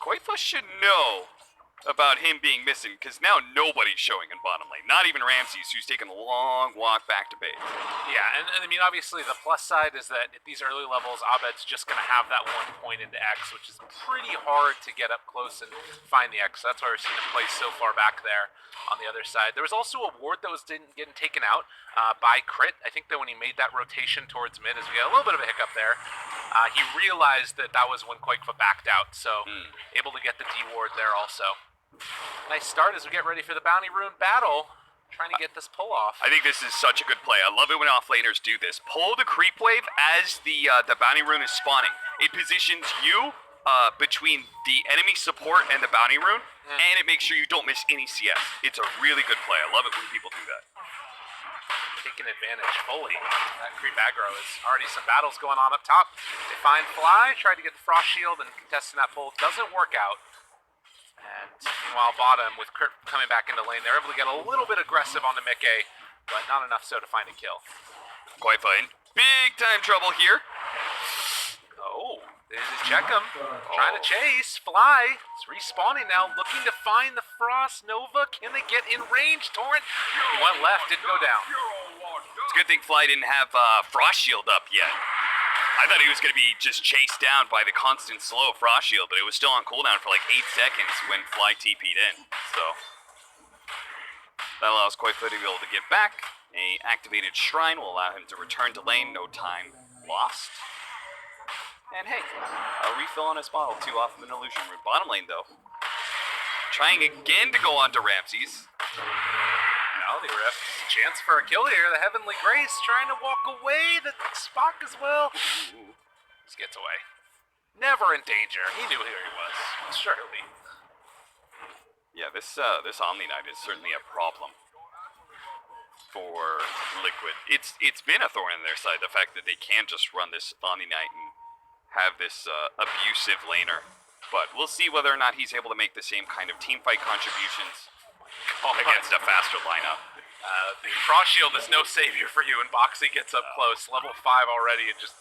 Quaifa should know about him being missing, because now nobody's showing in bottom lane. Not even Ramses, who's taken a long walk back to base. Yeah, and I mean, obviously the plus side is that at these early levels, Abed's just going to have that 1 point into X, which is pretty hard to get up close and find the X. So that's why we're seeing him play so far back there on the other side. There was also a ward that was getting taken out by Crit. I think that when he made that rotation towards mid, as we got a little bit of a hiccup there, he realized that that was when Quakefa backed out, so able to get the D ward there also. Nice start as we get ready for the Bounty Rune battle. trying to get this pull off. I think this is such a good play. I love it when offlaners do this. Pull the creep wave as the bounty rune is spawning. It positions you between the enemy support and the bounty rune, and it makes sure you don't miss any CS. It's a really good play. I love it when people do that. Taking advantage fully. That creep aggro is already some battles going on up top. They find Fly, try to get the Frost Shield, and contesting that pull doesn't work out. And meanwhile, bottom, with Kurt coming back into lane, they're able to get a little bit aggressive on the Mickey, but not enough so to find a kill. Quite fine. Big time trouble here. Oh, there's his Checkum. Trying to chase. Fly. It's respawning now, looking to find the Frost Nova. Can they get in range? Torrent. He went left, didn't go down. It's a good thing Fly didn't have Frost Shield up yet. I thought he was going to be just chased down by the constant slow Frost Shield, but it was still on cooldown for like 8 seconds when Fly TP'd in. So that allows Koifu to be able to get back. A activated Shrine will allow him to return to lane. No time lost. And hey, a refill on his bottle, 2 off of an illusion room. Bottom lane though, trying again to go on to Ramses. Reality Rift. Chance for a kill here. The Heavenly Grace trying to walk away. The Spock as well. Ooh. Just gets away. Never in danger. He knew who he was. Surely. Yeah, this Omni Knight is certainly a problem for Liquid. It's been a thorn in their side, the fact that they can just run this Omni Knight and have this abusive laner. But we'll see whether or not he's able to make the same kind of teamfight contributions against a faster lineup. The Frost Shield is no savior for you, and Boxy gets up close. Level 5 already, and just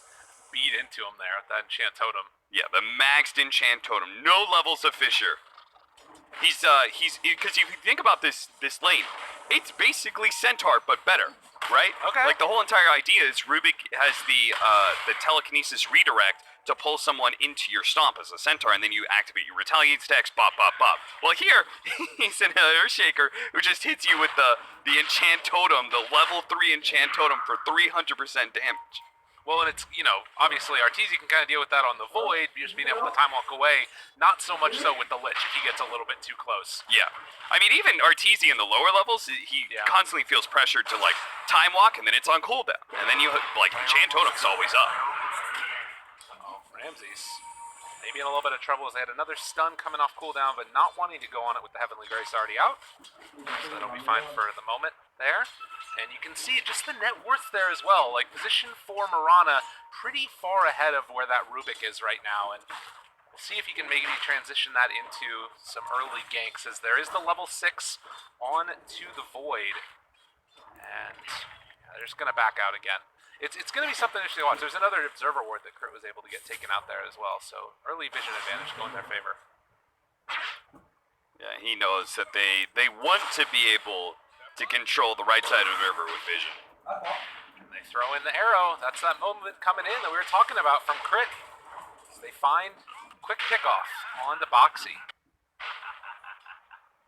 beat into him there at that enchant totem. Yeah, the maxed enchant totem. No levels of Fissure. He's because if you think about this lane, it's basically Centaur but better, right? Okay. Like the whole entire idea is Rubik has the telekinesis redirect to pull someone into your stomp as a Centaur, and then you activate your retaliate stacks, bop, bop, bop. Well, here, he's an Earthshaker who just hits you with the enchant totem, the level 3 enchant totem for 300% damage. Well, and it's, obviously Arteezy can kind of deal with that on the Void, just being able to time walk away. Not so much so with the Lich if he gets a little bit too close. Yeah. I mean, even Arteezy in the lower levels, he constantly feels pressured to, time walk, and then it's on cooldown. And then you, enchant totem's always up. Ramses maybe in a little bit of trouble as they had another stun coming off cooldown, but not wanting to go on it with the Heavenly Grace already out. So that'll be fine for the moment there. And you can see just the net worth there as well. Position for Mirana pretty far ahead of where that Rubik is right now. And we'll see if he can maybe transition that into some early ganks, as there is the level 6 on to the Void. And they're just going to back out again. It's going to be something interesting to watch. There's another Observer Ward that Kurt was able to get taken out there as well. So early vision advantage going in their favor. Yeah, he knows that they want to be able to control the right side of the river with vision. And they throw in the arrow. That's that moment coming in that we were talking about from Crit. So they find quick pickoff on the Boxy.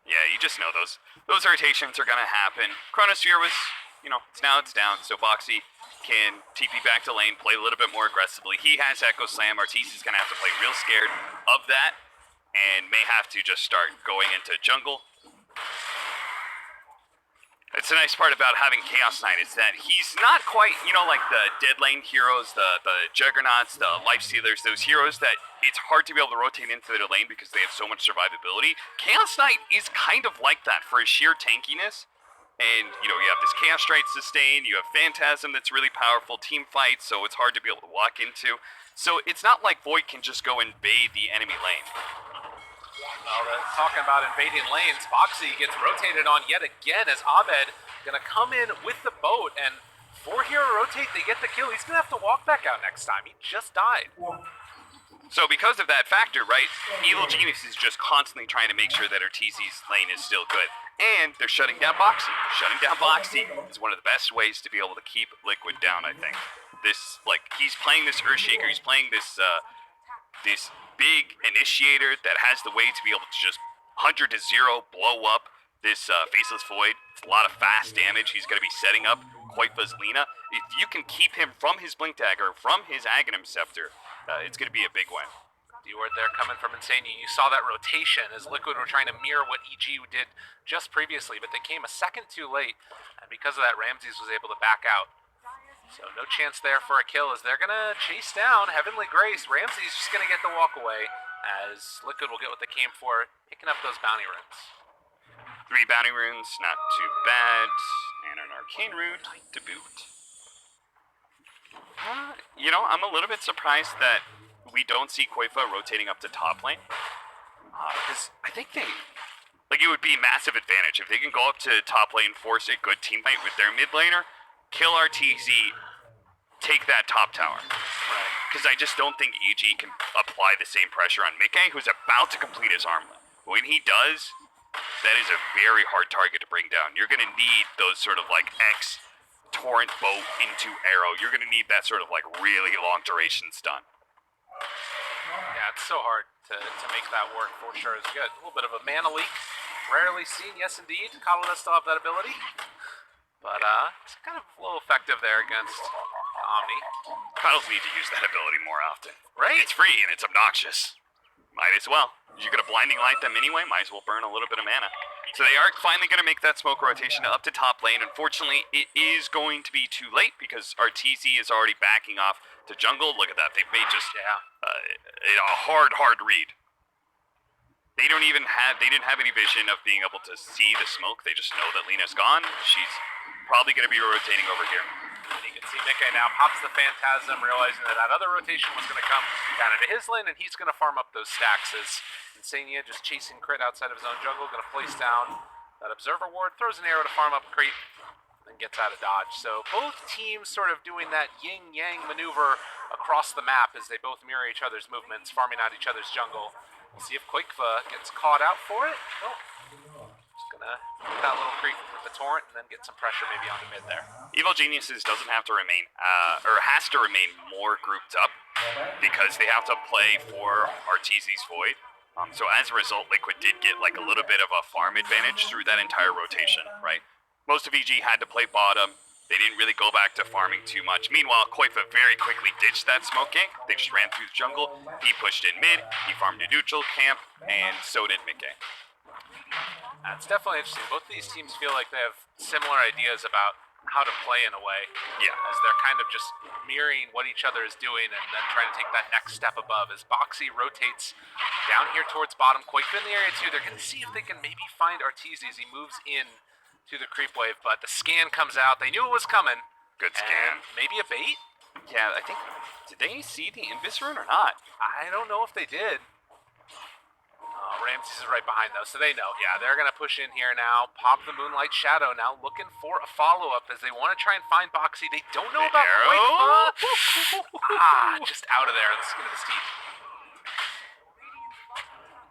Yeah, you just know those rotations are going to happen. Chronosphere was, it's down, so Boxy can TP back to lane, play a little bit more aggressively. He has Echo Slam. Arteezy's going to have to play real scared of that and may have to just start going into jungle. It's a nice part about having Chaos Knight is that he's not quite, like the dead lane heroes, the Juggernauts, the Lifestealers, those heroes that it's hard to be able to rotate into their lane because they have so much survivability. Chaos Knight is kind of like that for his sheer tankiness. And, you have this Chaos Strike sustain, you have Phantasm that's really powerful, team fight, so it's hard to be able to walk into. So it's not like Void can just go invade the enemy lane. Well, talking about invading lanes, Boxy gets rotated on yet again as Abed going to come in with the boat, and 4 hero rotate, they get the kill. He's going to have to walk back out next time. He just died. So because of that factor, right, Evil Genius is just constantly trying to make sure that Arteezy's lane is still good. And they're shutting down Boxy. Shutting down Boxy is one of the best ways to be able to keep Liquid down, I think. He's playing this Earthshaker, he's playing this big initiator that has the way to be able to just 100 to 0 blow up this Faceless Void. It's a lot of fast damage. He's going to be setting up Koifu's Lina. If you can keep him from his Blink Dagger, from his Aghanim Scepter, it's going to be a big win. D-word there coming from Insane. You saw that rotation as Liquid were trying to mirror what EG did just previously, but they came a second too late, and because of that, Ramses was able to back out. So no chance there for a kill as they're going to chase down Heavenly Grace. Ramses just going to get the walk away as Liquid will get what they came for, picking up those bounty runes. 3 bounty runes, not too bad, and an arcane rune to boot. You know, I'm a little bit surprised that we don't see Koifa rotating up to top lane. Because I think it would be a massive advantage if they can go up to top lane, force a good team fight with their mid laner, kill RTZ, take that top tower. Because I just don't think EG can apply the same pressure on Mickey, who's about to complete his armlet. When he does, that is a very hard target to bring down. You're going to need those sort of like X torrent boat into arrow. You're going to need that sort of like really long duration stun. Yeah, it's so hard to make that work for sure. It's good. A little bit of a mana leak. Rarely seen, yes indeed. Kalo does still have that ability. But it's kind of a little effective there against Omni. Kyle's need to use that ability more often. Right? It's free and it's obnoxious. Might as well. You're going to blinding light them anyway, might as well burn a little bit of mana. So they are finally going to make that smoke rotation up to top lane. Unfortunately, it is going to be too late because RTZ is already backing off to jungle. Look at that. They've made just a hard read. They didn't have any vision of being able to see the smoke. They just know that Lena's gone. She's probably going to be rotating over here. And you can see Mickey now pops the Phantasm, realizing that other rotation was going to come down into his lane, and he's going to farm up those stacks as Insania just chasing crit outside of his own jungle, going to place down that Observer Ward, throws an arrow to farm up creep, and gets out of dodge. So both teams sort of doing that yin-yang maneuver across the map as they both mirror each other's movements, farming out each other's jungle. We'll see if Quakefa gets caught out for it. Nope. Just gonna hit that little creep with the torrent and then get some pressure maybe on the mid there. Evil Geniuses doesn't have to remain, or has to remain more grouped up because they have to play for Arteezy's Void. So as a result, Liquid did get like a little bit of a farm advantage through that entire rotation, right? Most of EG had to play bottom. They didn't really go back to farming too much. Meanwhile, Koifa very quickly ditched that smoke gank. They just ran through the jungle. He pushed in mid. He farmed a neutral camp, and so did Mickey. It's definitely interesting. Both of these teams feel like they have similar ideas about how to play in a way. Yeah. As they're kind of just mirroring what each other is doing and then trying to take that next step above. As Boxy rotates down here towards bottom, Quakefa in the area too. They're going to see if they can maybe find Arteezy as he moves in to the creep wave, but the scan comes out. They knew it was coming. Good scan. Maybe a bait? Yeah, I think... Did they see the Invis rune or not? I don't know if they did. Ramses is right behind though, so they know. Yeah, they're going to push in here now. Pop the Moonlight Shadow now, looking for a follow-up as they want to try and find Boxy. They don't know about Quakefa. Just out of there on the skin of his teeth.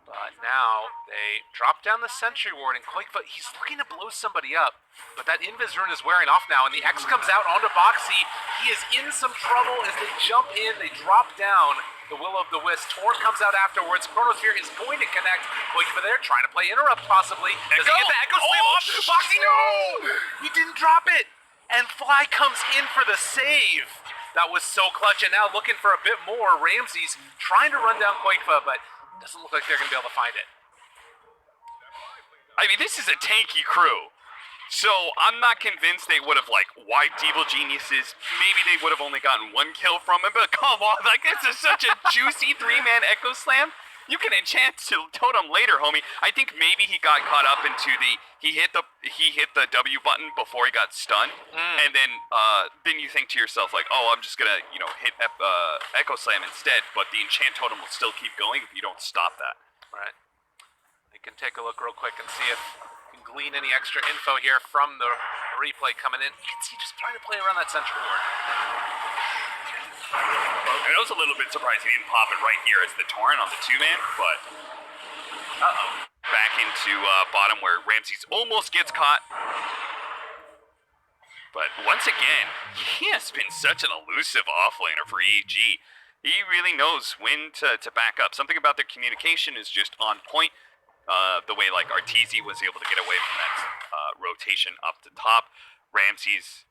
But now they drop down the Sentry Ward, and Quakefa, he's looking to blow somebody up. But that Invis rune is wearing off now, and the X comes out onto Boxy. He is in some trouble as they jump in, they drop down the Will of the Wisp. Torn comes out afterwards. Chronosphere is going to connect. Quakefa there, trying to play interrupt possibly. Does he get the Echo Slam off? Boxy, no! He didn't drop it! And Fly comes in for the save. That was so clutch, and now looking for a bit more. Ramses trying to run down Quakefa, but doesn't look like they're going to be able to find it. I mean, this is a tanky crew. So, I'm not convinced they would have, like, wiped Evil Geniuses. Maybe they would have only gotten 1 kill from him, but come on, like, this is such a juicy 3-man Echo Slam. You can enchant to totem later, homie. I think maybe he got caught up into the... He hit the W button before he got stunned, and then you think to yourself, like, oh, I'm just gonna, hit Echo Slam instead, but the enchant totem will still keep going if you don't stop that. Right. We can take a look real quick and see if we can glean any extra info here from the replay coming in. You can see just trying to play around that Sentry Ward. I was a little bit surprised he didn't pop it right here as the Torrent on the 2-man, but... Back into bottom where Ramses almost gets caught. But once again, he has been such an elusive offlaner for EG. He really knows when to back up. Something about their communication is just on point. The way like Arteezy was able to get away from that rotation up to top. Ramses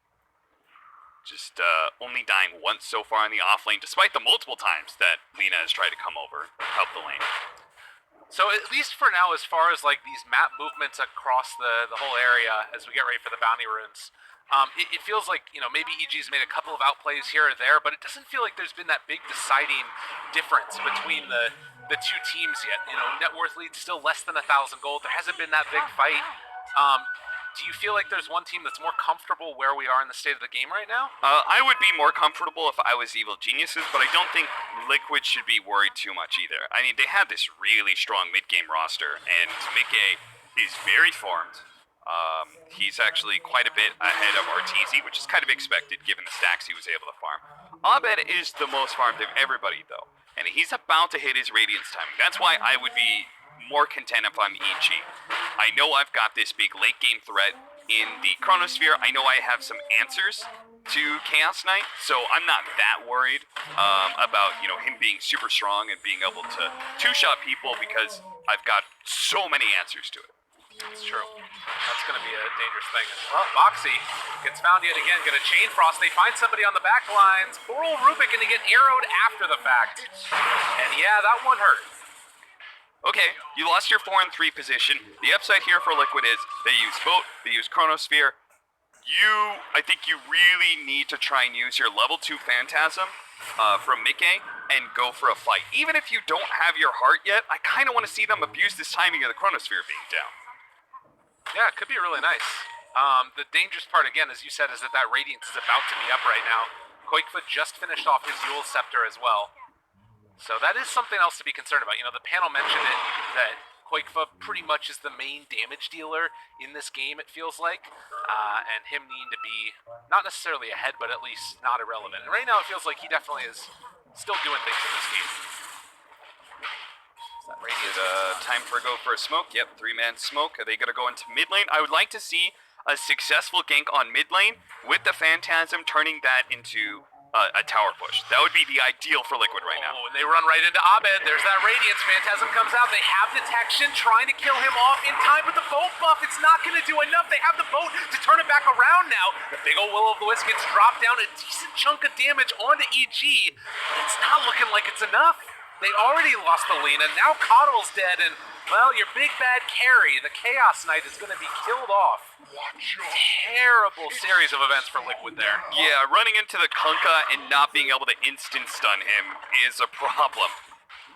Just only dying once so far in the off lane, despite the multiple times that Lina has tried to come over, help the lane. So at least for now, as far as like these map movements across the whole area as we get ready for the bounty runes, it feels like, you know, maybe EG's made a couple of outplays here or there, but it doesn't feel like there's been that big deciding difference between the two teams yet. You know, net worth lead's still less than 1,000 gold. There hasn't been that big fight. Do you feel like there's one team that's more comfortable where we are in the state of the game right now? I would be more comfortable if I was Evil Geniuses, but I don't think Liquid should be worried too much either. I mean, they have this really strong mid-game roster, and Mickey is very formed. He's actually quite a bit ahead of RTZ, which is kind of expected given the stacks he was able to farm. Abed is the most farmed of everybody, though, and he's about to hit his Radiance timing. That's why I would be more content if I'm EG. I know I've got this big late game threat in the Chronosphere. I know I have some answers to Chaos Knight, so I'm not that worried about, you know, him being super strong and being able to two-shot people because I've got so many answers to it. That's true. That's going to be a dangerous thing. Well, Bo3 gets found yet again. Going to chain frost. They find somebody on the back lines. Poor old Rubik going to get arrowed after the fact. And yeah, that one hurt. Okay, you lost your 4 and 3 position. The upside here for Liquid is they use Boat, they use Chronosphere. I think you really need to try and use your level 2 Phantasm from Mickey and go for a fight. Even if you don't have your heart yet, I kind of want to see them abuse this timing of the Chronosphere being down. Yeah, it could be really nice. The dangerous part, again, as you said, is that Radiance is about to be up right now. Quakefoot just finished off his Yule Scepter as well. So that is something else to be concerned about. You know, the panel mentioned it, that Quakefoot pretty much is the main damage dealer in this game, it feels like. And him needing to be, not necessarily ahead, but at least not irrelevant. And right now it feels like he definitely is still doing things in this game. Is it time for a go for a smoke? Yep, 3-man smoke. Are they going to go into mid lane? I would like to see a successful gank on mid lane with the Phantasm turning that into a tower push. That would be the ideal for Liquid right now. Oh, and they run right into Abed. There's that Radiance. Phantasm comes out. They have detection, trying to kill him off in time with the boat buff. It's not going to do enough. They have the boat to turn it back around now. The big old Will-O-the-Wisp gets dropped down, a decent chunk of damage onto EG. But it's not looking like it's enough. They already lost the Lina. Now Coddle's dead, and, well, your big bad carry, the Chaos Knight, is going to be killed off. Terrible series of events for Liquid there. Yeah, running into the Kunkka and not being able to instant stun him is a problem.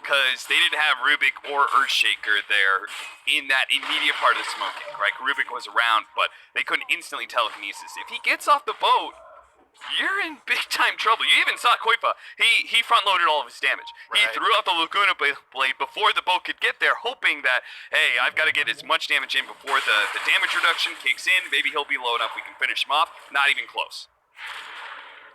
Because they didn't have Rubik or Earthshaker there in that immediate part of the smoking, right? Rubik was around, but they couldn't instantly telekinesis. If he gets off the boat, you're in big time trouble. You even saw Koifa. He front loaded all of his damage. Right. He threw out the Laguna Blade before the boat could get there, hoping that, hey, I've got to get as much damage in before the damage reduction kicks in. Maybe he'll be low enough we can finish him off. Not even close.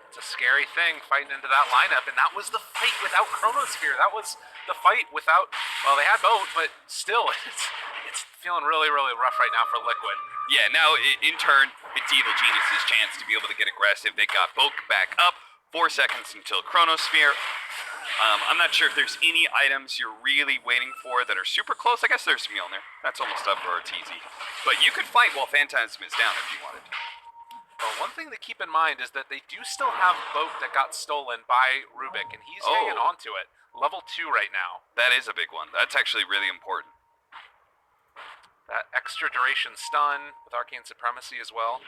It's a scary thing fighting into that lineup, and that was the fight without Chronosphere. That was the fight without, well, they had boat, but still, it's feeling really, really rough right now for Liquid. Yeah, now, in turn, it's Evil Genius's chance to be able to get aggressive. They got Boke back up, 4 seconds until Chronosphere. I'm not sure if there's any items you're really waiting for that are super close. I guess there's Mjolnir. That's almost up for RTZ. But you could fight while Phantasm is down if you wanted. Well, one thing to keep in mind is that they do still have Boat that got stolen by Rubik, and he's hanging on to it. Level 2 right now. That is a big one. That's actually really important. That extra duration stun with Arcane Supremacy as well.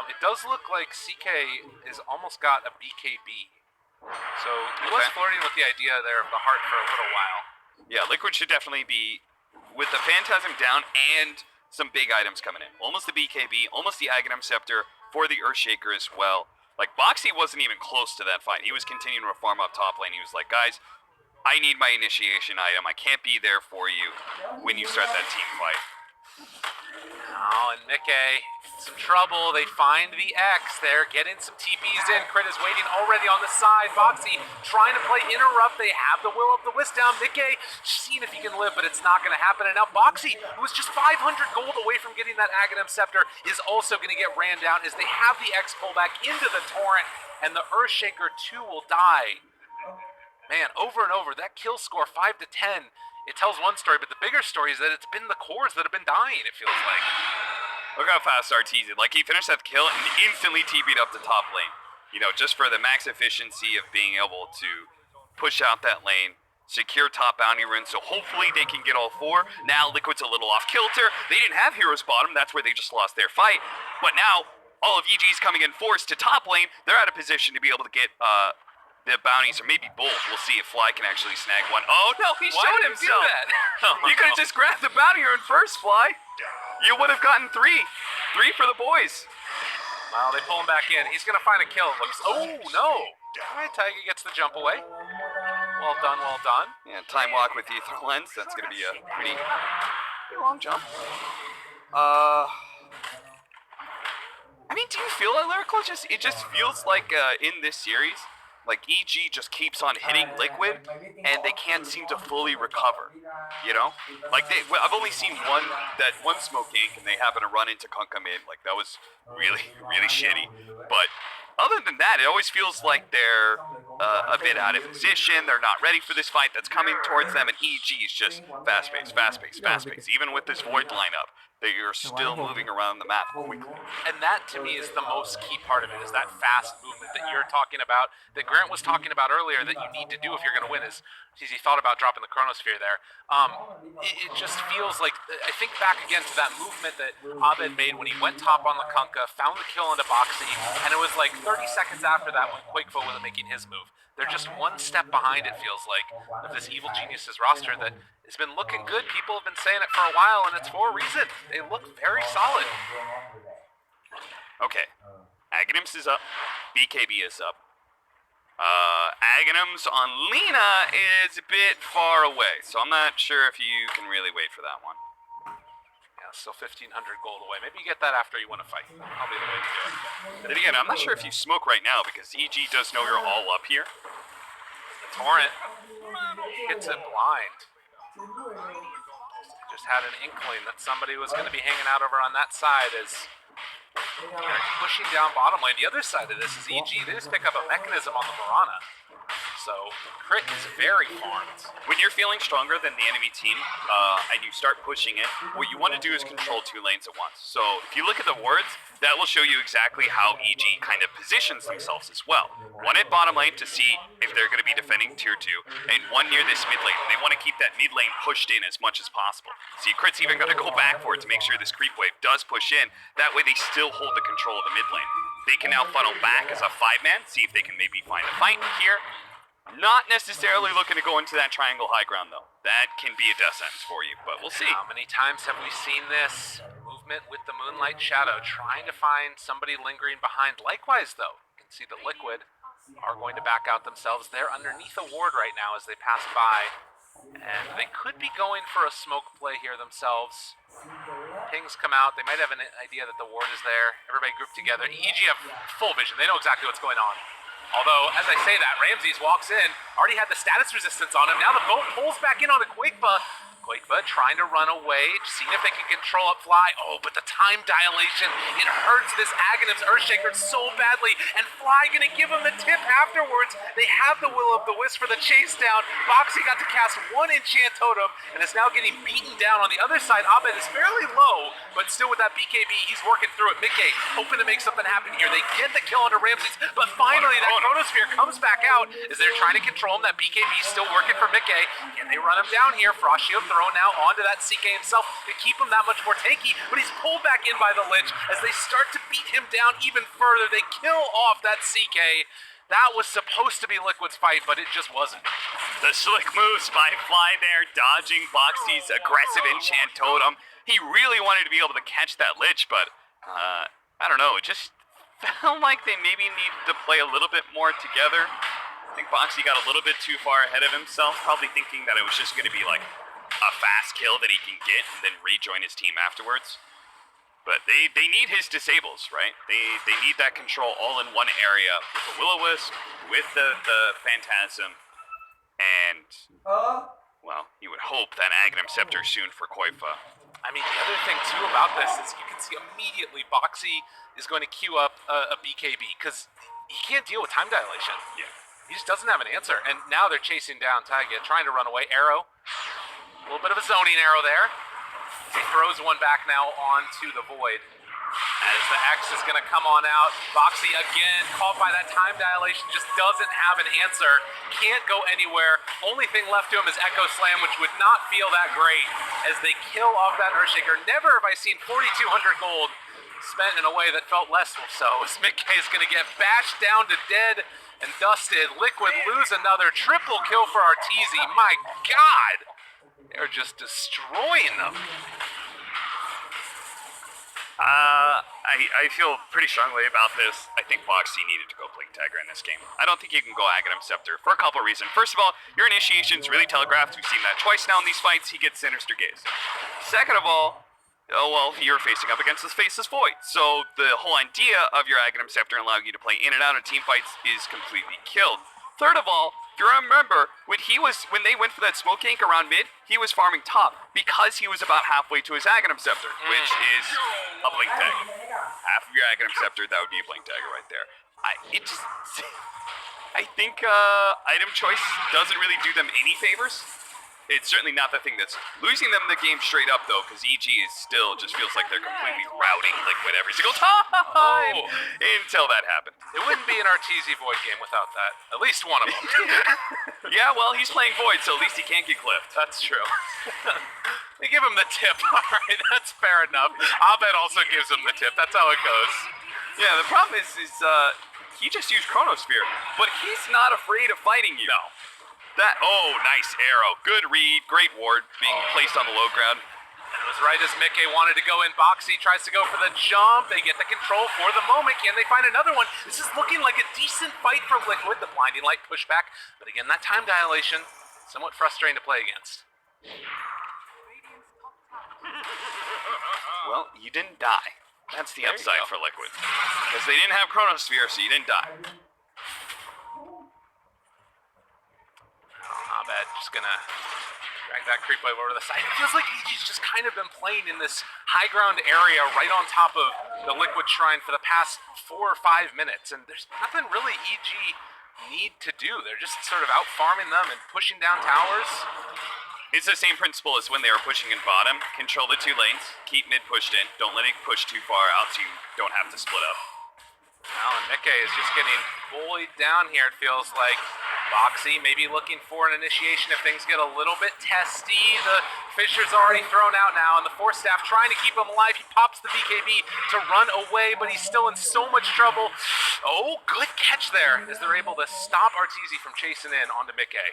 It does look like CK has almost got a BKB. So he was flirting with the idea there of the heart for a little while. Yeah, Liquid should definitely be, with the Phantasm down and some big items coming in. Almost the BKB, almost the Aghanim Scepter for the Earthshaker as well. Like, Bo3 wasn't even close to that fight. He was continuing to farm up top lane. He was like, guys, I need my initiation item. I can't be there for you when you start that team fight. Oh, and Mickey, some trouble. They find the X there, getting some TPs in. Crit is waiting already on the side. Bo3 trying to play interrupt. They have the Will-O-the-Wisp down. Mickey seeing if he can live, but it's not going to happen. And now Bo3, who was just 500 gold away from getting that Aghanim Scepter, is also going to get ran down as they have the X pull back into the Torrent, and the Earthshaker 2 will die. Man, over and over, that kill score 5 to 10. It tells one story, but the bigger story is that it's been the cores that have been dying, it feels like. Look how fast RTZ, like he finished that kill and instantly TP'd up the top lane. just for the max efficiency of being able to push out that lane, secure top bounty runes, so hopefully they can get all 4. Now Liquid's a little off kilter. They didn't have heroes bottom, that's where they just lost their fight. But now, all of EG's coming in force to top lane. They're out of position to be able to get the bounties, or maybe both. We'll see if Fly can actually snag one. Oh no, he showed himself! You could have just grabbed the bounty rune first, Fly. You would have gotten 3. 3 for the boys. Well, they pull him back in. He's going to find a kill. Oh, no. All right, Tiger gets the jump away. Well done, well done. Yeah, time walk with Ether Lens. That's going to be a pretty long jump. I mean, do you feel that Lyrical? It just feels like in this series, like EG just keeps on hitting Liquid, and they can't seem to fully recover. Like I've only seen one smoke gank, and they happen to run into Kunkka mid. Like that was really, really shitty. But other than that, it always feels like they're a bit out of position. They're not ready for this fight that's coming towards them, and EG is just fast pace. Even with this Void lineup, they are still moving around the map quickly. And that, to me, is the most key part of it, is that fast movement that you're talking about, that Grant was talking about earlier, that you need to do if you're going to win, is he thought about dropping the Chronosphere there. It just feels like, I think back again to that movement that Abed made when he went top on the Kunkka, found the kill into Boxy, and it was like 30 seconds after that when Quakefoot wasn't making his move. They're just one step behind, it feels like, of this Evil Geniuses roster that has been looking good. People have been saying it for a while, and it's for a reason. They look very solid. Okay. Aghanims is up. BKB is up. Aghanims on Lina is a bit far away, so I'm not sure if you can really wait for that one. Yeah, still 1,500 gold away. Maybe you get that after you win a fight. I'll be the way to do it. Then again, I'm not sure if you smoke right now, because EG does know you're all up here. The Torrent gets it blind. Just had an inkling that somebody was going to be hanging out over on that side as they're pushing down bottom lane. The other side of this is EG. They just pick up a mechanism on the Mirana. So, crit is very farmed. When you're feeling stronger than the enemy team, and you start pushing it, what you want to do is control 2 lanes at once. So, if you look at the wards, that will show you exactly how EG kind of positions themselves as well. One at bottom lane to see if they're going to be defending tier 2, and one near this mid lane. They want to keep that mid lane pushed in as much as possible. See, Crit's even going to go back for it to make sure this creep wave does push in. That way they still hold the control of the mid lane. They can now funnel back as a 5-man, see if they can maybe find a fight here. Not necessarily looking to go into that triangle high ground, though. That can be a death sentence for you, but we'll see. How many times have we seen this movement with the Moonlight Shadow, trying to find somebody lingering behind? Likewise, though, you can see that Liquid are going to back out themselves. They're underneath a ward right now as they pass by, and they could be going for a smoke play here themselves. Pings come out. They might have an idea that the ward is there. Everybody grouped together. EG have full vision. They know exactly what's going on. Although, as I say that, Ramses walks in, already had the status resistance on him. Now the boat pulls back in on the Quakefoot. Quakefoot trying to run away, seeing if they can control up Fly. Oh, but the time dilation, it hurts this Aghanim's Earthshaker so badly. And Fly gonna give him the tip afterwards. They have the Will of the Wisp for the chase down. Boxy got to cast 1 Enchant Totem and is now getting beaten down. On the other side, Abed is fairly low, but still with that BKB, he's working through it. Mickey hoping to make something happen here. They get the kill under Ramses, but finally that Chronosphere comes back out as they're trying to control him. That BKB is still working for Mickey. Can they run him down here? Frost Shield thrown now onto that CK himself to keep him that much more tanky, but he's pulled back in by the Lich as they start to beat him down even further. They kill off that CK. That was supposed to be Liquid's fight, but it just wasn't. The slick moves by Fly there, dodging Boxy's aggressive enchant totem. He really wanted to be able to catch that Lich, but I don't know, it just felt like they maybe needed to play a little bit more together. I think Boxy got a little bit too far ahead of himself, probably thinking that it was just going to be like a fast kill that he can get and then rejoin his team afterwards. But they need his disables, right? They need that control all in one area with the Will-O-Wisp, with the Phantasm, and, well, you would hope that Aghanim Scepter soon for Koifa. I mean, the other thing, too, about this is you can see immediately Boxy is going to queue up a BKB, because he can't deal with time dilation. Yeah. He just doesn't have an answer, and now they're chasing down Taiga, trying to run away. Arrow. A little bit of a zoning arrow there. He throws one back now onto the Void. As the X is going to come on out, Bo3 again, caught by that time dilation, just doesn't have an answer, can't go anywhere. Only thing left to him is Echo Slam, which would not feel that great as they kill off that Earthshaker. Never have I seen 4,200 gold spent in a way that felt less so. As Mickey is going to get bashed down to dead and dusted. Liquid lose another triple kill for Arteezy. My God, they're just destroying them. I feel pretty strongly about this. I think Bo3 needed to go Blink Dagger in this game. I don't think you can go Aghanim Scepter for a couple of reasons. First of all, your initiation's really telegraphed. We've seen that twice now in these fights. He gets Sinister Gaze. Second of all, you're facing up against his Faceless Void. So the whole idea of your Aghanim Scepter allowing you to play in and out of team fights is completely killed. Third of all, if you remember, when they went for that smoke gank around mid, he was farming top because he was about halfway to his Aghanim Scepter, which is a Blink Dagger. Half of your Aghanim Scepter, that would be a Blink Dagger right there. I think item choice doesn't really do them any favors. It's certainly not the thing that's losing them the game straight up, though, because EG is still just feels like they're completely routing Liquid every single time until that happened. It wouldn't be an Arteezy Void game without that. At least one of them. Yeah, well, he's playing Void, so at least he can't get clipped. That's true. They give him the tip. All right, that's fair enough. Abed also gives him the tip. That's how it goes. Yeah, the problem is he just used Chronosphere, but he's not afraid of fighting you. No. Nice arrow. Good read. Great ward being placed on the low ground. It was right as Mickey wanted to go in. Bo3 tries to go for the jump. They get the control for the moment. Can they find another one? This is looking like a decent fight for Liquid. The blinding light pushback. But again, that time dilation, somewhat frustrating to play against. Well, you didn't die. That's the upside for Liquid. Because they didn't have Chronosphere, so you didn't die. Abed just gonna drag that creep wave over to the side. It feels like EG's just kind of been playing in this high ground area right on top of the Liquid Shrine for the past 4 or 5 minutes, and there's nothing really EG need to do. They're just sort of out farming them and pushing down towers. It's the same principle as when they were pushing in bottom. Control the 2 lanes, keep mid pushed in, don't let it push too far out so you don't have to split up. Well, and Mickey is just getting bullied down here, it feels like. Bo3 maybe looking for an initiation if things get a little bit testy. The Fisher's already thrown out now, and the Force Staff trying to keep him alive. He pops the BKB to run away, but he's still in so much trouble. Oh, good catch there, as they're able to stop Arteezy from chasing in onto Mickey.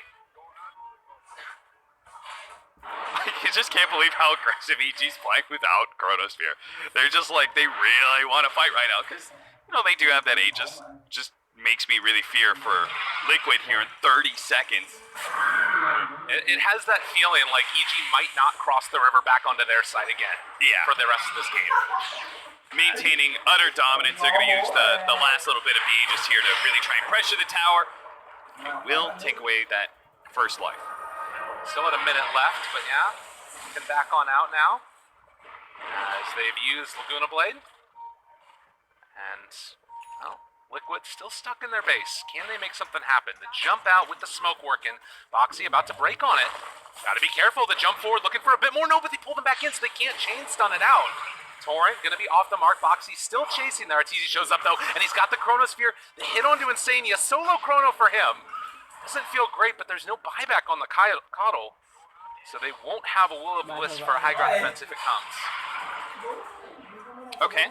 I just can't believe how aggressive EG's playing without Chronosphere. They're just like, they really want to fight right now, because, they do have that Aegis. Just makes me really fear for Liquid here in 30 seconds. It has that feeling like EG might not cross the river back onto their side again for the rest of this game. Maintaining utter dominance, they're going to use the last little bit of the Aegis here to really try and pressure the tower. It will take away that first life. Still at a minute left, but yeah, can back on out now as they've used Laguna Blade. And, well, Liquid still stuck in their base. Can they make something happen? The jump out with the smoke working. Bo3 about to break on it. Gotta be careful. The jump forward looking for a bit more. No, but they pulled him back in so they can't chain stun it out. Torrent gonna be off the mark. Bo3 still chasing there. Arteezy shows up though, and he's got the Chronosphere. The hit onto Insania. Solo Chrono for him. Doesn't feel great, but there's no buyback on the Coddle. So they won't have a Will of Bliss for a high ground defense if it comes. Okay.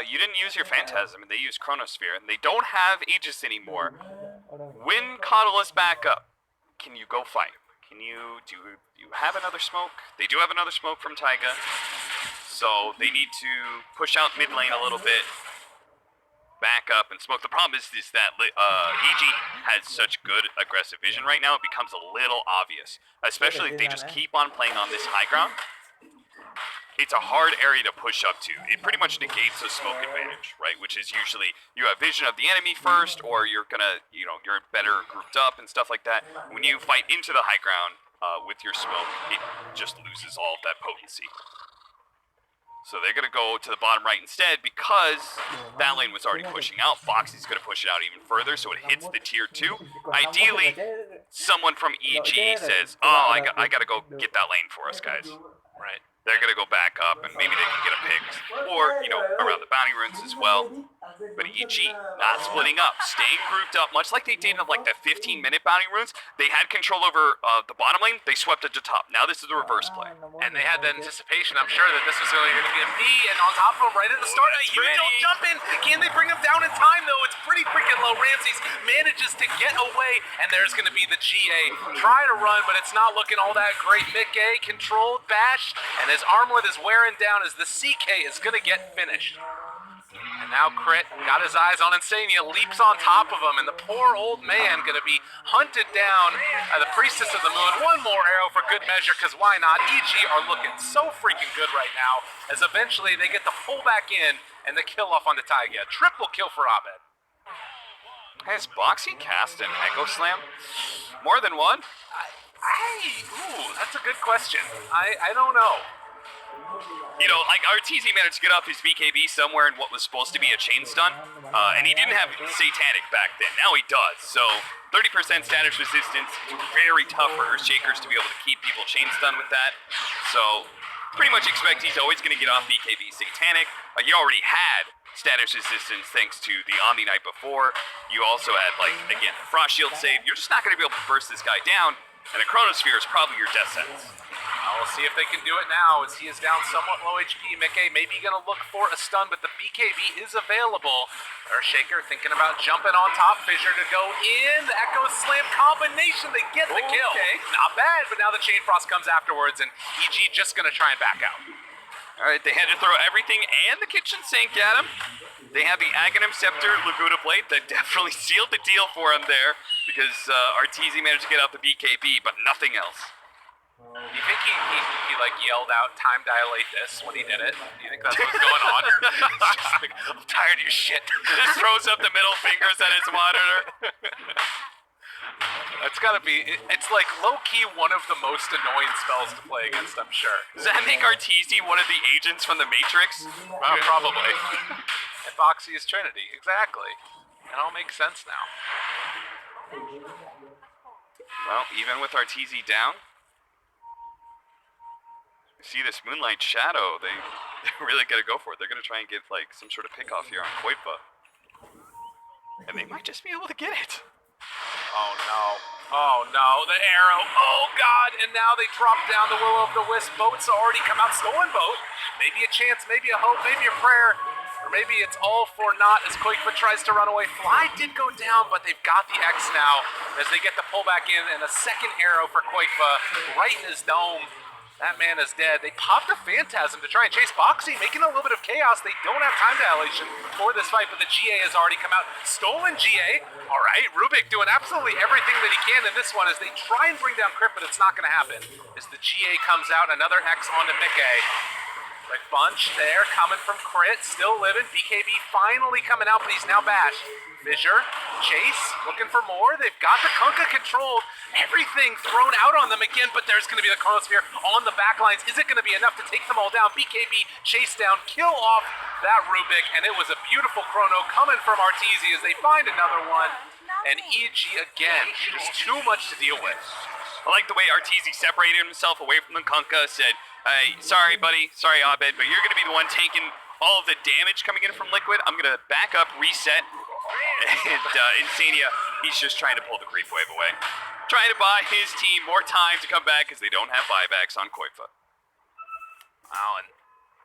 You didn't use your Phantasm, and they used Chronosphere, and they don't have Aegis anymore. When Coddle is back up, can you go fight? Do you have another smoke? They do have another smoke from Taiga, so they need to push out mid lane a little bit, back up and smoke. The problem is that EG has such good aggressive vision right now, it becomes a little obvious, especially if they just keep on playing on this high ground. It's a hard area to push up to. It pretty much negates the smoke advantage, right? Which is usually you have vision of the enemy first, or you're gonna, you're better grouped up and stuff like that. When you fight into the high ground with your smoke, it just loses all of that potency. So they're gonna go to the bottom right instead because that lane was already pushing out. Bo3's gonna push it out even further, so it hits the tier 2. Ideally, someone from EG says, "Oh, I gotta go get that lane for us, guys." Right. they're going to go back up, and maybe they can get a pick, or, you know, around the bounty runes as well. But EG not splitting up, staying grouped up, much like they did in like the 15-minute bounty runes. They had control over the bottom lane, they swept it to top. Now this is the reverse play. And they had the anticipation, I'm sure, that this was really going to be a B, and on top of him right at the start, a huge old jump in. Can they bring him down in time, though? It's pretty freaking low. Ramses manages to get away, and there's going to be the GA. Try to run, but it's not looking all that great. Mickey controlled, bashed, and his armlet is wearing down as the CK is going to get finished. And now Crit got his eyes on Insania, leaps on top of him, and the poor old man going to be hunted down by the Priestess of the Moon. One more arrow for good measure, because why not? EG are looking so freaking good right now, as eventually they get the pull back in and the kill off on the Taiga. Triple kill for Abed. Has Bo3 cast an Echo Slam? More than one? Ooh, that's a good question. I don't know. You know, like, RTZ managed to get off his BKB somewhere in what was supposed to be a chain stun, and he didn't have Satanic back then. Now he does, so 30% status resistance, very tough for Earthshakers to be able to keep people chain stun with that. So, pretty much expect he's always going to get off BKB Satanic. He already had status resistance thanks to the Omni Knight before. You also had, like, again, the Frost Shield save. You're just not going to be able to burst this guy down, and the Chronosphere is probably your death sentence. We'll see if they can do it now, as he is down somewhat low HP. Mickey maybe going to look for a stun, but the BKB is available. Earthshaker thinking about jumping on top. Fissure to go in. The Echo Slam combination. They get the kill. Okay. Not bad, but now the Chain Frost comes afterwards, and EG just going to try and back out. All right, they had to throw everything and the kitchen sink at him. They have the Aghanim Scepter Laguda Blade that definitely sealed the deal for him there, because RTZ managed to get out the BKB, but nothing else. Do you think he like yelled out "time dilate this" when he did it? Do you think that's what's going on? Just like, I'm tired of your shit. Just throws up the middle fingers at his monitor. That's gotta be. It's like low key one of the most annoying spells to play against. I'm sure. Does that make RTZ one of the agents from the Matrix? Probably. And Bo3 is Trinity. Exactly. It all makes sense now. Well, even with RTZ down. See this Moonlight Shadow, they're really gonna go for it. They're gonna try and get like some sort of pick off here on Koipa. And they might just be able to get it. Oh no. Oh no, the arrow. Oh god, and now they drop down the Will-O-the-Wisp. Boats already come out. Stolen boat. Maybe a chance, maybe a hope, maybe a prayer. Or maybe it's all for naught as Koipa tries to run away. Fly did go down, but they've got the X now as they get the pull back in, and a second arrow for Koipa right in his dome. That man is dead. They popped a Phantasm to try and chase Bo3, making a little bit of chaos. They don't have time dilation for this fight, but the GA has already come out. Stolen GA. All right, Rubik doing absolutely everything that he can in this one as they try and bring down Crit, but it's not going to happen. As the GA comes out, another X onto Mickey. Like bunch there, coming from Crit, still living. BKB finally coming out, but he's now bashed. Fissure, Chase, looking for more. They've got the Kunkka controlled. Everything thrown out on them again, but there's going to be the Chronosphere on the back lines. Is it going to be enough to take them all down? BKB chase down, kill off that Rubik, and it was a beautiful chrono coming from RTZ as they find another one. And EG again, just too much to deal with. I like the way RTZ separated himself away from the Kunkka, said, hey, sorry buddy, sorry Abed, but you're going to be the one taking all of the damage coming in from Liquid. I'm going to back up, reset. And Insania, he's just trying to pull the creep wave away. Trying to buy his team more time to come back because they don't have buybacks on Koipa. Wow, and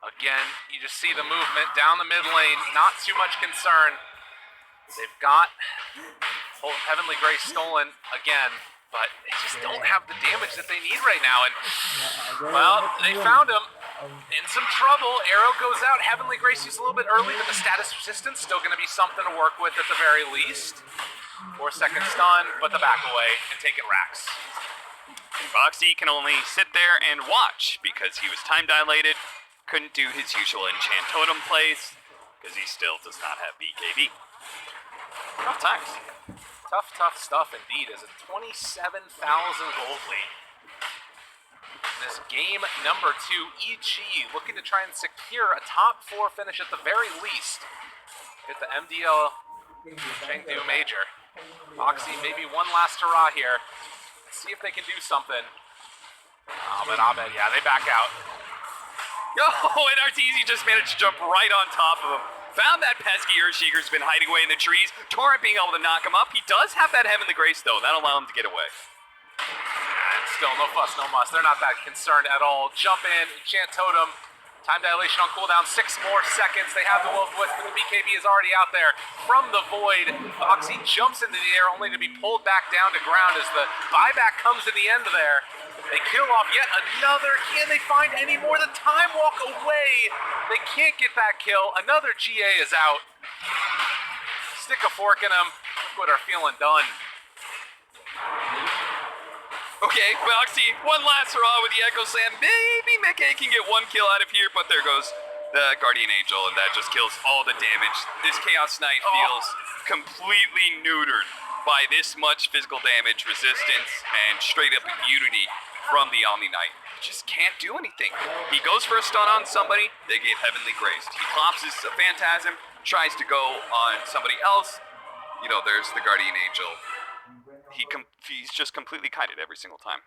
again, you just see the movement down the mid lane. Not too much concern. They've got Heavenly Grace stolen again, but they just don't have the damage that they need right now. And, well, they found him. In some trouble, arrow goes out. Heavenly Grace used a little bit early, but the status resistance still going to be something to work with at the very least. 4-second stun, but the back away and taking racks. Bo3 can only sit there and watch because he was time dilated, couldn't do his usual enchant totem plays because he still does not have BKB. Tough times. Tough stuff indeed. As a 27,000 gold lead. This game number 2, EG looking to try and secure a top 4 finish at the very least. Get the MDL Chengdu Major. Bo3 maybe one last hurrah here. Let's see if they can do something. Oh, but Abed, yeah, they back out. Oh, and Arteezy just managed to jump right on top of him. Found that pesky Earthshaker's been hiding away in the trees. Torrent being able to knock him up. He does have that Heavenly Grace, though. That'll allow him to get away. And still, no fuss, no muss. They're not that concerned at all. Jump in, enchant totem. Time dilation on cooldown, 6 more seconds. They have the Wolf Wisp, but the BKB is already out there. From the void, Boxy jumps into the air only to be pulled back down to ground as the buyback comes to the end there. They kill off yet another. Can they find any more? The time walk away. They can't get that kill. Another GA is out. Stick a fork in them. Liquid are feeling done. Okay, Boxy, one last hurrah with the Echo Slam. Maybe Mickey can get 1 kill out of here, but there goes the Guardian Angel, and that just kills all the damage. This Chaos Knight feels completely neutered by this much physical damage, resistance, and straight up immunity from the Omni Knight. Just can't do anything. He goes for a stun on somebody, they get Heavenly Graced. He pops his Phantasm, tries to go on somebody else. You know, there's the Guardian Angel. He's just completely kited every single time.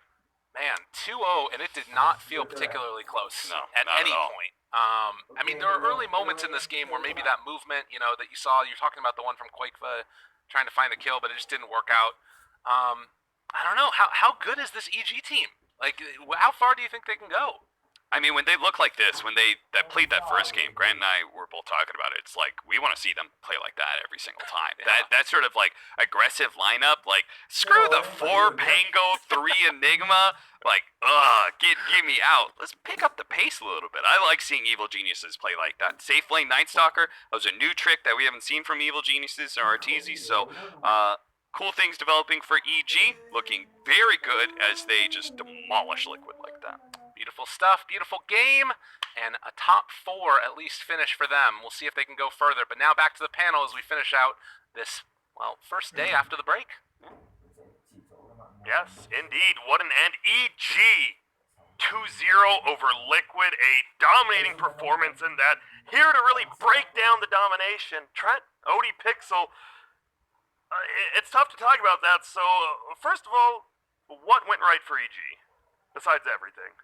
Man, 2-0, and it did not feel particularly close at any point. I mean, there were early moments in this game where maybe that movement, you know, that you saw, you're talking about the one from Quakeva trying to find the kill, but it just didn't work out. I don't know, how good is this EG team? Like, how far do you think they can go? I mean, when they look like this, when they played that first game, Grant and I were both talking about it. It's like, we want to see them play like that every single time. Yeah. That sort of like aggressive lineup, like screw the 4 Pango, 3 Enigma, like get me out. Let's pick up the pace a little bit. I like seeing Evil Geniuses play like that. Safe Lane Night Stalker, that was a new trick that we haven't seen from Evil Geniuses or Arteezy, so cool things developing for EG, looking very good as they just demolish Liquid like that. Beautiful stuff, beautiful game, and a top 4 at least finish for them. We'll see if they can go further, but now back to the panel as we finish out this, well, first day after the break. Yes, indeed. What an end. EG 2-0 over Liquid. A dominating performance in that. Here to really break down the domination, Trent, Odie, Pixel. It's tough to talk about that, so first of all, what went right for EG? Besides everything.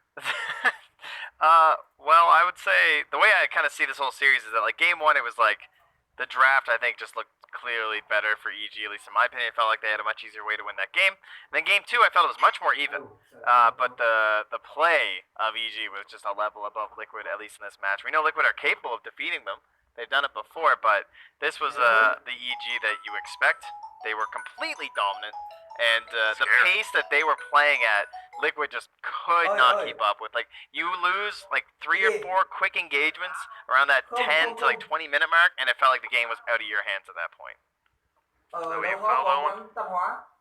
Well, I would say the way I kind of see this whole series is that, like, game 1, it was like the draft, I think, just looked clearly better for EG, at least in my opinion. It felt like they had a much easier way to win that game. And then game 2, I felt it was much more even. But the play of EG was just a level above Liquid, at least in this match. We know Liquid are capable of defeating them. They've done it before, but this was the EG that you expect. They were completely dominant. And the pace that they were playing at, Liquid just could not keep up with. Like, you lose like 3 or 4 quick engagements around that 10 to like 20 minute mark, and it felt like the game was out of your hands at that point. So we follow.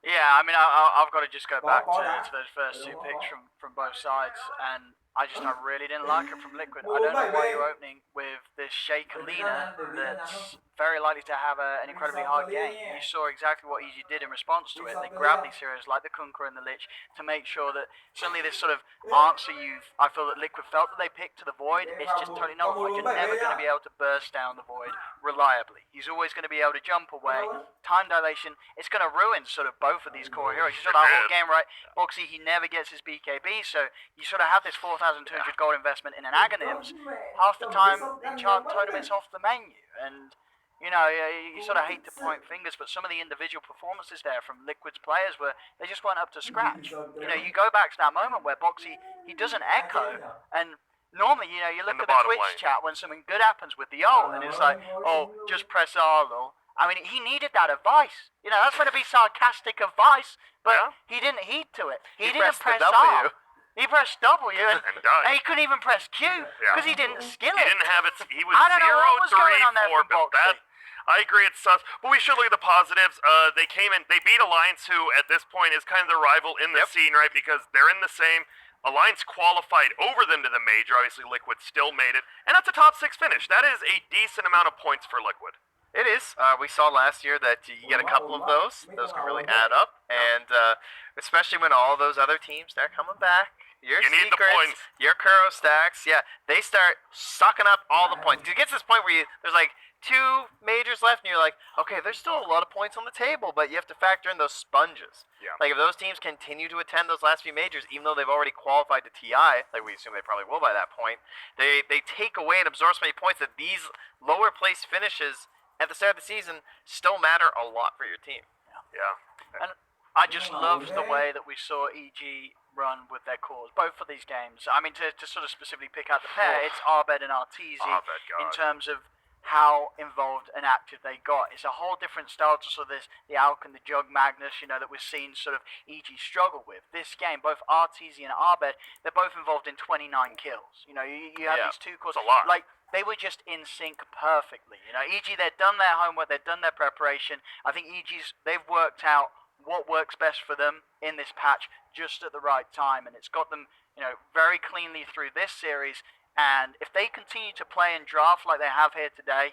Yeah, I mean, I've got to just go back to those first 2 picks from both sides, and I really didn't like it from Liquid. I don't know why you're opening with this Shaker Lina that's very likely to have an incredibly hard game. You saw exactly what EG did in response to it. They grabbed these heroes like the Kunkka and the Lich to make sure that suddenly this sort of answer I feel that Liquid felt that they picked to the Void, it's just totally nullified. You're never going to be able to burst down the Void reliably. He's always going to be able to jump away. Time dilation, it's going to ruin sort of both of these core heroes. You saw that whole game, right? Boxy, he never gets his BKB, so you sort of have this 4,200 gold investment in an Aghanims. Half the time, enchant totement's off the menu, and you know, you sort of hate to point fingers, but some of the individual performances there from Liquid's players they just weren't up to scratch. You know, you go back to that moment where Boxy, he doesn't echo, and normally, you know, you look at the Twitch chat when something good happens with the ult, and it's like, oh, just press R, lol. I mean, he needed that advice. You know, that's going to be sarcastic advice, but he didn't heed to it. He didn't press R. He pressed W, and he couldn't even press Q because he didn't skill it. He didn't have it. He was I don't know what was going on there 0-3-4 for built. I agree, it's sus. But we should look at the positives. They came in. They beat Alliance, who at this point is kind of their rival in the scene, right? Because they're in the same. Alliance qualified over them to the major. Obviously, Liquid still made it, and that's a top 6 finish. That is a decent amount of points for Liquid. It is. We saw last year that you get a couple of those. Those can really add up, and especially when all those other teams, they're coming back. Your You need the secrets, points. your Kuro stacks, yeah, they start sucking up all the points. It gets to this point where there's like 2 majors left, and you're like, okay, there's still a lot of points on the table, but you have to factor in those sponges. Yeah. Like, if those teams continue to attend those last few majors, even though they've already qualified to TI, like we assume they probably will by that point, they take away and absorb so many points that these lower place finishes at the start of the season still matter a lot for your team. Yeah. And I just loved the way that we saw EG run with their cores, both for these games. I mean, to sort of specifically pick out the pair, it's Arbed and Arteezy Arbed, in God. terms of how involved and active they got. It's a whole different style to sort of the Alk and the Jug Magnus, that we've seen sort of EG struggle with. This game, both Arteezy and Arbed, they're both involved in 29 kills. You have these 2 cores. That's a lot. Like, they were just in sync perfectly. EG, they've done their homework, they've done their preparation. I think they've worked out what works best for them in this patch just at the right time, and it's got them, very cleanly through this series. And if they continue to play and draft like they have here today,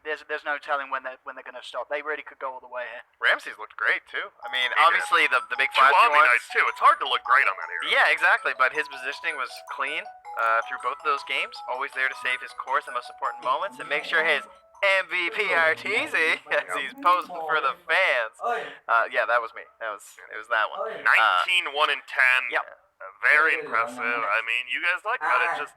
there's no telling when they're going to stop. They really could go all the way here. Ramsey's looked great too. I mean, He obviously the big 2 flashy Omni ones. Knights too. It's hard to look great on that hero. Yeah, exactly. But his positioning was clean through both of those games. Always there to save his course in the most important moments and make sure his MVP Arteezy as he's posing for the fans. Yeah, that was me. It was that one. 19, 1 and 10. Yep. Very impressive. I mean, you guys talked about it. Just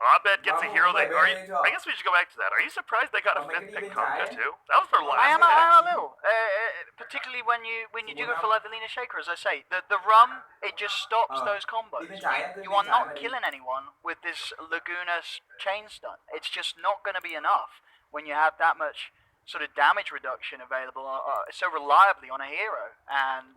Abed gets a hero. I guess we should go back to that. Are you surprised they got a 5th pick Tonka too? That was their last I am pick. a little, particularly when you do go for like the Lena Shaker, as I say. The rum, it just stops those combos. You are not killing anyone with this Laguna chain stun. It's just not going to be enough when you have that much sort of damage reduction available so reliably on a hero. And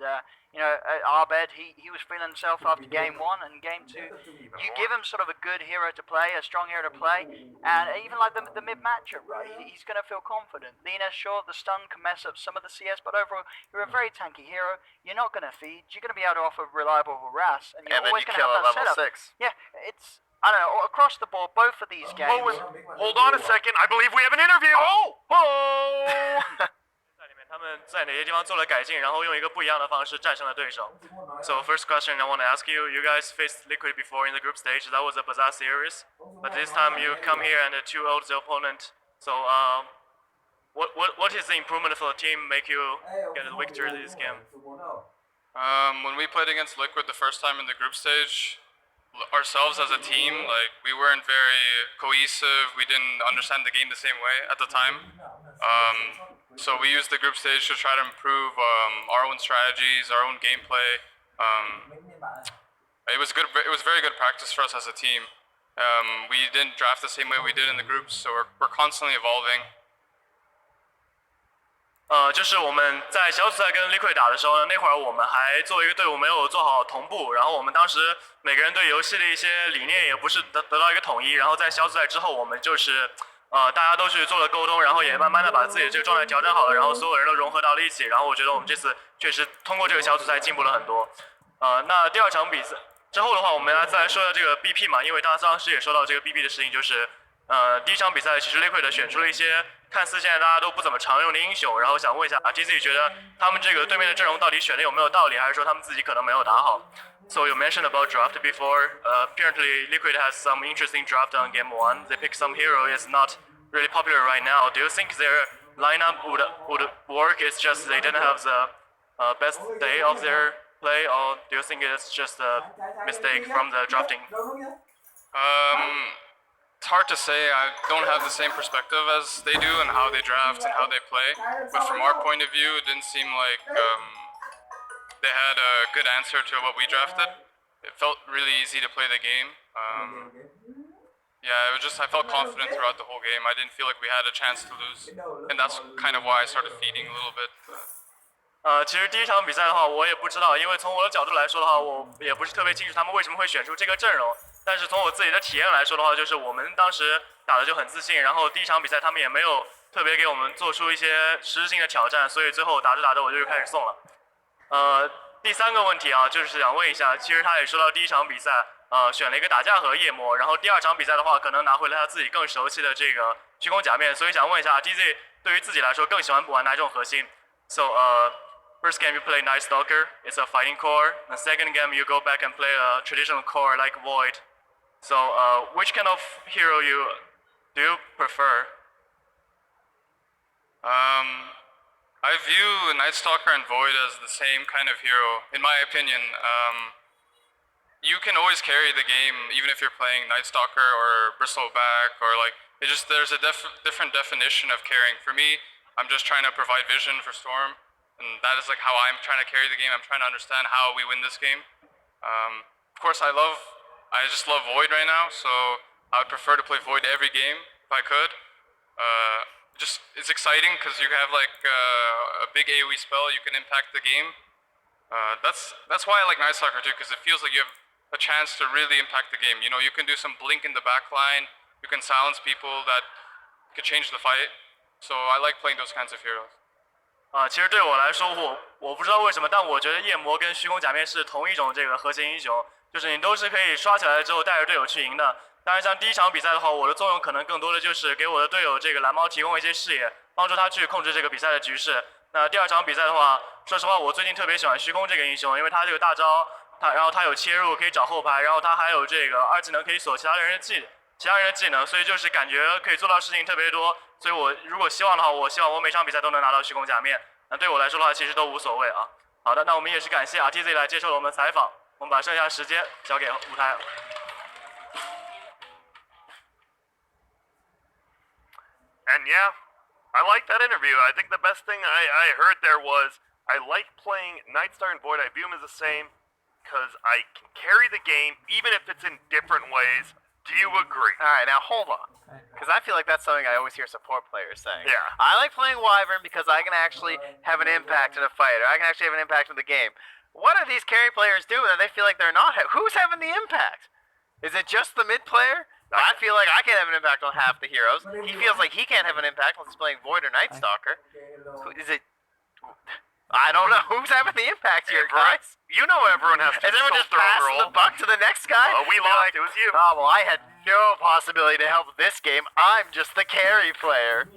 Arbed, he was feeling himself after game 1 and game 2. You give him sort of a good hero to play, a strong hero to play, and even like the mid matchup, right? He's going to feel confident. Lena, sure, the stun can mess up some of the CS, but overall, you're a very tanky hero. You're not going to feed. You're going to be able to offer reliable harass, and you're And then always you going to kill have at that level setup. 6. Yeah, it's, I don't know, across the board, both of these games. Hold on a second. I believe we have an interview. Oh! 在里面他们在哪些地方做了改进，然后用一个不一样的方式战胜了对手。So first question I want to ask you: you guys faced Liquid before in the group stage. That was a Bazaar series, but this time you come here and 2-0 the opponent. So what is the improvement for the team make you get a victory this game? When we played against Liquid the first time in the group stage, ourselves as a team, like, we weren't very cohesive. We didn't understand the game the same way at the time. So we used the group stage to try to improve our own strategies, our own gameplay. It was good. It was very good practice for us as a team. We didn't draft the same way we did in the groups, so we're constantly evolving. 就是我们在小组赛跟 Liquid 打的时候呢，那会儿我们还作为一个队伍没有做好同步，然后我们当时每个人对游戏的一些理念也不是得到一个统一，然后在小组赛之后，我们就是大家都去做了沟通，然后也慢慢的把自己的这个状态调整好了，然后所有人都融合到了一起，然后我觉得我们这次确实通过这个小组赛进步了很多。那第2场比赛之后的话，我们再来说说这个 BP 嘛，因为当时也说到这个 BP 的事情，就是第1场比赛其实 Liquid 选出了一些看似现在大家都不怎么常用的英雄，然后想问一下GZ 觉得他们这个对面的阵容到底选的有没有道理，还是说他们自己可能没有打好 ？So you mentioned about draft before. Apparently Liquid has some interesting draft on game 1. They pick some hero is not really popular right now. Do you think their lineup would work? It's just they didn't have the best day of their play, or do you think it's just a mistake from the drafting? It's hard to say. I don't have the same perspective as they do and how they draft and how they play. But from our point of view, it didn't seem like they had a good answer to what we drafted. It felt really easy to play the game. Yeah, it was just I felt confident throughout the whole game. I didn't feel like we had a chance to lose, and that's kind of why I started feeding a little bit. 其实第1场比赛的话，我也不知道，因为从我的角度来说的话，我也不是特别清楚他们为什么会选出这个阵容。但是从我自己的体验来说的话，就是我们当时打的就很自信，然后第1场比赛他们也没有特别给我们做出一些实质性的挑战，所以最后打着我就开始送了。第3个问题啊，就是想问一下，其实他也说到第1场比赛，选了一个打架和夜魔，然后第2场比赛的话，可能拿回了他自己更熟悉的这个虚空假面，所以想问一下 DZ 对于自己来说更喜欢玩哪种核心？So First game you play Night Stalker, it's a fighting core. The second game you go back and play a traditional core like Void. So which kind of hero do you prefer? I view Night Stalker and Void as the same kind of hero, in my opinion. You can always carry the game, even if you're playing Night Stalker or Bristleback, or like, there's a different definition of carrying. For me, I'm just trying to provide vision for Storm, and that is like how I'm trying to carry the game. I'm trying to understand how we win this game. Of course, I just love Void right now, so I would prefer to play Void every game if I could. It's exciting because you have like a big AoE spell, you can impact the game. That's why I like Night Stalker too, because it feels like you have a chance to really impact the game. You know, you can do some blink in the back line, you can silence people that could change the fight. So I like playing those kinds of heroes. 其实对我来说，我不知道为什么，但我觉得夜魔跟虚空假面是同一种这个核心英雄，就是你都是可以刷起来之后带着队友去赢的。当然，像第一场比赛的话，我的作用可能更多的就是给我的队友这个蓝猫提供一些视野，帮助他去控制这个比赛的局势。那第二场比赛的话，说实话，我最近特别喜欢虚空这个英雄，因为他这个大招，然后他有切入可以找后排，然后他还有这个二技能可以锁其他人的技能，所以就是感觉可以做到事情特别多。所以我如果希望的话，我希望我每场比赛都能拿到虚空假面。那对我来说的话，其实都无所谓啊。好的，那我们也是感谢 RTZ 来接受了我们的采访，我们把剩下时间交给舞台。And yeah, I like that interview. I think the best thing I heard there was I like playing Nightstar and Void. I view them as the same because I can carry the game even if it's in different ways. Do you agree? All right, now hold on, because I feel like that's something I always hear support players saying. Yeah. I like playing Wyvern because I can actually have an impact in a fight, or I can actually have an impact in the game. What are these carry players doing that they feel like they're not? Who's having the impact? Is it just the mid player? I feel like I can't have an impact on half the heroes. He feels like he can't have an impact unless he's playing Void or Night Stalker. Is it? I don't know. Who's having the impact here, guys? You know everyone has to. Is everyone just passing the buck to the next guy? Oh, we lost. It was you. Oh, well, I had no possibility to help this game. I'm just the carry player.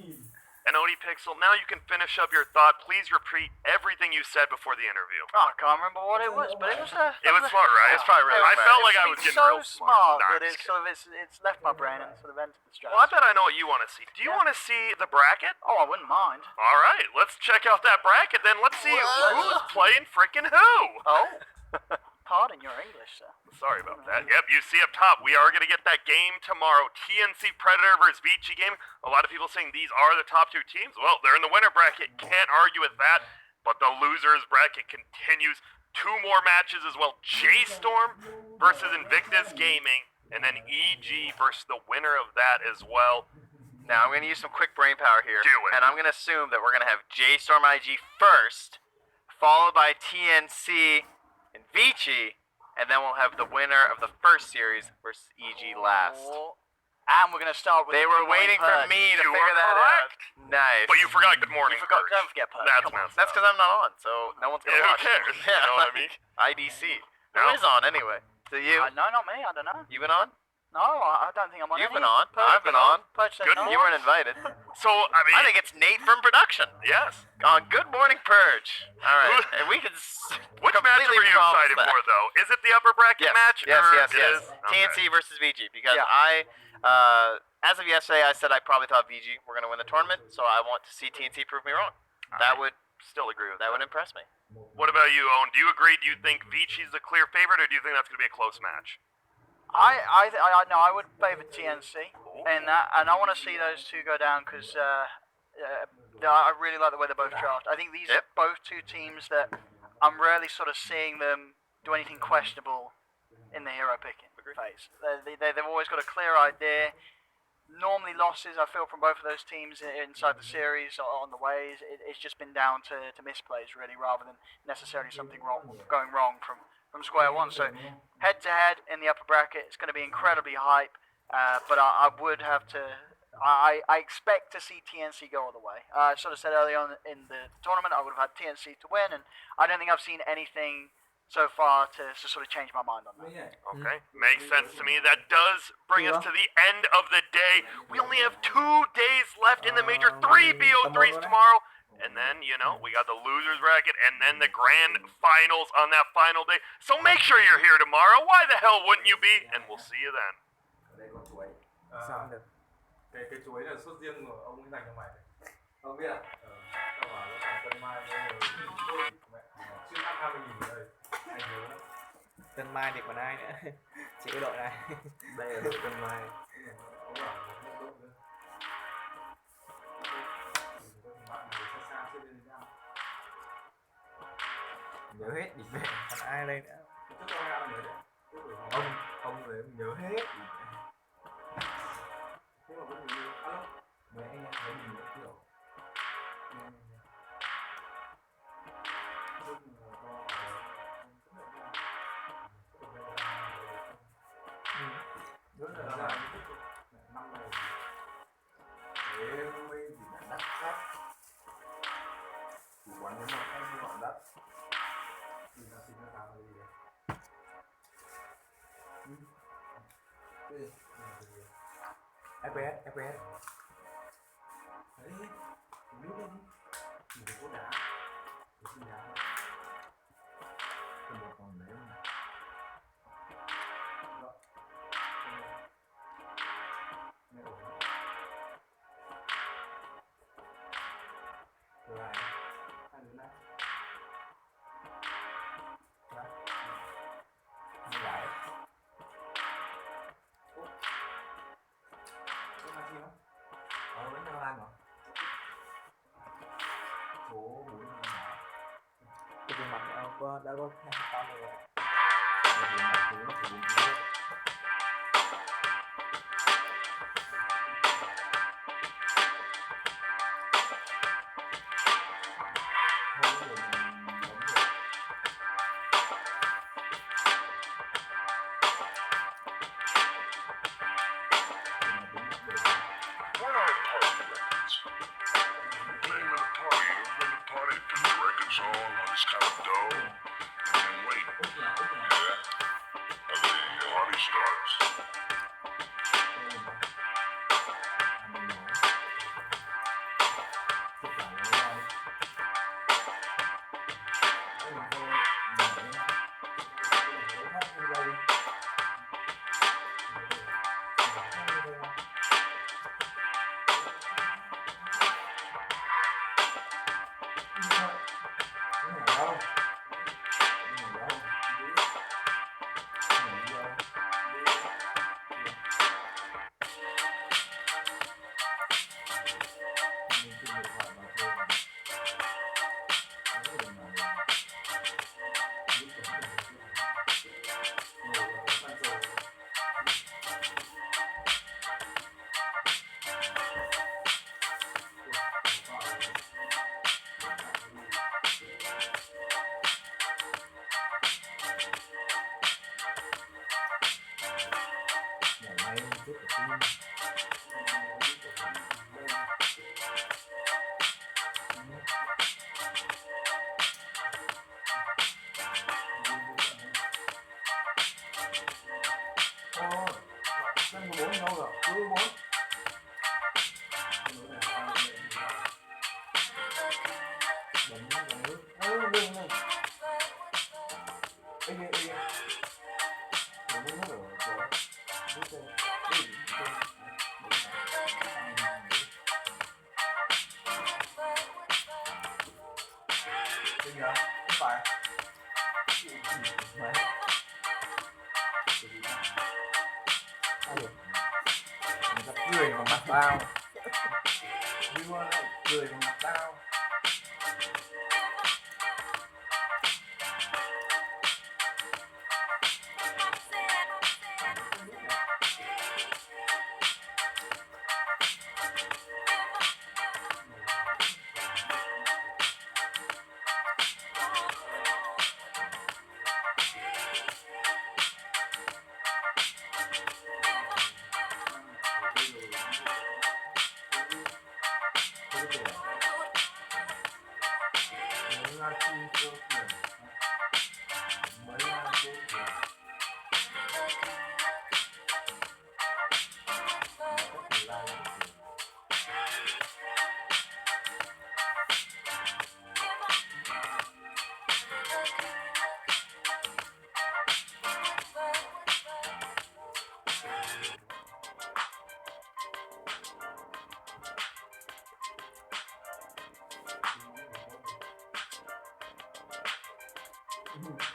And Odie Pixel, now you can finish up your thought. Please repeat everything you said before the interview. Oh, I can't remember what it was, but it was It was smart, right? It's probably really I smart. felt like I was getting real so smart that Nah, it's left my brain and sort of entered the strategy. Well, I bet I know what you want to see. Do you want to see the bracket? Oh, I wouldn't mind. All right, let's check out that bracket then. Let's see who's playing frickin' who. Oh, pardon your English, sir. Sorry about that. Yep, you see up top, we are going to get that game tomorrow. TNC Predator versus Vici game. A lot of people saying these are the top two teams. Well, they're in the winner bracket. Can't argue with that. But the losers bracket continues. 2 more matches as well. J-Storm versus Invictus Gaming. And then EG versus the winner of that as well. Now, I'm going to use some quick brain power here. Do it. And I'm going to assume that we're going to have J-Storm IG first, followed by TNC and Vici, and then we'll have the winner of the first series versus EG last. And we're going to start with... They were waiting for me to You figure are that correct. out. Nice. But you forgot good morning. You forgot, Perch. don't forget Perch. That's Come on. messed That's up. because I'm not on, so no one's going to Yeah, who watch. cares? You know what I mean? IDC. Who No. is on anyway? So you? No, not me. I don't know. You been on? No, I don't think I'm on You've any. been on. Perch I've been on. Perch said Good. no. You weren't invited. So, I mean... I think it's Nate from production. Yes. On Good Morning Purge. All right. And we can Which match were you excited for, though? Is it the upper bracket match? Yes, or yes, it yes. is? Okay. TNC versus VG. Because Yeah. as of yesterday, I said I probably thought VG were going to win the tournament, so I want to see TNC prove me wrong. That would Still agree with that would impress me. What about you, Owen? Do you agree? Do you think Vici's the clear favorite, or do you think that's going to be a close match? I would favour TNC in that, and I want to see those two go down because I really like the way they're both drafted. I think these are both two teams that I'm rarely sort of seeing them do anything questionable in the hero picking phase. They've always got a clear idea. Normally losses, I feel, from both of those teams inside the series or on the ways, it's just been down to misplays, really, rather than necessarily something going wrong from square one. So head-to-head in the upper bracket, it's going to be incredibly hype, but I would have to... I expect to see TNC go all the way. I sort of said early on in the tournament I would have had TNC to win, and I don't think I've seen anything so far to sort of change my mind on that. Okay, makes sense to me. That does bring us to the end of the day. We only have 2 days left in the major, 3 BO3s tomorrow. And then, you know, we got the losers bracket and then the grand finals on that final day. So make sure you're here tomorrow. Why the hell wouldn't you be? And we'll see you then. Ở đây có chuối. Sao không được? Cái chuối là sốt riêng của ông ấy dành cho mày đấy. Không biết à? Tao bảo nó thằng Tân Mai với người mẹ chưa ăn 20.000 ở đây. Anh nhớ lắm. Tân Mai thì còn ai nữa? Chỉ có đội này. Đây là đội Tân Mai. Ông bảo là nước đốt nữa. Bạn người xa xa chưa lên ra. Nhớ hết đi mẹ. Còn ai đây nữa? Trước tôi ra nhớ đấy. Ông người nhớ hết. Thế mà vẫn nhớ. Alo. Mẹ anh em thấy mình nhớ kiểu. Rất là dài năm này thế mới gì là đắt đắt chủ quán nếu mà không gọi đắt thì là xin nó làm gì đấy FPS đấy biết lên đi đừng có đá để xin đá không một còn đấy mà mẹ ổn rồi hai đứa này như vậy có hai gì không vẫn đang làm hả số 4 là Cái mặt đã có 2 con rồi. Cười vào mặt tao cười vào mặt tao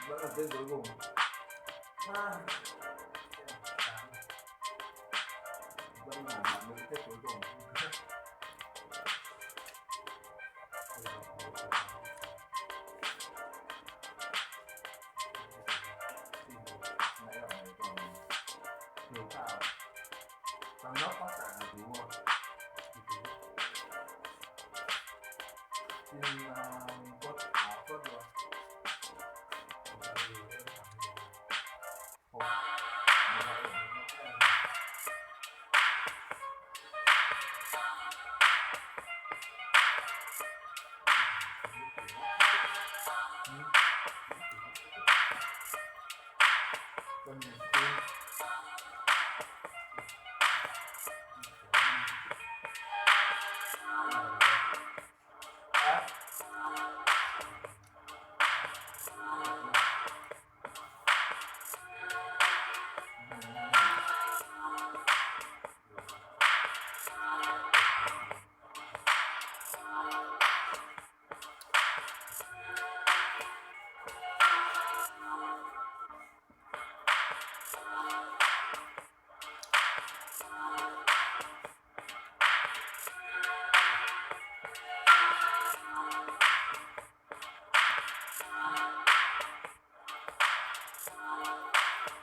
vẫn là tên cuối cùng. Vẫn là bạn nữ tên cuối cùng. Nãy ở này còn thiếu sao? Tăng nóc phát cả là đúng không? Xin quất áo quất rồi.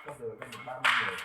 Có giờ lên được 30 người.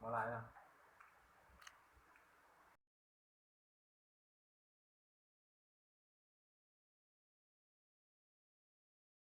Nó lại nào.